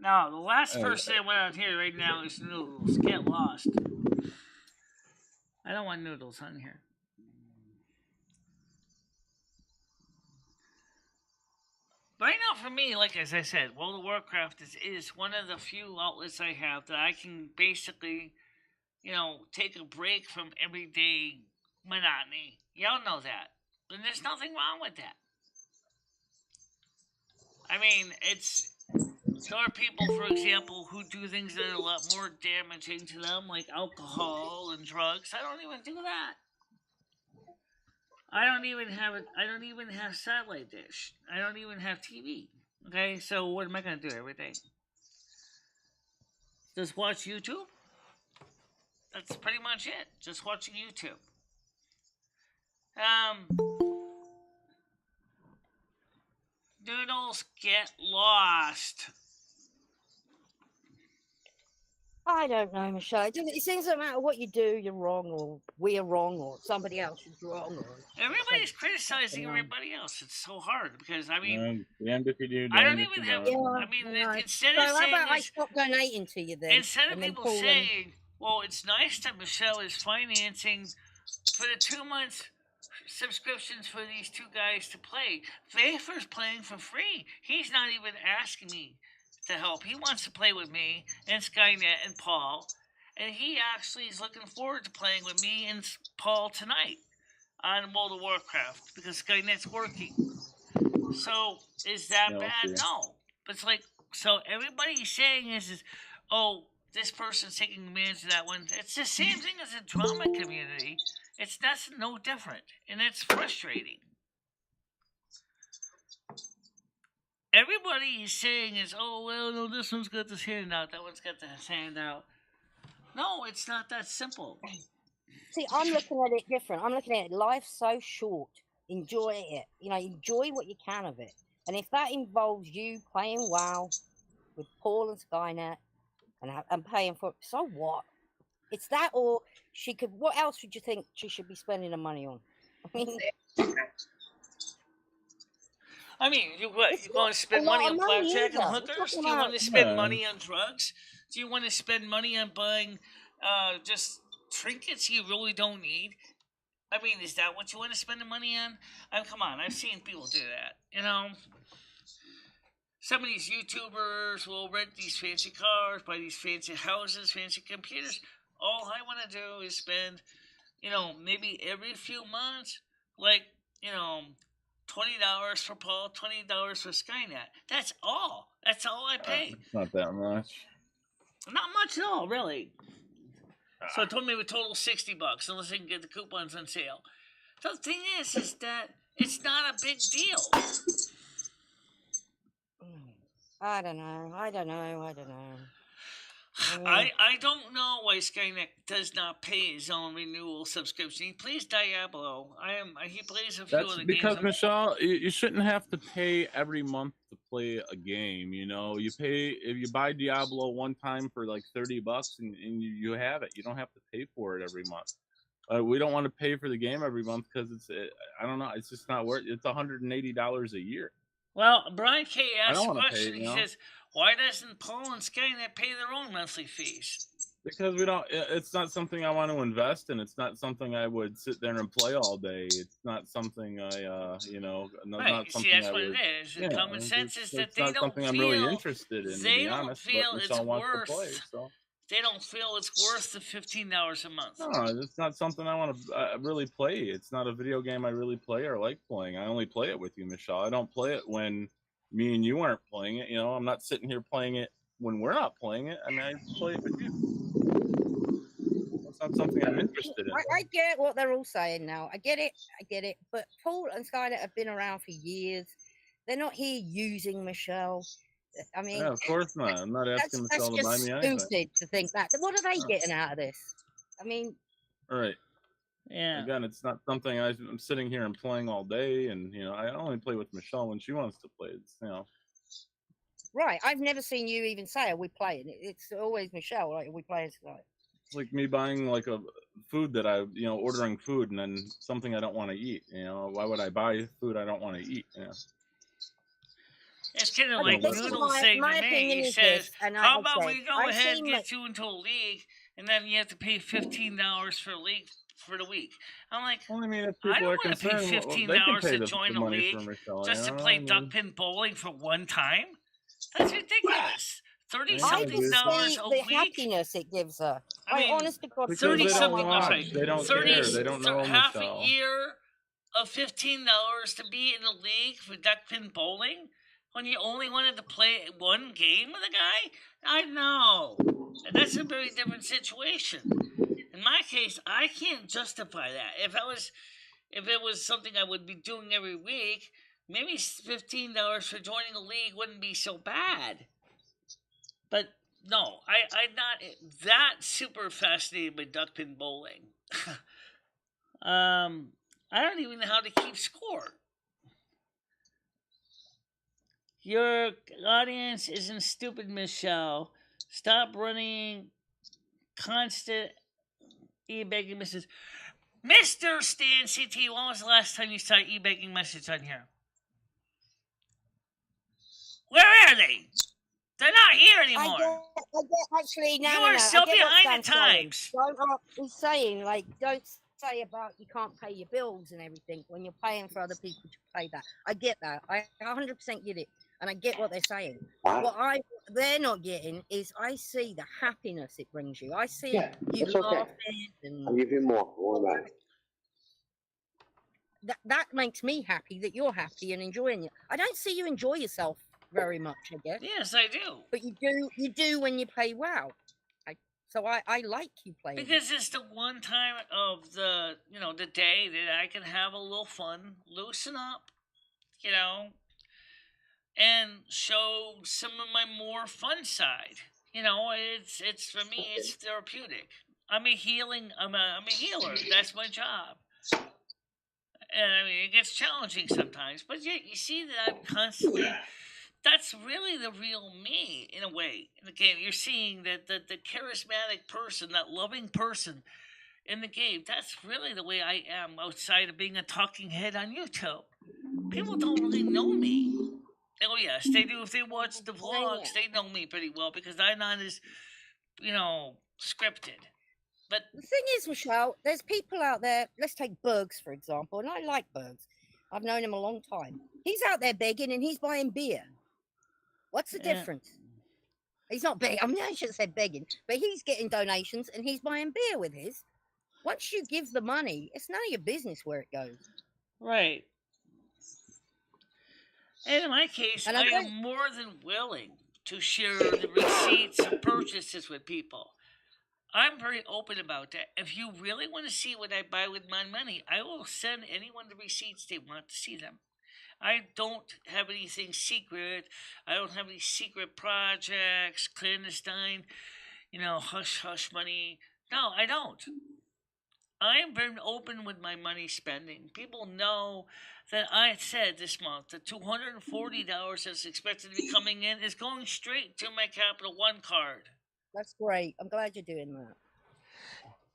No, the last person that went out here right now is Noodles. Get lost. I don't want Noodles on here. Right now, for me, like as I said, World of Warcraft is one of the few outlets I have that I can basically, take a break from everyday monotony. Y'all know that. And there's nothing wrong with that. I mean, there are people, for example, who do things that are a lot more damaging to them, like alcohol and drugs. I don't even do that. I don't even have satellite dish. I don't even have TV. Okay, so what am I gonna do every day? Just watch YouTube? That's pretty much it. Just watching YouTube. Noodles, get lost. I don't know, Michelle. It seems no matter what you do, you're wrong, or we're wrong, or somebody else is wrong. Everybody's criticizing everybody else. It's so hard because I mean, damned if you do. I don't even have. I mean, instead of saying, I stop donating to you then. Instead of people saying, "Well, it's nice that Michelle is financing for the 2 months." Subscriptions for these two guys to play. Vafer's playing for free. He's not even asking me to help. He wants to play with me and Skynet and Paul, and he actually is looking forward to playing with me and Paul tonight on World of Warcraft because Skynet's working. So is that bad? No. But it's like, so everybody's saying is oh, this person's taking advantage of that one. It's the same thing as a drama community. That's no different, and it's frustrating. Everybody is saying is, oh, well, no, this one's got this handout, that one's got this handout. No, it's not that simple. See, I'm looking at it different. I'm looking at it, life's so short. Enjoy it. Enjoy what you can of it. And if that involves you playing WoW with Paul and Skynet and paying for it, so what? It's that, or she could. What else would you think she should be spending her money on? You want to spend money on blackjack and hookers? Do you want to spend money on drugs? Do you want to spend money on buying just trinkets you really don't need? I mean, is that what you want to spend the money on? Come on, I've seen people do that. Some of these YouTubers will rent these fancy cars, buy these fancy houses, fancy computers. All I want to do is spend, maybe every few months, like, $20 for Paul, $20 for Skynet. That's all. That's all I pay. It's not that much. Not much at all, really. So it told me it would total $60 unless I can get the coupons on sale. So the thing is that it's not a big deal. I don't know. I don't know why Skynet does not pay his own renewal subscription. He plays Diablo. He plays a few That's of the because games. Michelle, you shouldn't have to pay every month to play a game. You know, you pay if you buy Diablo one time for like $30 and you have it. You don't have to pay for it every month. We don't want to pay for the game every month because I don't know, it's just not worth. It's $180 a year. Well, Brian K asked a want to question. pay, He says, "Why doesn't Paul and Skynet pay their own monthly fees?" Because we don't. It's not something I want to invest in. It's not something I would sit there and play all day. It's not something I, Right. not something See, that's I what would. it is. The Yeah, common sense is that it's not something I'm really interested in, to they be don't honest. But feel it's Michelle wants to worth. play, so. They don't feel it's worth the $15 a month. No, it's not something I want to really play. It's not a video game I really play or like playing. I only play it with you, Michelle. I don't play it when me and you aren't playing it. You know, I'm not sitting here playing it when we're not playing it. I mean, I play it with you. It's not something I'm interested in. I get what they're all saying now. I get it. But Paul and Skynet have been around for years. They're not here using Michelle. I mean, yeah, of course not. I'm not asking Michelle to buy me anything. That's stupid to think that. What are they getting out of this? I mean, all right. Yeah. Again, it's not something I'm sitting here and playing all day, and I only play with Michelle when she wants to play. It's Right. I've never seen you even say, "Are we playing?" It's always Michelle. Like, "Are we playing tonight?" It's like me buying like a food that ordering food and then something I don't want to eat. Why would I buy food I don't want to eat? It's kind of like Noodle saying to me, he says, "How about we go ahead and get you into a league, and then you have to pay $15 for a league for the week?" I'm like, well, I mean, if I people don't want to pay $15 to join a league just to play duck pin bowling for one time. That's ridiculous. $30-something a week. The happiness it gives her. I mean, honest to God, 30-something. They don't care. They don't know. Half Michelle. a year of $15 to be in the league for duck pin bowling when you only wanted to play one game with a guy. I know that's a very different situation. In my case, I can't justify that. If it was something I would be doing every week, maybe $15 for joining a league wouldn't be so bad. But no, I'm not that super fascinated by duck pin bowling. I don't even know how to keep score. Your audience isn't stupid, Michelle. Stop running constant e-begging messages. Mr. Stan CT, when was the last time you saw e-begging message on here? Where are they? They're not here anymore. I get actually, no, you are so behind the times. He's saying, like, don't say about you can't pay your bills and everything when you're paying for other people to pay that. I get that. I 100% get it. And I get what they're saying. What they're not getting is I see the happiness it brings you. I see you laughing. And I'll give you more. What about it? That makes me happy that you're happy and enjoying it. I don't see you enjoy yourself very much, I guess. Yes, I do. But you do when you play WoW. So I like you playing. Because it's the one time of the day that I can have a little fun, loosen up, and show some of my more fun side. It's for me, it's therapeutic. I'm a healer. That's my job. And I mean, it gets challenging sometimes, but yet you see that I'm constantly. That's really the real me, in a way. In the game, you're seeing that the charismatic person, that loving person in the game, that's really the way I am outside of being a talking head on YouTube. People don't really know me. Oh, yes, they do. If they watch the vlogs, they know me pretty well because I'm not as, scripted. But the thing is, Michelle, there's people out there. Let's take Bergs, for example, and I like Bergs. I've known him a long time. He's out there begging and he's buying beer. What's the difference? He's not begging. I mean, I should have said begging, but he's getting donations and he's buying beer with his. Once you give the money, it's none of your business where it goes. Right. And in my case, I am more than willing to share the receipts of purchases with people. I'm very open about that. If you really want to see what I buy with my money, I will send anyone the receipts they want to see them. I don't have anything secret. I don't have any secret projects, clandestine, hush hush money. No, I don't. I am very open with my money spending. People know that I said this month the $240 that's expected to be coming in is going straight to my Capital One card. That's great. I'm glad you're doing that.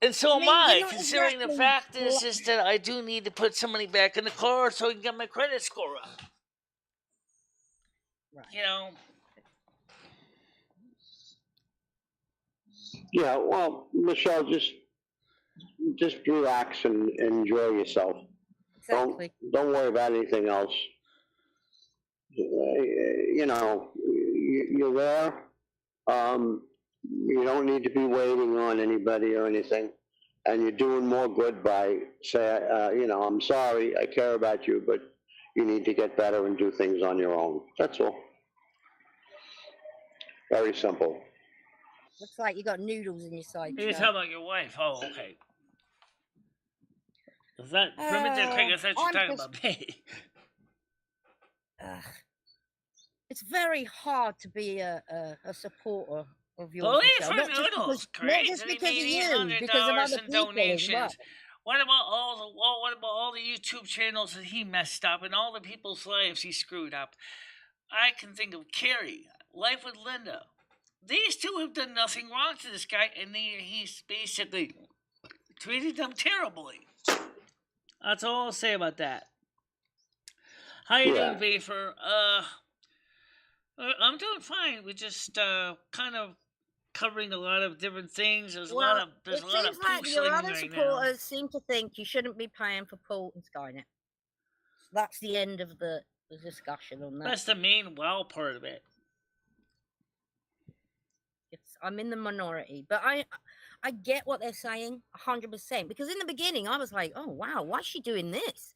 And so am I, considering exactly... the fact is that I do need to put some money back in the car so I can get my credit score up. Right. Yeah, well, Michelle, just relax and enjoy yourself. Exactly. Don't worry about anything else. You're there. You don't need to be waiting on anybody or anything, and you're doing more good by saying, I'm sorry, I care about you, but you need to get better and do things on your own. That's all. Very simple. Looks like you got noodles in your side. You're talking about your wife. Oh, okay. Is that for a minute, Craig? I thought you were talking about me. It's very hard to be a supporter of yours. Only for noodles, Craig. Not just because of you, because of other people donations. As well. What about all the YouTube channels that he messed up and all the people's lives he screwed up? I can think of Carrie, Life with Linda. These two have done nothing wrong to this guy, and he's basically treated them terribly. That's all I'll say about that. How you doing, Vafer? I'm doing fine. We're just kind of covering a lot of different things. There's a lot of seems like your other supporters seem to think you shouldn't be paying for Paul and Skynet. That's the end of the discussion on that. That's the main wow part of it. I'm in the minority, but I get what they're saying 100%, because in the beginning I was like, oh wow, why is she doing this?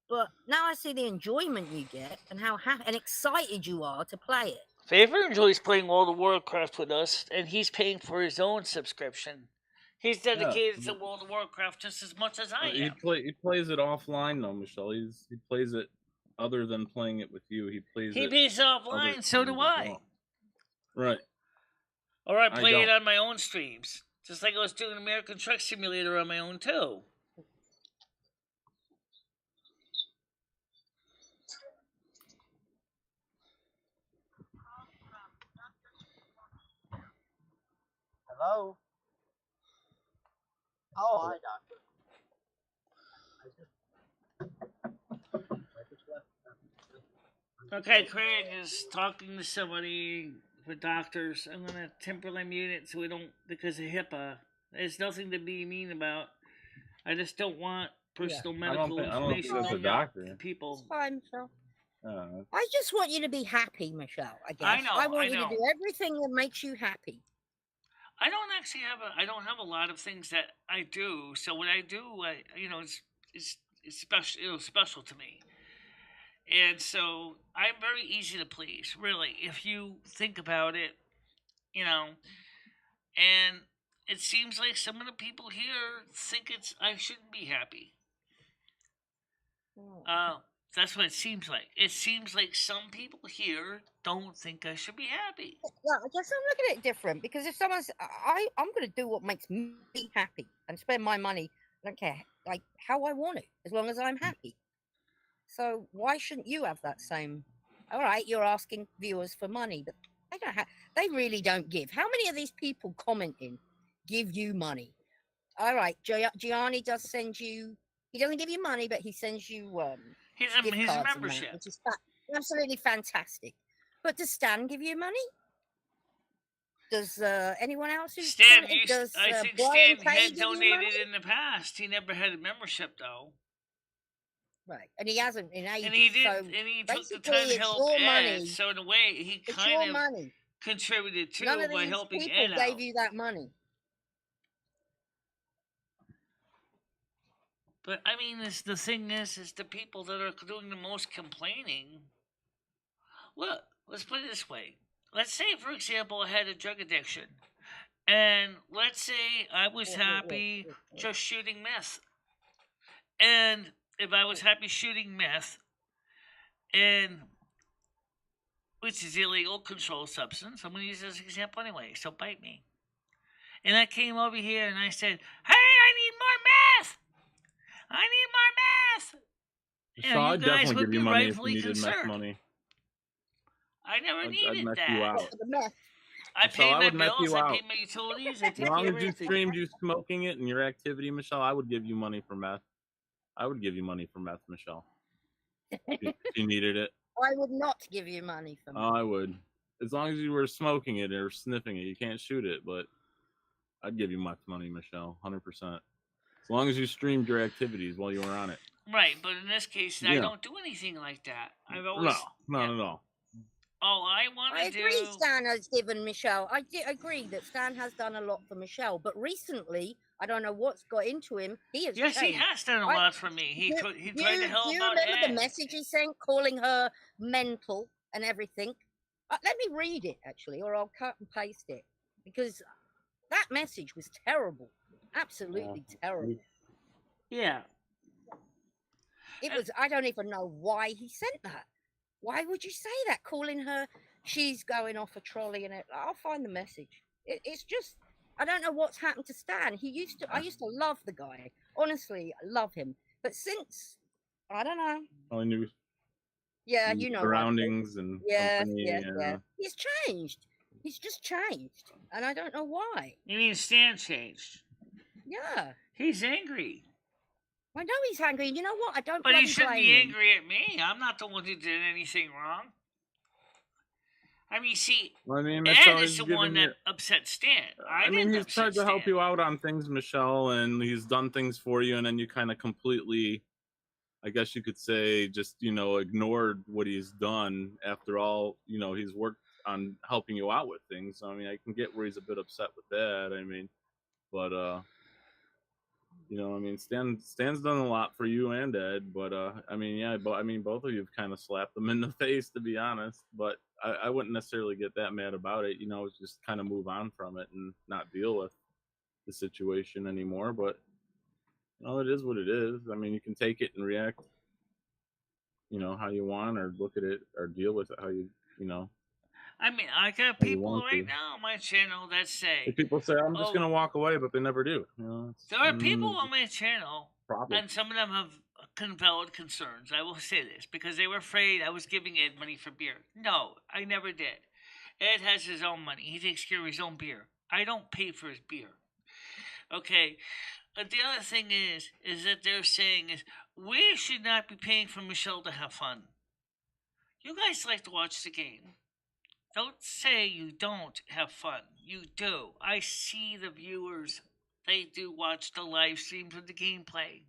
But now I see the enjoyment you get and how happy and excited you are to play it. Favor enjoys playing World of Warcraft with us, and he's paying for his own subscription. He's dedicated to World of Warcraft just as much as I am. He plays it offline though, Michelle. He plays it other than playing it with you. He plays it offline, so do I. Right. Or I play it on my own streams. Just like I was doing American Truck Simulator on my own too. Hello? Oh, hi, Doctor. Okay, Craig is talking to somebody for doctors. I'm going to temporarily mute it so we don't, because of HIPAA. There's nothing to be mean about. I just don't want personal medical information going out to people. It's fine, Michelle. I just want you to be happy, Michelle, I guess. I want you to do everything that makes you happy. I don't have a lot of things that I do. So what I do, it's special to me. And so I'm very easy to please, really, if you think about it, and it seems like some of the people here think I shouldn't be happy. That's what it seems like. It seems like some people here don't think I should be happy. Well, I guess I'm looking at it different, because if someone's, I'm going to do what makes me happy and spend my money. I don't care, like how I want it, as long as I'm happy. So why shouldn't you have that same? All right, you're asking viewers for money, but they really don't give. How many of these people commenting give you money? All right, Gianni does send you. He doesn't give you money, but he sends you. He's a membership, which is absolutely fantastic. But does Stan give you money? Does anyone else who's Stan? I think Stan had donated in the past. He never had a membership though. Right, and he hasn't in ages. And he did, and he took the time to help Ed. So in a way, he kind of contributed too by helping Ed out. None of these people gave you that money. But I mean, the thing is the people that are doing the most complaining. Look, let's put it this way. Let's say, for example, I had a drug addiction, and let's say I was happy just shooting meth, and if I was happy shooting meth, and which is illegal controlled substance, I'm going to use this example anyway, so bite me. And I came over here and I said, "Hey, I need more math. I need more math." Michelle, You I'd guys definitely would give be you money if you rightfully needed meth concerned. money. I never I'd needed meth that. you out. What, for the meth? I Michelle, paid I my would meth bills, you I out. paid my utilities, I As take care long of as you everything. streamed you smoking it and your activity, Michelle, I would give you money for meth. I would give you money for meth, Michelle. If you needed it. I would not give you money for meth. Oh, I would. As long as you were smoking it or sniffing it. You can't shoot it, but I'd give you meth money, Michelle, 100%. As long as you streamed your activities while you were on it. Right, but in this case, I don't do anything like that. I've always No. All I want to do. I agree Stan has given Michelle. I agree that Stan has done a lot for Michelle, but recently, I don't know what's got into him. He has Yes, changed. he has done a lot for me. He tried to help Do you out remember Ed. the message he sent calling her mental and everything? Let me read it, actually, or I'll cut and paste it, because that message was terrible. Absolutely terrible. Yeah. It was, I don't even know why he sent that. Why would you say that? Calling her, she's going off a trolley, and I'll find the message. It's just, I don't know what's happened to Stan. I used to love the guy. Honestly, I love him. But since, I don't know. I knew. Yeah, you know. Surroundings and company. Yeah. He's changed. He's just changed. And I don't know why. You mean Stan changed? Yeah. He's angry. I know he's angry. You know what? I don't. But he shouldn't be him. angry at me. I'm not the one who did anything wrong. I mean, see, Ed is the one that upset Stan. I mean, he's tried to help you out on things, Michelle, and he's done things for you, and then you kind of completely, I guess you could say, just, ignored what he's done. After all, he's worked on helping you out with things. I mean, I can get where he's a bit upset with that. I mean, but, Stan's done a lot for you and Ed, but both of you have kind of slapped him in the face, to be honest. But I wouldn't necessarily get that mad about it. Just kind of move on from it and not deal with the situation anymore. But it is what it is. I mean, you can take it and react, how you want, or look at it or deal with it how you. I mean, I got people right now on my channel that say... People say, I'm just going to walk away, but they never do. There are people on my channel, and some of them have valid concerns. I will say this, because they were afraid I was giving Ed money for beer. No, I never did. Ed has his own money. He takes care of his own beer. I don't pay for his beer. Okay? But the other thing is that they're saying is, we should not be paying for Michelle to have fun. You guys like to watch the game. Don't say you don't have fun. You do. I see the viewers. They do watch the live streams of the gameplay.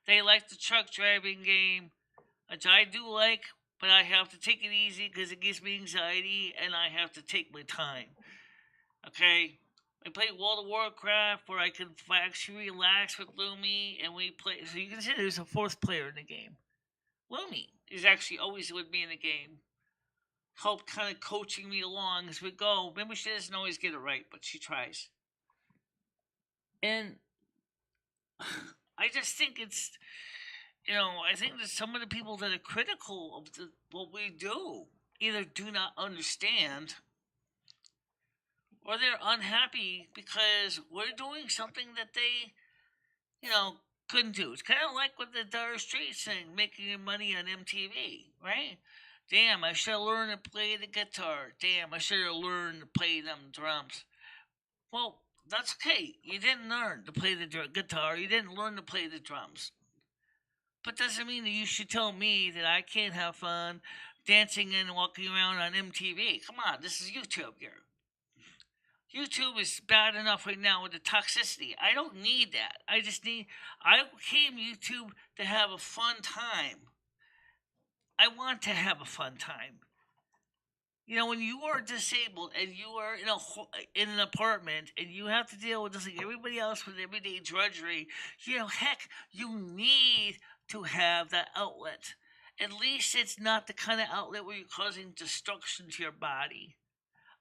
They like the truck driving game, which I do like, but I have to take it easy because it gives me anxiety and I have to take my time. Okay? I play World of Warcraft where I can actually relax with Lumi and we play. So you can see there's a fourth player in the game. Lumi is actually always with me in the game. Help kind of coaching me along as we go. Maybe she doesn't always get it right, but she tries. And I just think it's, I think that some of the people that are critical of what we do either do not understand or they're unhappy because we're doing something that they, couldn't do. It's kind of like with the Dire Straits thing, making your money on MTV, right? Damn, I should have learned to play the guitar. Damn, I should have learned to play them drums. Well, that's okay. You didn't learn to play the guitar. You didn't learn to play the drums. But doesn't mean that you should tell me that I can't have fun dancing and walking around on MTV. Come on, this is YouTube here. YouTube is bad enough right now with the toxicity. I don't need that. I came YouTube to have a fun time. I want to have a fun time. When you are disabled and you are in an apartment and you have to deal with just like everybody else with everyday drudgery, heck, you need to have that outlet. At least it's not the kind of outlet where you're causing destruction to your body.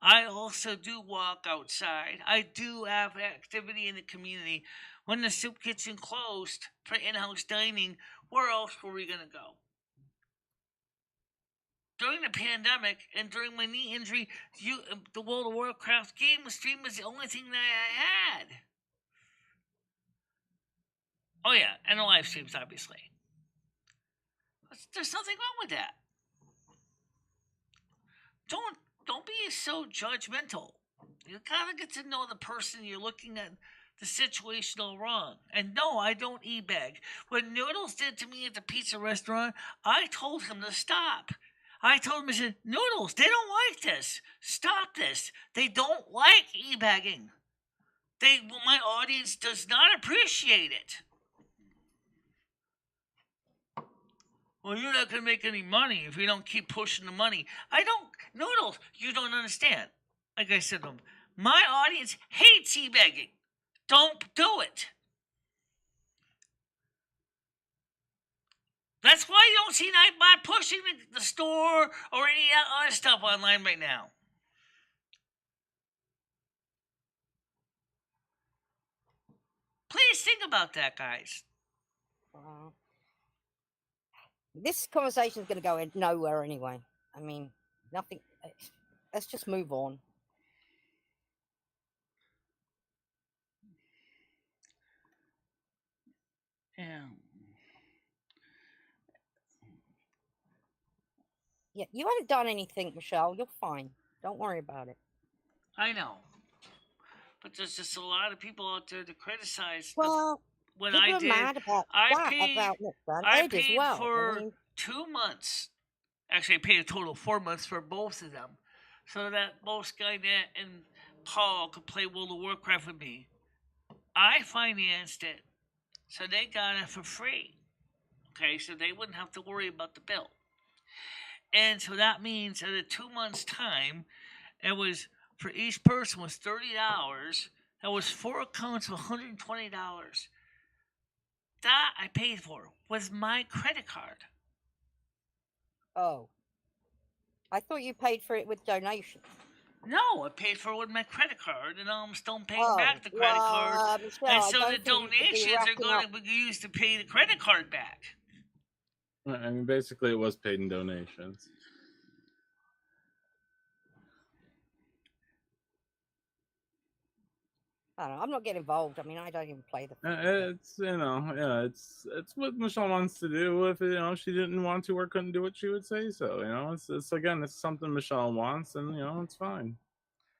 I also do walk outside. I do have activity in the community. When the soup kitchen closed for in-house dining, where else were we going to go? during the pandemic and during my knee injury, the World of Warcraft game stream was the only thing that I had. Oh yeah, and the live streams, obviously. There's nothing wrong with that. Don't be so judgmental. You gotta get to know the person you're looking at the situation all wrong. And no, I don't e-bag. What Noodles did to me at the pizza restaurant, I told him to stop. I told him, I said, Noodles, they don't like this. Stop this. They don't like e-bagging. My audience does not appreciate it. Well, you're not going to make any money if you don't keep pushing the money. Noodles, you don't understand. Like I said to him, my audience hates e-begging. Don't do it. That's why you don't see Nightbot pushing the store or any other stuff online right now. Please think about that, guys. This conversation is going to go nowhere anyway. I mean, nothing. Let's just move on. Yeah. Yeah, you haven't done anything, Michelle. You're fine. Don't worry about it. I know. But there's just a lot of people out there to criticize. Well, when people I are did, mad about I paid as well. for 2 months. Actually, I paid a total of 4 months for both of them, so that both Skynet and Paul could play World of Warcraft with me. I financed it, so they got it for free. Okay, so they wouldn't have to worry about the bill. And so that means at a 2 months time, it was for each person was $30. That was 4 accounts of $120. That I paid for was my credit card. Oh, I thought you paid for it with donations. No, I paid for it with my credit card, and I'm still paying back the credit card. Michelle, and so the donations are going to be used to pay the credit card back. I mean, basically, it was paid in donations. I don't know. I'm not getting involved. I mean, I don't even play the. It's it's what Michelle wants to do. If she didn't want to or couldn't do it, she would say so. It's again, it's something Michelle wants, and it's fine.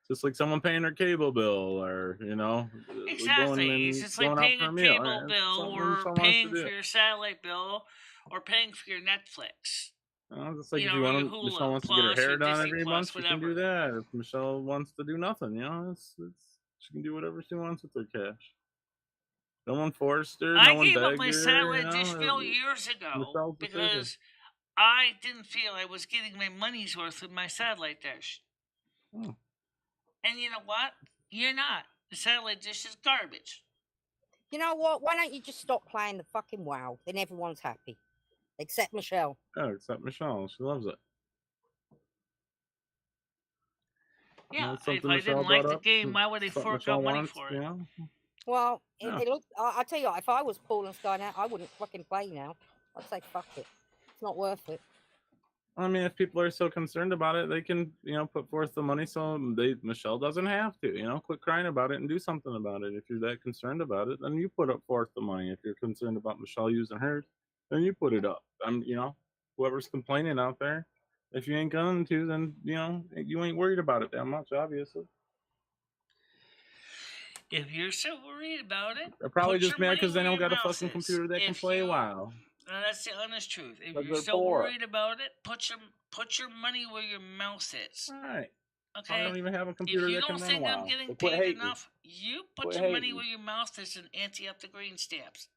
Just like someone paying their cable bill, or exactly. It's just like paying a cable bill, or paying for your satellite bill, or paying for your Netflix. Just like if Michelle wants to get her hair done every month, she can do that. If Michelle wants to do nothing, she can do whatever she wants with her cash. No one forced her. I gave up my satellite dish bill years ago because I didn't feel I was getting my money's worth with my satellite dish. And you know what? You're not. The satellite dish is garbage. You know what? Why don't you just stop playing the fucking WoW? Then everyone's happy. Except Michelle. Oh, except Michelle. She loves it. Yeah, if I didn't like the game, why would they fork out money for it? Well, I'll tell you what, if I was Paul and Skynet, I wouldn't fucking play now. I'd say fuck it. It's not worth it. I mean, if people are so concerned about it, they can, put forth the money so Michelle doesn't have to, quit crying about it and do something about it. If you're that concerned about it, then you put up forth the money. If you're concerned about Michelle using hers, then you put it up. Whoever's complaining out there, if you ain't going to, then, you ain't worried about it that much, obviously. If you're so worried about it, they're probably just mad because they don't got a fucking computer that can play WoW. That's the honest truth. If you're so worried about it, put your money where your mouth is. All right. Okay. I don't even have a computer that can run WoW. If you don't think I'm getting paid enough, you put your money where your mouth is and ante up the green stamps.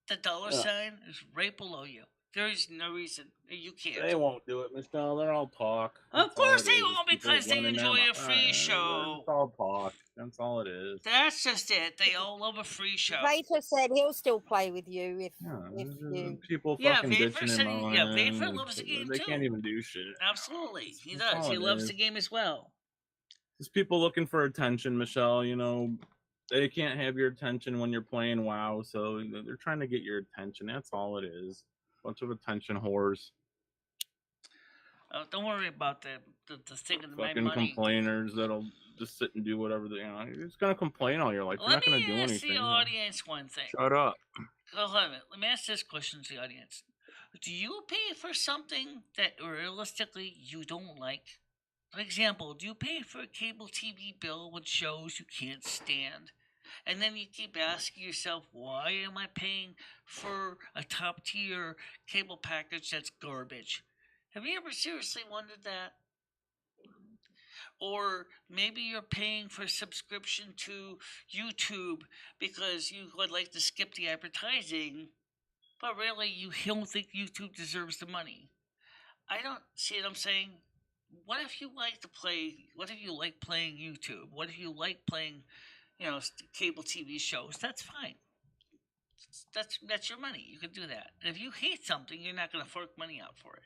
The dollar sign is right below you. There is no reason you can't. They won't do it, Michelle. They're all talk. Of course they won't, because they enjoy a free show. It's all talk. That's all it is. That's just it. They all love a free show. Vapor said he'll still play with you if you. People fucking bitching him on. Yeah, Vapor loves the game too. They can't even do shit. Absolutely, he does. He loves the game as well. There's people looking for attention, Michelle. They can't have your attention when you're playing WoW, so they're trying to get your attention. That's all it is. Bunch of attention whores. Don't worry about the thing of my Fucking money. complainers that'll just sit and do whatever they want. You're just gonna complain all your life. You're not gonna do anything. Let me ask the audience one thing. Shut up. Let me ask this question to the audience. Do you pay for something that realistically you don't like? For example, do you pay for a cable TV bill with shows you can't stand? And then you keep asking yourself, why am I paying for a top tier cable package that's garbage? Have you ever seriously wondered that? Or maybe you're paying for a subscription to YouTube because you would like to skip the advertising, but really you don't think YouTube deserves the money. I don't see what I'm saying. What if you like to play? What if you like playing YouTube? What if you like playing, cable TV shows? That's fine. That's your money. You can do that. And if you hate something, you're not going to fork money out for it.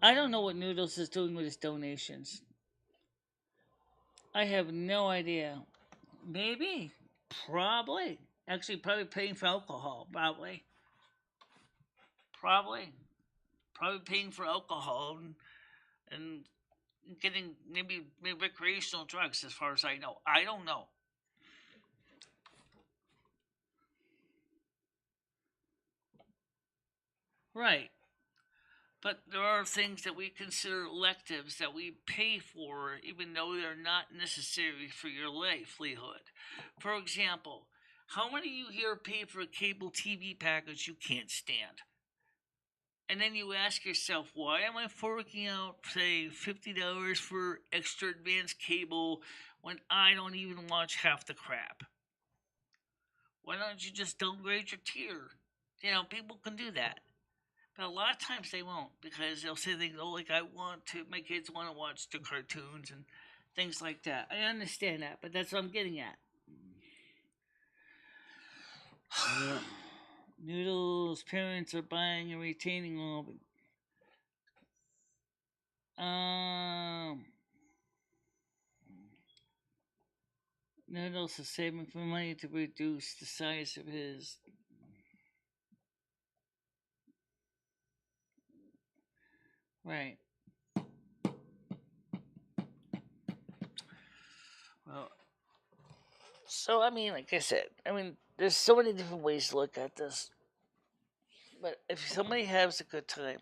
I don't know what Noodles is doing with his donations. I have no idea. Maybe. Probably. Actually, probably paying for alcohol. Probably. Probably paying for alcohol and getting maybe recreational drugs, as far as I know. I don't know. Right. But there are things that we consider electives that we pay for, even though they're not necessary for your livelihood. For example, how many of you here pay for a cable TV package you can't stand? And then you ask yourself, why am I forking out, say, $50 for extra advanced cable when I don't even watch half the crap? Why don't you just downgrade your tier? People can do that. But a lot of times they won't, because they'll say things, my kids want to watch the cartoons and things like that. I understand that, but that's what I'm getting at. Yeah. Noodles' parents are buying and retaining all of it. Noodles is saving for money to reduce the size of his. Right. Well, so like I said, there's so many different ways to look at this. But if somebody has a good time,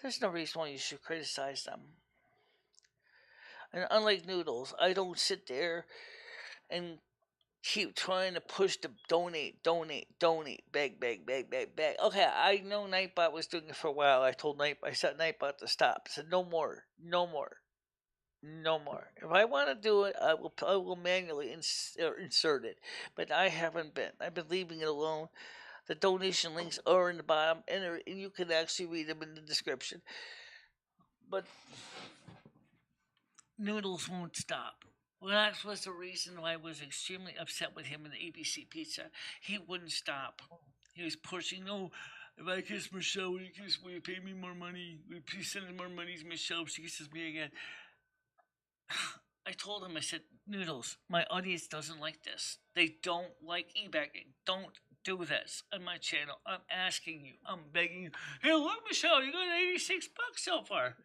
there's no reason why you should criticize them. And unlike Noodles, I don't sit there and keep trying to push the donate, beg. Okay, I know Nightbot was doing it for a while. I set Nightbot to stop. I said, no more. If I want to do it, I will manually insert it. But I haven't been. I've been leaving it alone. The donation links are in the bottom, and you can actually read them in the description. But Noodles won't stop. Well, that was the reason why I was extremely upset with him in the ABC Pizza. He wouldn't stop. He was pushing, no, if I kiss Michelle, will you pay me more money? Will you please send more money to Michelle if she kisses me again? I told him, I said, Noodles, my audience doesn't like this. They don't like e-begging. Don't do this on my channel. I'm asking you. I'm begging you. Hey, look, Michelle, you got $86 so far.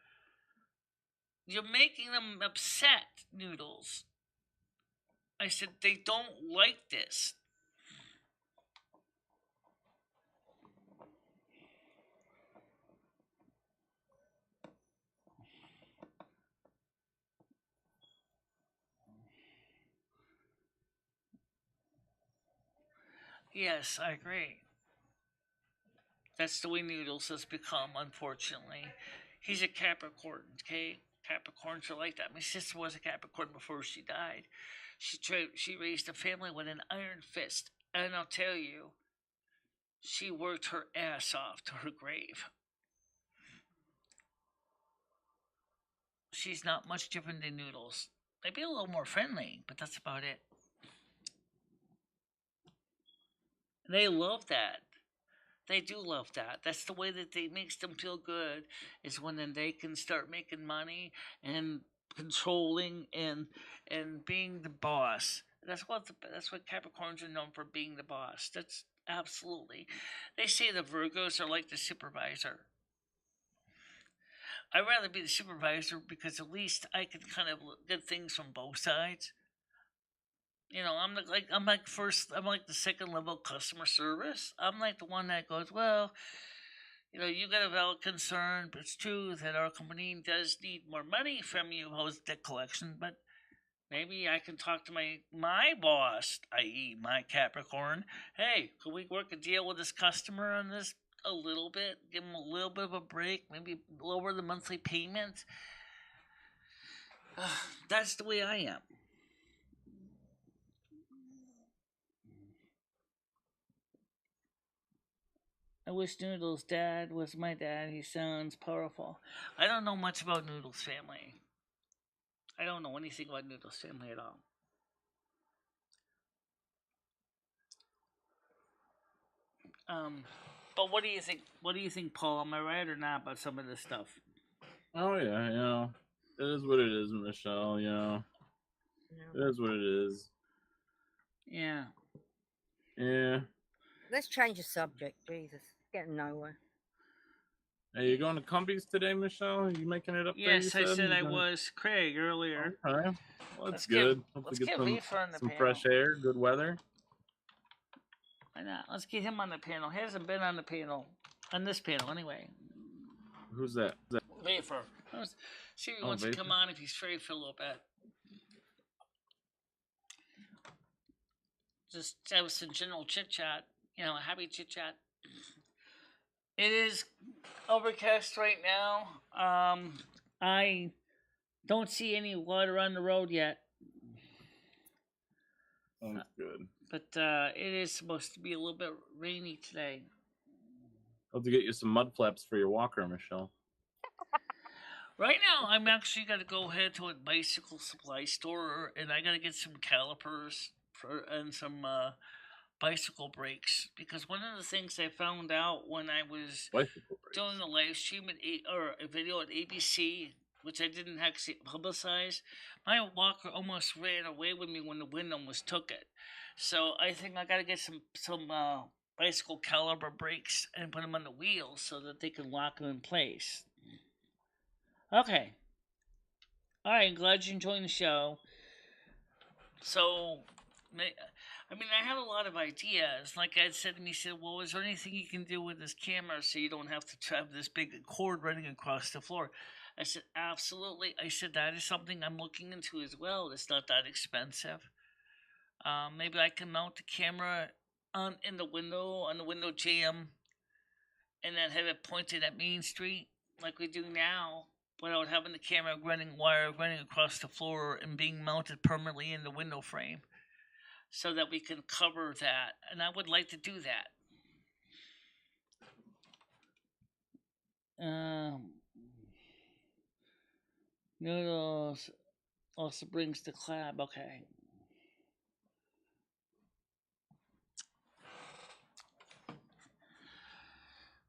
You're making them upset, Noodles. I said, they don't like this. Yes, I agree. That's the way Noodles has become, unfortunately. He's a Capricorn, okay? Capricorns are like that. My sister was a Capricorn before she died. She raised a family with an iron fist. And I'll tell you, she worked her ass off to her grave. She's not much different than Noodles. Maybe a little more friendly, but that's about it. They love that. They do love that. That's the way that it makes them feel good, is when then they can start making money and controlling and being the boss. That's what Capricorns are known for, being the boss. That's absolutely. They say the Virgos are like the supervisor. I'd rather be the supervisor because at least I can kind of get things from both sides. I'm like the second level customer service. I'm like the one that goes, well, you got a valid concern, but it's true that our company does need more money from you, host debt collection, but maybe I can talk to my boss, i.e. my Capricorn. Hey, could we work a deal with this customer on this a little bit? Give them a little bit of a break, maybe lower the monthly payment. That's the way I am. I wish Noodle's dad was my dad. He sounds powerful. I don't know much about Noodle's family. I don't know anything about Noodle's family at all. But what do you think? What do you think, Paul? Am I right or not about some of this stuff? Oh yeah, it is what it is, Michelle. It is what it is. Yeah. Yeah. Let's change the subject. Jesus, getting nowhere. Are you going to Cumbies today, Michelle? Are you making it up there? Yes, I said I was. Craig earlier. Okay. Well, that's good. Let's get Reefer on the some panel. fresh air, good weather. Why not? Let's get him on the panel. He hasn't been on the panel. On this panel, anyway. Who's that? Reefer. See if he wants to come on if he's free for a little bit. Just have some general chit chat. Happy chit chat. It is overcast right now. I don't see any water on the road yet. Sounds good. But it is supposed to be a little bit rainy today. I'll have to get you some mud flaps for your walker, Michelle. Right now, I'm actually going to go ahead to a bicycle supply store, and I got to get some calipers and some bicycle brakes, because one of the things I found out when I was doing a live stream or a video at ABC, which I didn't actually publicize, my walker almost ran away with me when the wind almost took it. So I think I got to get some bicycle caliper brakes and put them on the wheels so that they can lock them in place. Okay. All right, glad you're enjoying the show. So, I have a lot of ideas. Like Ed said to me, he said, well, is there anything you can do with this camera so you don't have to have this big cord running across the floor? I said, absolutely. I said, that is something I'm looking into as well. It's not that expensive. Maybe I can mount the camera on the window jamb, and then have it pointed at Main Street like we do now, without having the camera running across the floor and being mounted permanently in the window frame, so that we can cover that. And I would like to do that. Noodles also brings the collab. Okay.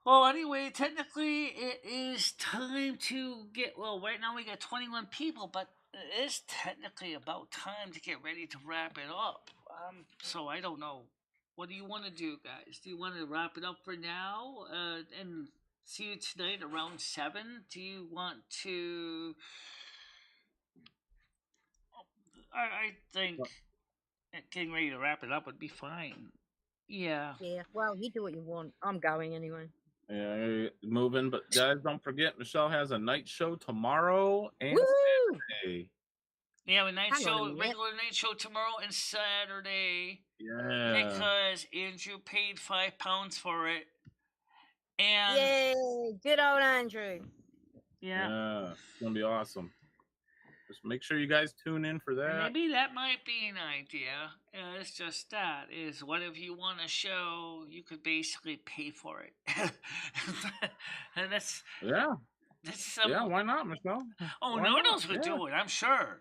Well, anyway, technically it is time to get, right now we got 21 people, but it is technically about time to get ready to wrap it up. So I don't know. What do you want to do, guys? Do you want to wrap it up for now and see you tonight around 7? Do you want to... I think getting ready to wrap it up would be fine. Yeah. Yeah, well, you do what you want. I'm going anyway. Yeah, moving. But guys, don't forget, Michelle has a night show tomorrow and Saturday. Yeah, a regular night show tomorrow and Saturday. Yeah. Because Andrew paid £5 for it. And yay, good old Andrew. Yeah, it's gonna be awesome. Just make sure you guys tune in for that. And maybe that might be an idea. It's just that is what if you want a show, you could basically pay for it. And that's why not, Michelle? Oh, Noodles would do it, I'm sure.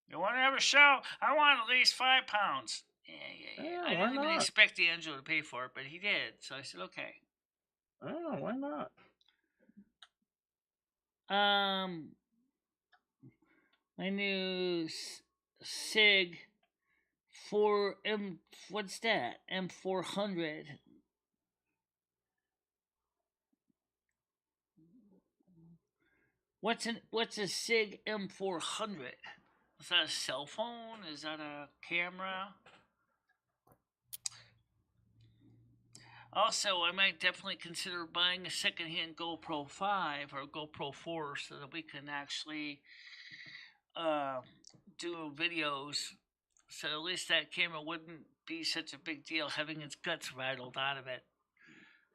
You want to have a show? I want at least £5. Yeah. I didn't even expect Angelo to pay for it, but he did. So I said, okay. Oh, why not? My new SIG for what's that? M400. What's a SIG M400? Is that a cell phone? Is that a camera? Also, I might definitely consider buying a secondhand GoPro 5 or GoPro 4 so that we can actually do videos. So at least that camera wouldn't be such a big deal having its guts rattled out of it.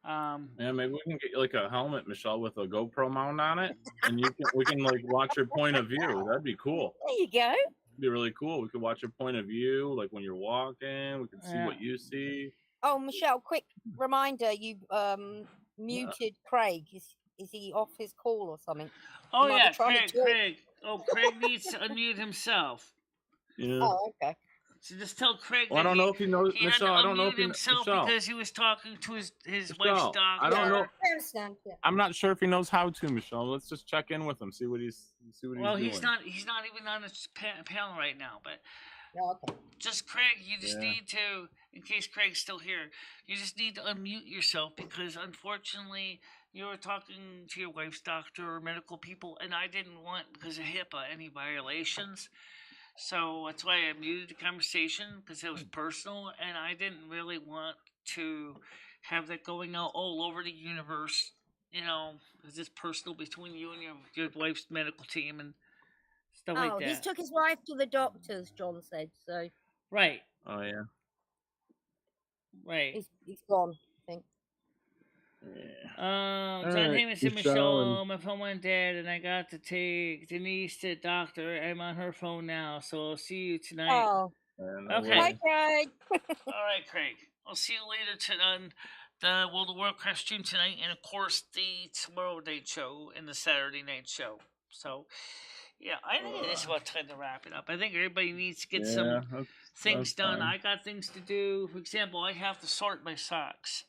Yeah, maybe we can get like a helmet, Michelle, with a GoPro mount on it, and we can like watch your point of view. That'd be cool. There you go. It'd be really cool. We could watch your point of view, like when you're walking. We can see what you see. Oh, Michelle, quick reminder: you muted Craig. Is he off his call or something? Oh yeah, Craig. Oh, Craig needs to unmute himself. Yeah. Oh, okay. So just tell Craig. Well, I don't know if he knows, Michelle. I don't know if he himself Michelle. Because he was talking to his Michelle, wife's doctor. I don't know. Yeah. I'm not sure if he knows how to, Michelle. Let's just check in with him, see what he's doing. Well, he's not even on his panel right now, but. Okay. Just Craig, you just need to, in case Craig's still here, you just need to unmute yourself because unfortunately you were talking to your wife's doctor or medical people, and I didn't want, because of HIPAA, any violations. So that's why I muted the conversation because it was personal, and I didn't really want to have that going out all over the universe, because it's personal between you and your wife's medical team and stuff like that. He took his wife to the doctors, John said, so. Right. Oh, yeah. Right. He's gone, I think. Yeah. John Heyman said, Michelle, my phone went dead and I got to take Denise to the doctor. I'm on her phone now, so I'll see you tonight. Oh. Okay. Bye, Craig. All right, Craig. I'll see you later on the World of Warcraft stream tonight, and of course the tomorrow night show and the Saturday night show. So, yeah, I think it is about time to wrap it up. I think everybody needs to get some things done. Fine. I got things to do. For example, I have to sort my socks.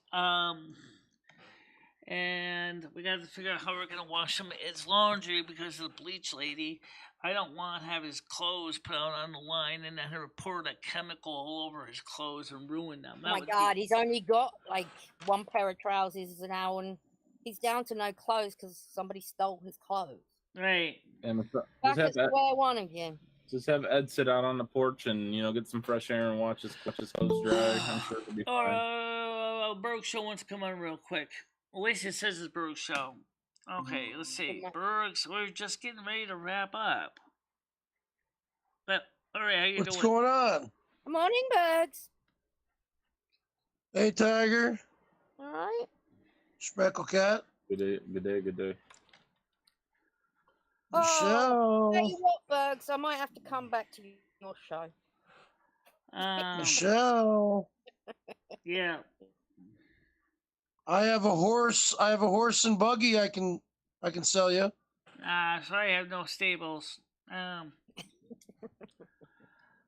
And we got to figure out how we're going to wash some of his laundry because of the bleach lady. I don't want to have his clothes put out on the line and then her pour that chemical all over his clothes and ruin them. Oh my God, he's only got like one pair of trousers now and he's down to no clothes because somebody stole his clothes. Right. And back at square one again. Just have Ed sit out on the porch and, get some fresh air and watch his clothes dry. I'm sure it'll be fine. Berg Show wants to come on real quick. At least it says it's Berg's show. Okay, let's see. Berg's, we're just getting ready to wrap up. But, all right, how you doing? What's going on? Good morning, Bergs. Hey, Tiger. All right. Speckle Cat. Good day, good day, good day. Michelle. Tell you what, Bergs, I might have to come back to your show. Michelle. Yeah. I have a horse and buggy I can sell you. Sorry, I have no stables. Oh,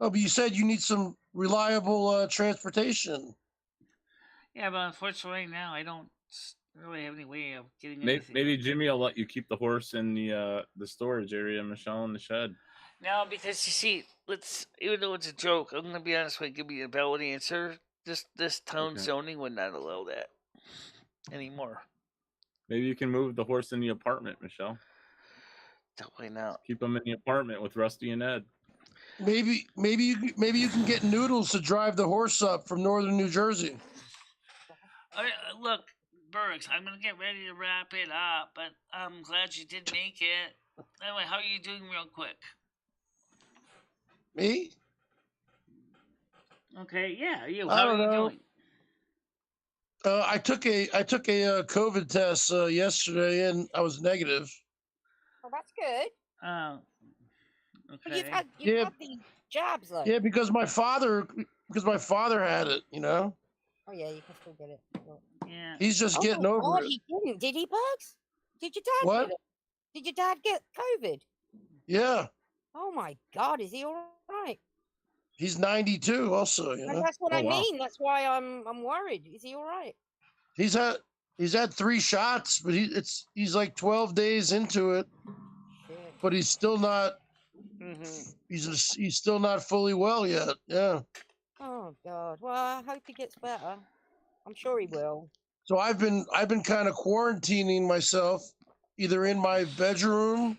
but you said you need some reliable transportation. Yeah, but unfortunately right now I don't really have any way of getting anything. Maybe Jimmy will let you keep the horse in the storage area, Michelle, in the shed. No, because you see, even though it's a joke, I'm gonna be honest with you, give you a valid answer. This town zoning would not allow that anymore. Maybe you can move the horse in the apartment, Michelle. Definitely not. Keep him in the apartment with Rusty and Ed. Maybe you can get Noodles to drive the horse up from northern New Jersey. Look, Bergs, I'm gonna get ready to wrap it up, but I'm glad you did make it. Anyway, how are you doing, real quick? Me? Okay, yeah, you. How are you doing? I took a COVID test yesterday and I was negative. Oh, that's good. Okay. But you've had the jabs though. Yeah, because my father had it, Oh yeah, you can still get it. Yeah. He's just getting over it. He didn't, did he, Bugs? Did your dad what? get it? Did your dad get COVID? Yeah. Oh my God, is he all right? He's 92 also, That's what I mean. That's why I'm worried. Is he all right? He's had 3 shots, but he's like 12 days into it. Shit. But he's still not he's still not fully well yet. Yeah. Oh God. Well, I hope he gets better. I'm sure he will. So I've been kind of quarantining myself, either in my bedroom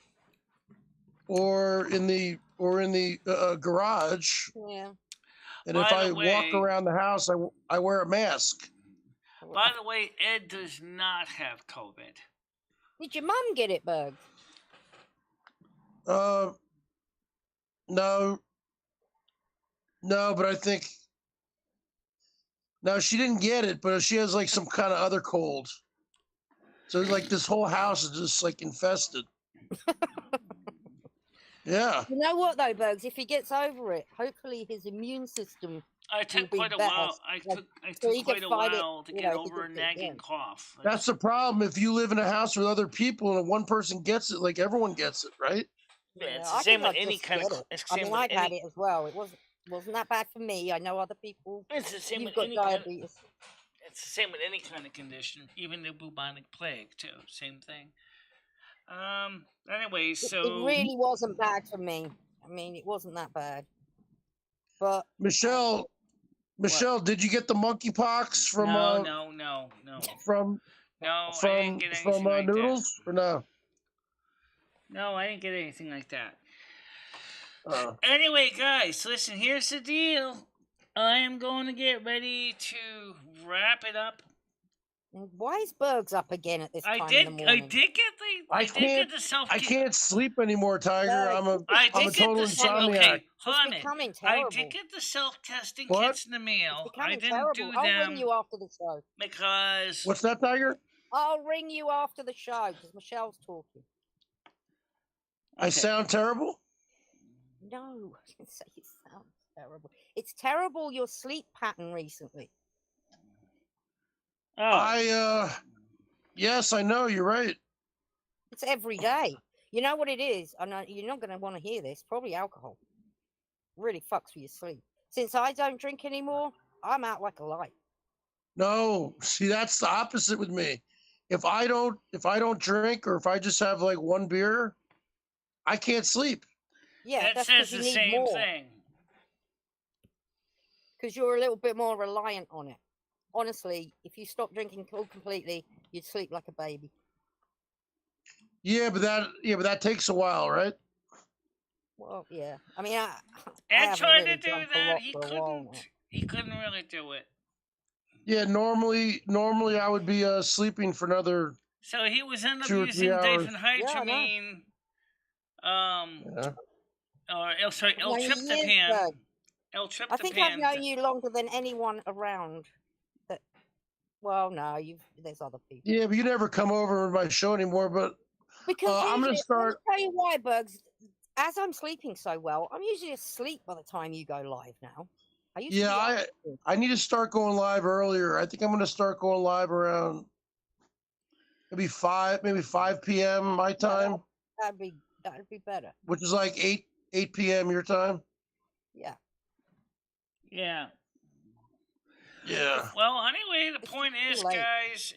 or in the garage. Yeah. And By if the I walk way- around the house, I wear a mask. By the way, Ed does not have COVID. Did your mum get it, Berg? No, but I think no, she didn't get it, but she has like some kind of other cold. So it's like this whole house is just like infested. Yeah. You know what though, Bergs? If he gets over it, hopefully his immune system. I took be quite a better. while. I Like, took so he quite can a fight it, while to you get know, if he over a gets it nagging again. cough. That's the problem. If you live in a house with other people and one person gets it, like everyone gets it, right? Yeah, it's Yeah, the I same think with I'd any just kind get of. it. It's the I same mean, with I've any. had it as well. It wasn't that bad for me. I know other people. It's the same You've with got any kind. diabetes. It's the same with any kind of condition, even the bubonic plague too. Same thing. Anyway, It so really wasn't bad for me. I mean, it wasn't that bad. But Michelle, did you get the monkeypox from no. from No, I didn't get anything like Noodles that. or no? No, I didn't get anything like that. Uh, Anyway, guys, listen. Here's the deal. I am going to get ready to wrap it up. why is Bergs up again at this time in the morning? I did get the self. I can't sleep anymore, Tiger. Bergs, I'm a total insomniac. Okay, hold on a it's minute. becoming I terrible. did get the self-testing What? kits in the mail. It's becoming I didn't terrible. do I'll them ring you after the show. because What's that, Tiger? I'll ring you after the show because Michelle's talking. I sound terrible? No, I didn't say you sound terrible. It's terrible your sleep pattern recently. Oh. Yes, I know, you're right. It's every day. You know what it is? I know you're not going to want to hear this. Probably alcohol. Really fucks with your sleep. Since I don't drink anymore, I'm out like a light. No, see, that's the opposite with me. If I don't drink, or if I just have like one beer, I can't sleep. Yeah, that that's says because you the need same more. thing. Because you're a little bit more reliant on it. Honestly, if you stop drinking completely, you'd sleep like a baby. Yeah, but that takes a while, right? Well, yeah. I mean, I Ed haven't tried really to do drunk a that. lot He for a while couldn't. now. He couldn't really do it. Yeah, normally I would be sleeping for another So he was end up 2 or 3 using hours. diphenhydramine. Yeah. Or sorry, I've known you years, L-tryptophan. Berg. L-tryptophan. I think I've known you longer than anyone around. That. Well, no, there's other people. Yeah, but you never come over to my show anymore. But Because I'm gonna start. Let me tell you why, Bugs. As I'm sleeping so well, I'm usually asleep by the time you go live now. I need to start going live earlier. I think I'm going to start going live around maybe 5 p.m. my time. That'd be better. Which is like 8 p.m. your time. Yeah. Yeah. Yeah. Well, anyway, the point is, late. guys,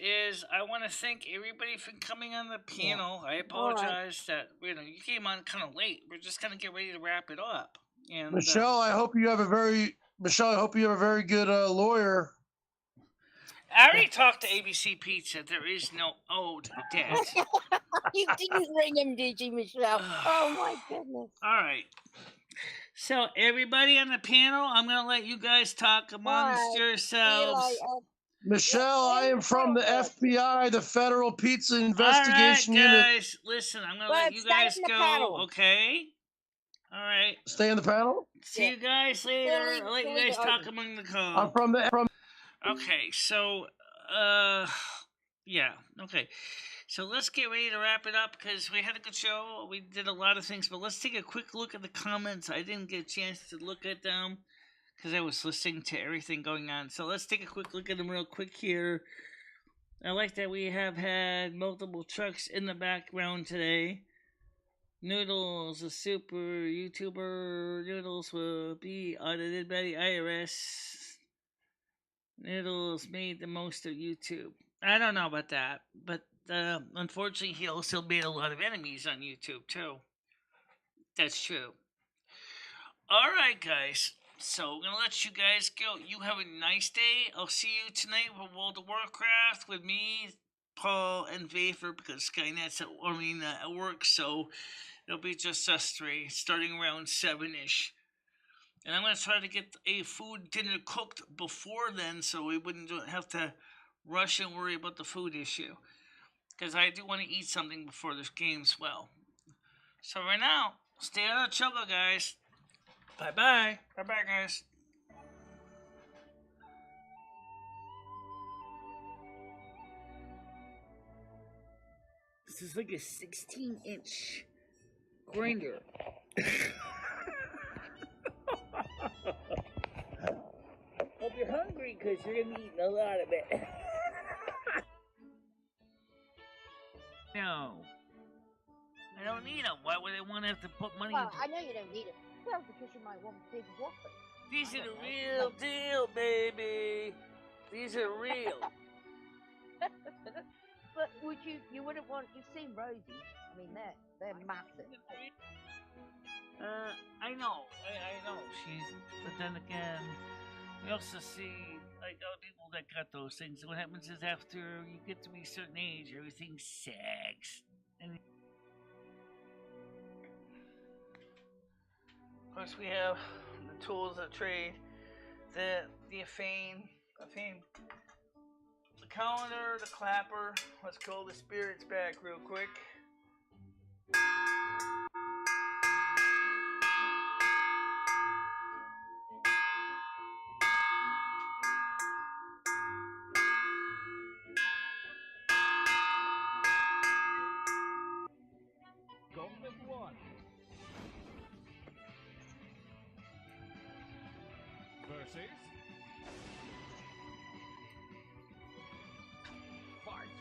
I want to thank everybody for coming on the panel. I apologize that you came on kind of late. We're just gonna get ready to wrap it up. And Michelle, I hope you have a very good lawyer. I already talked to ABC Pizza. There is no owed debt. You didn't ring him, did you, Michelle? Oh my goodness. All right. So everybody on the panel, I'm gonna let you guys talk amongst yourselves. Michelle, I am from the FBI, the Federal Pizza Investigation All right, Unit. guys, listen, I'm gonna let you guys go. Okay. All right. Stay in the panel. See you guys later. I'll let you guys talk among the call. I'm from the. Okay, so yeah, okay. So let's get ready to wrap it up because we had a good show. We did a lot of things, but let's take a quick look at the comments. I didn't get a chance to look at them because I was listening to everything going on. So let's take a quick look at them real quick here. I like that we have had multiple trucks in the background today. Noodles, a super YouTuber. Noodles will be audited by the IRS. Noodles made the most of YouTube. I don't know about that, but unfortunately, he also made a lot of enemies on YouTube, too. That's true. All right, guys. So we're gonna let you guys go. You have a nice day. I'll see you tonight for World of Warcraft with me, Paul, and Vapor, because Skynet's at work, so it'll be just us three, starting around 7-ish. And I'm gonna try to get a food dinner cooked before then, so we wouldn't have to rush and worry about the food issue. Because I do want to eat something before this game as well. So right now, stay out of trouble, guys. Bye-bye. Bye-bye, guys. This is like a 16-inch grinder. Hope you're hungry, because you're going to be eating a lot of it. No. I don't need them. Why would I want to have to put money Well, into I know you don't need it. Well, because you might want big whoppers. These are the real deal, baby. These are real. But you wouldn't want, you've seen Rosie. I mean, they're massive. I know. I know. But then again, we also see, like, other people that got those things. What happens is after you get to be a certain age, everything sags. And of course, we have the tools of trade, the fame, the calendar, the clapper. Let's call the spirits back real quick. Golden one. Versus. Fight.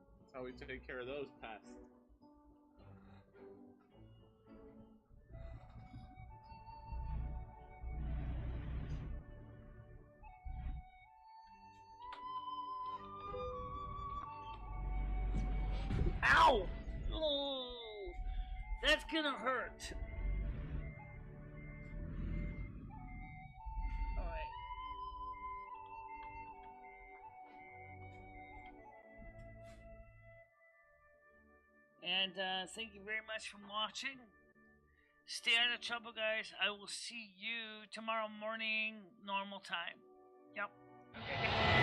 That's how we take care of those pests. Ow! Oh, that's gonna hurt. Alright. And thank you very much for watching. Stay out of trouble, guys. I will see you tomorrow morning, normal time. Yep. Okay.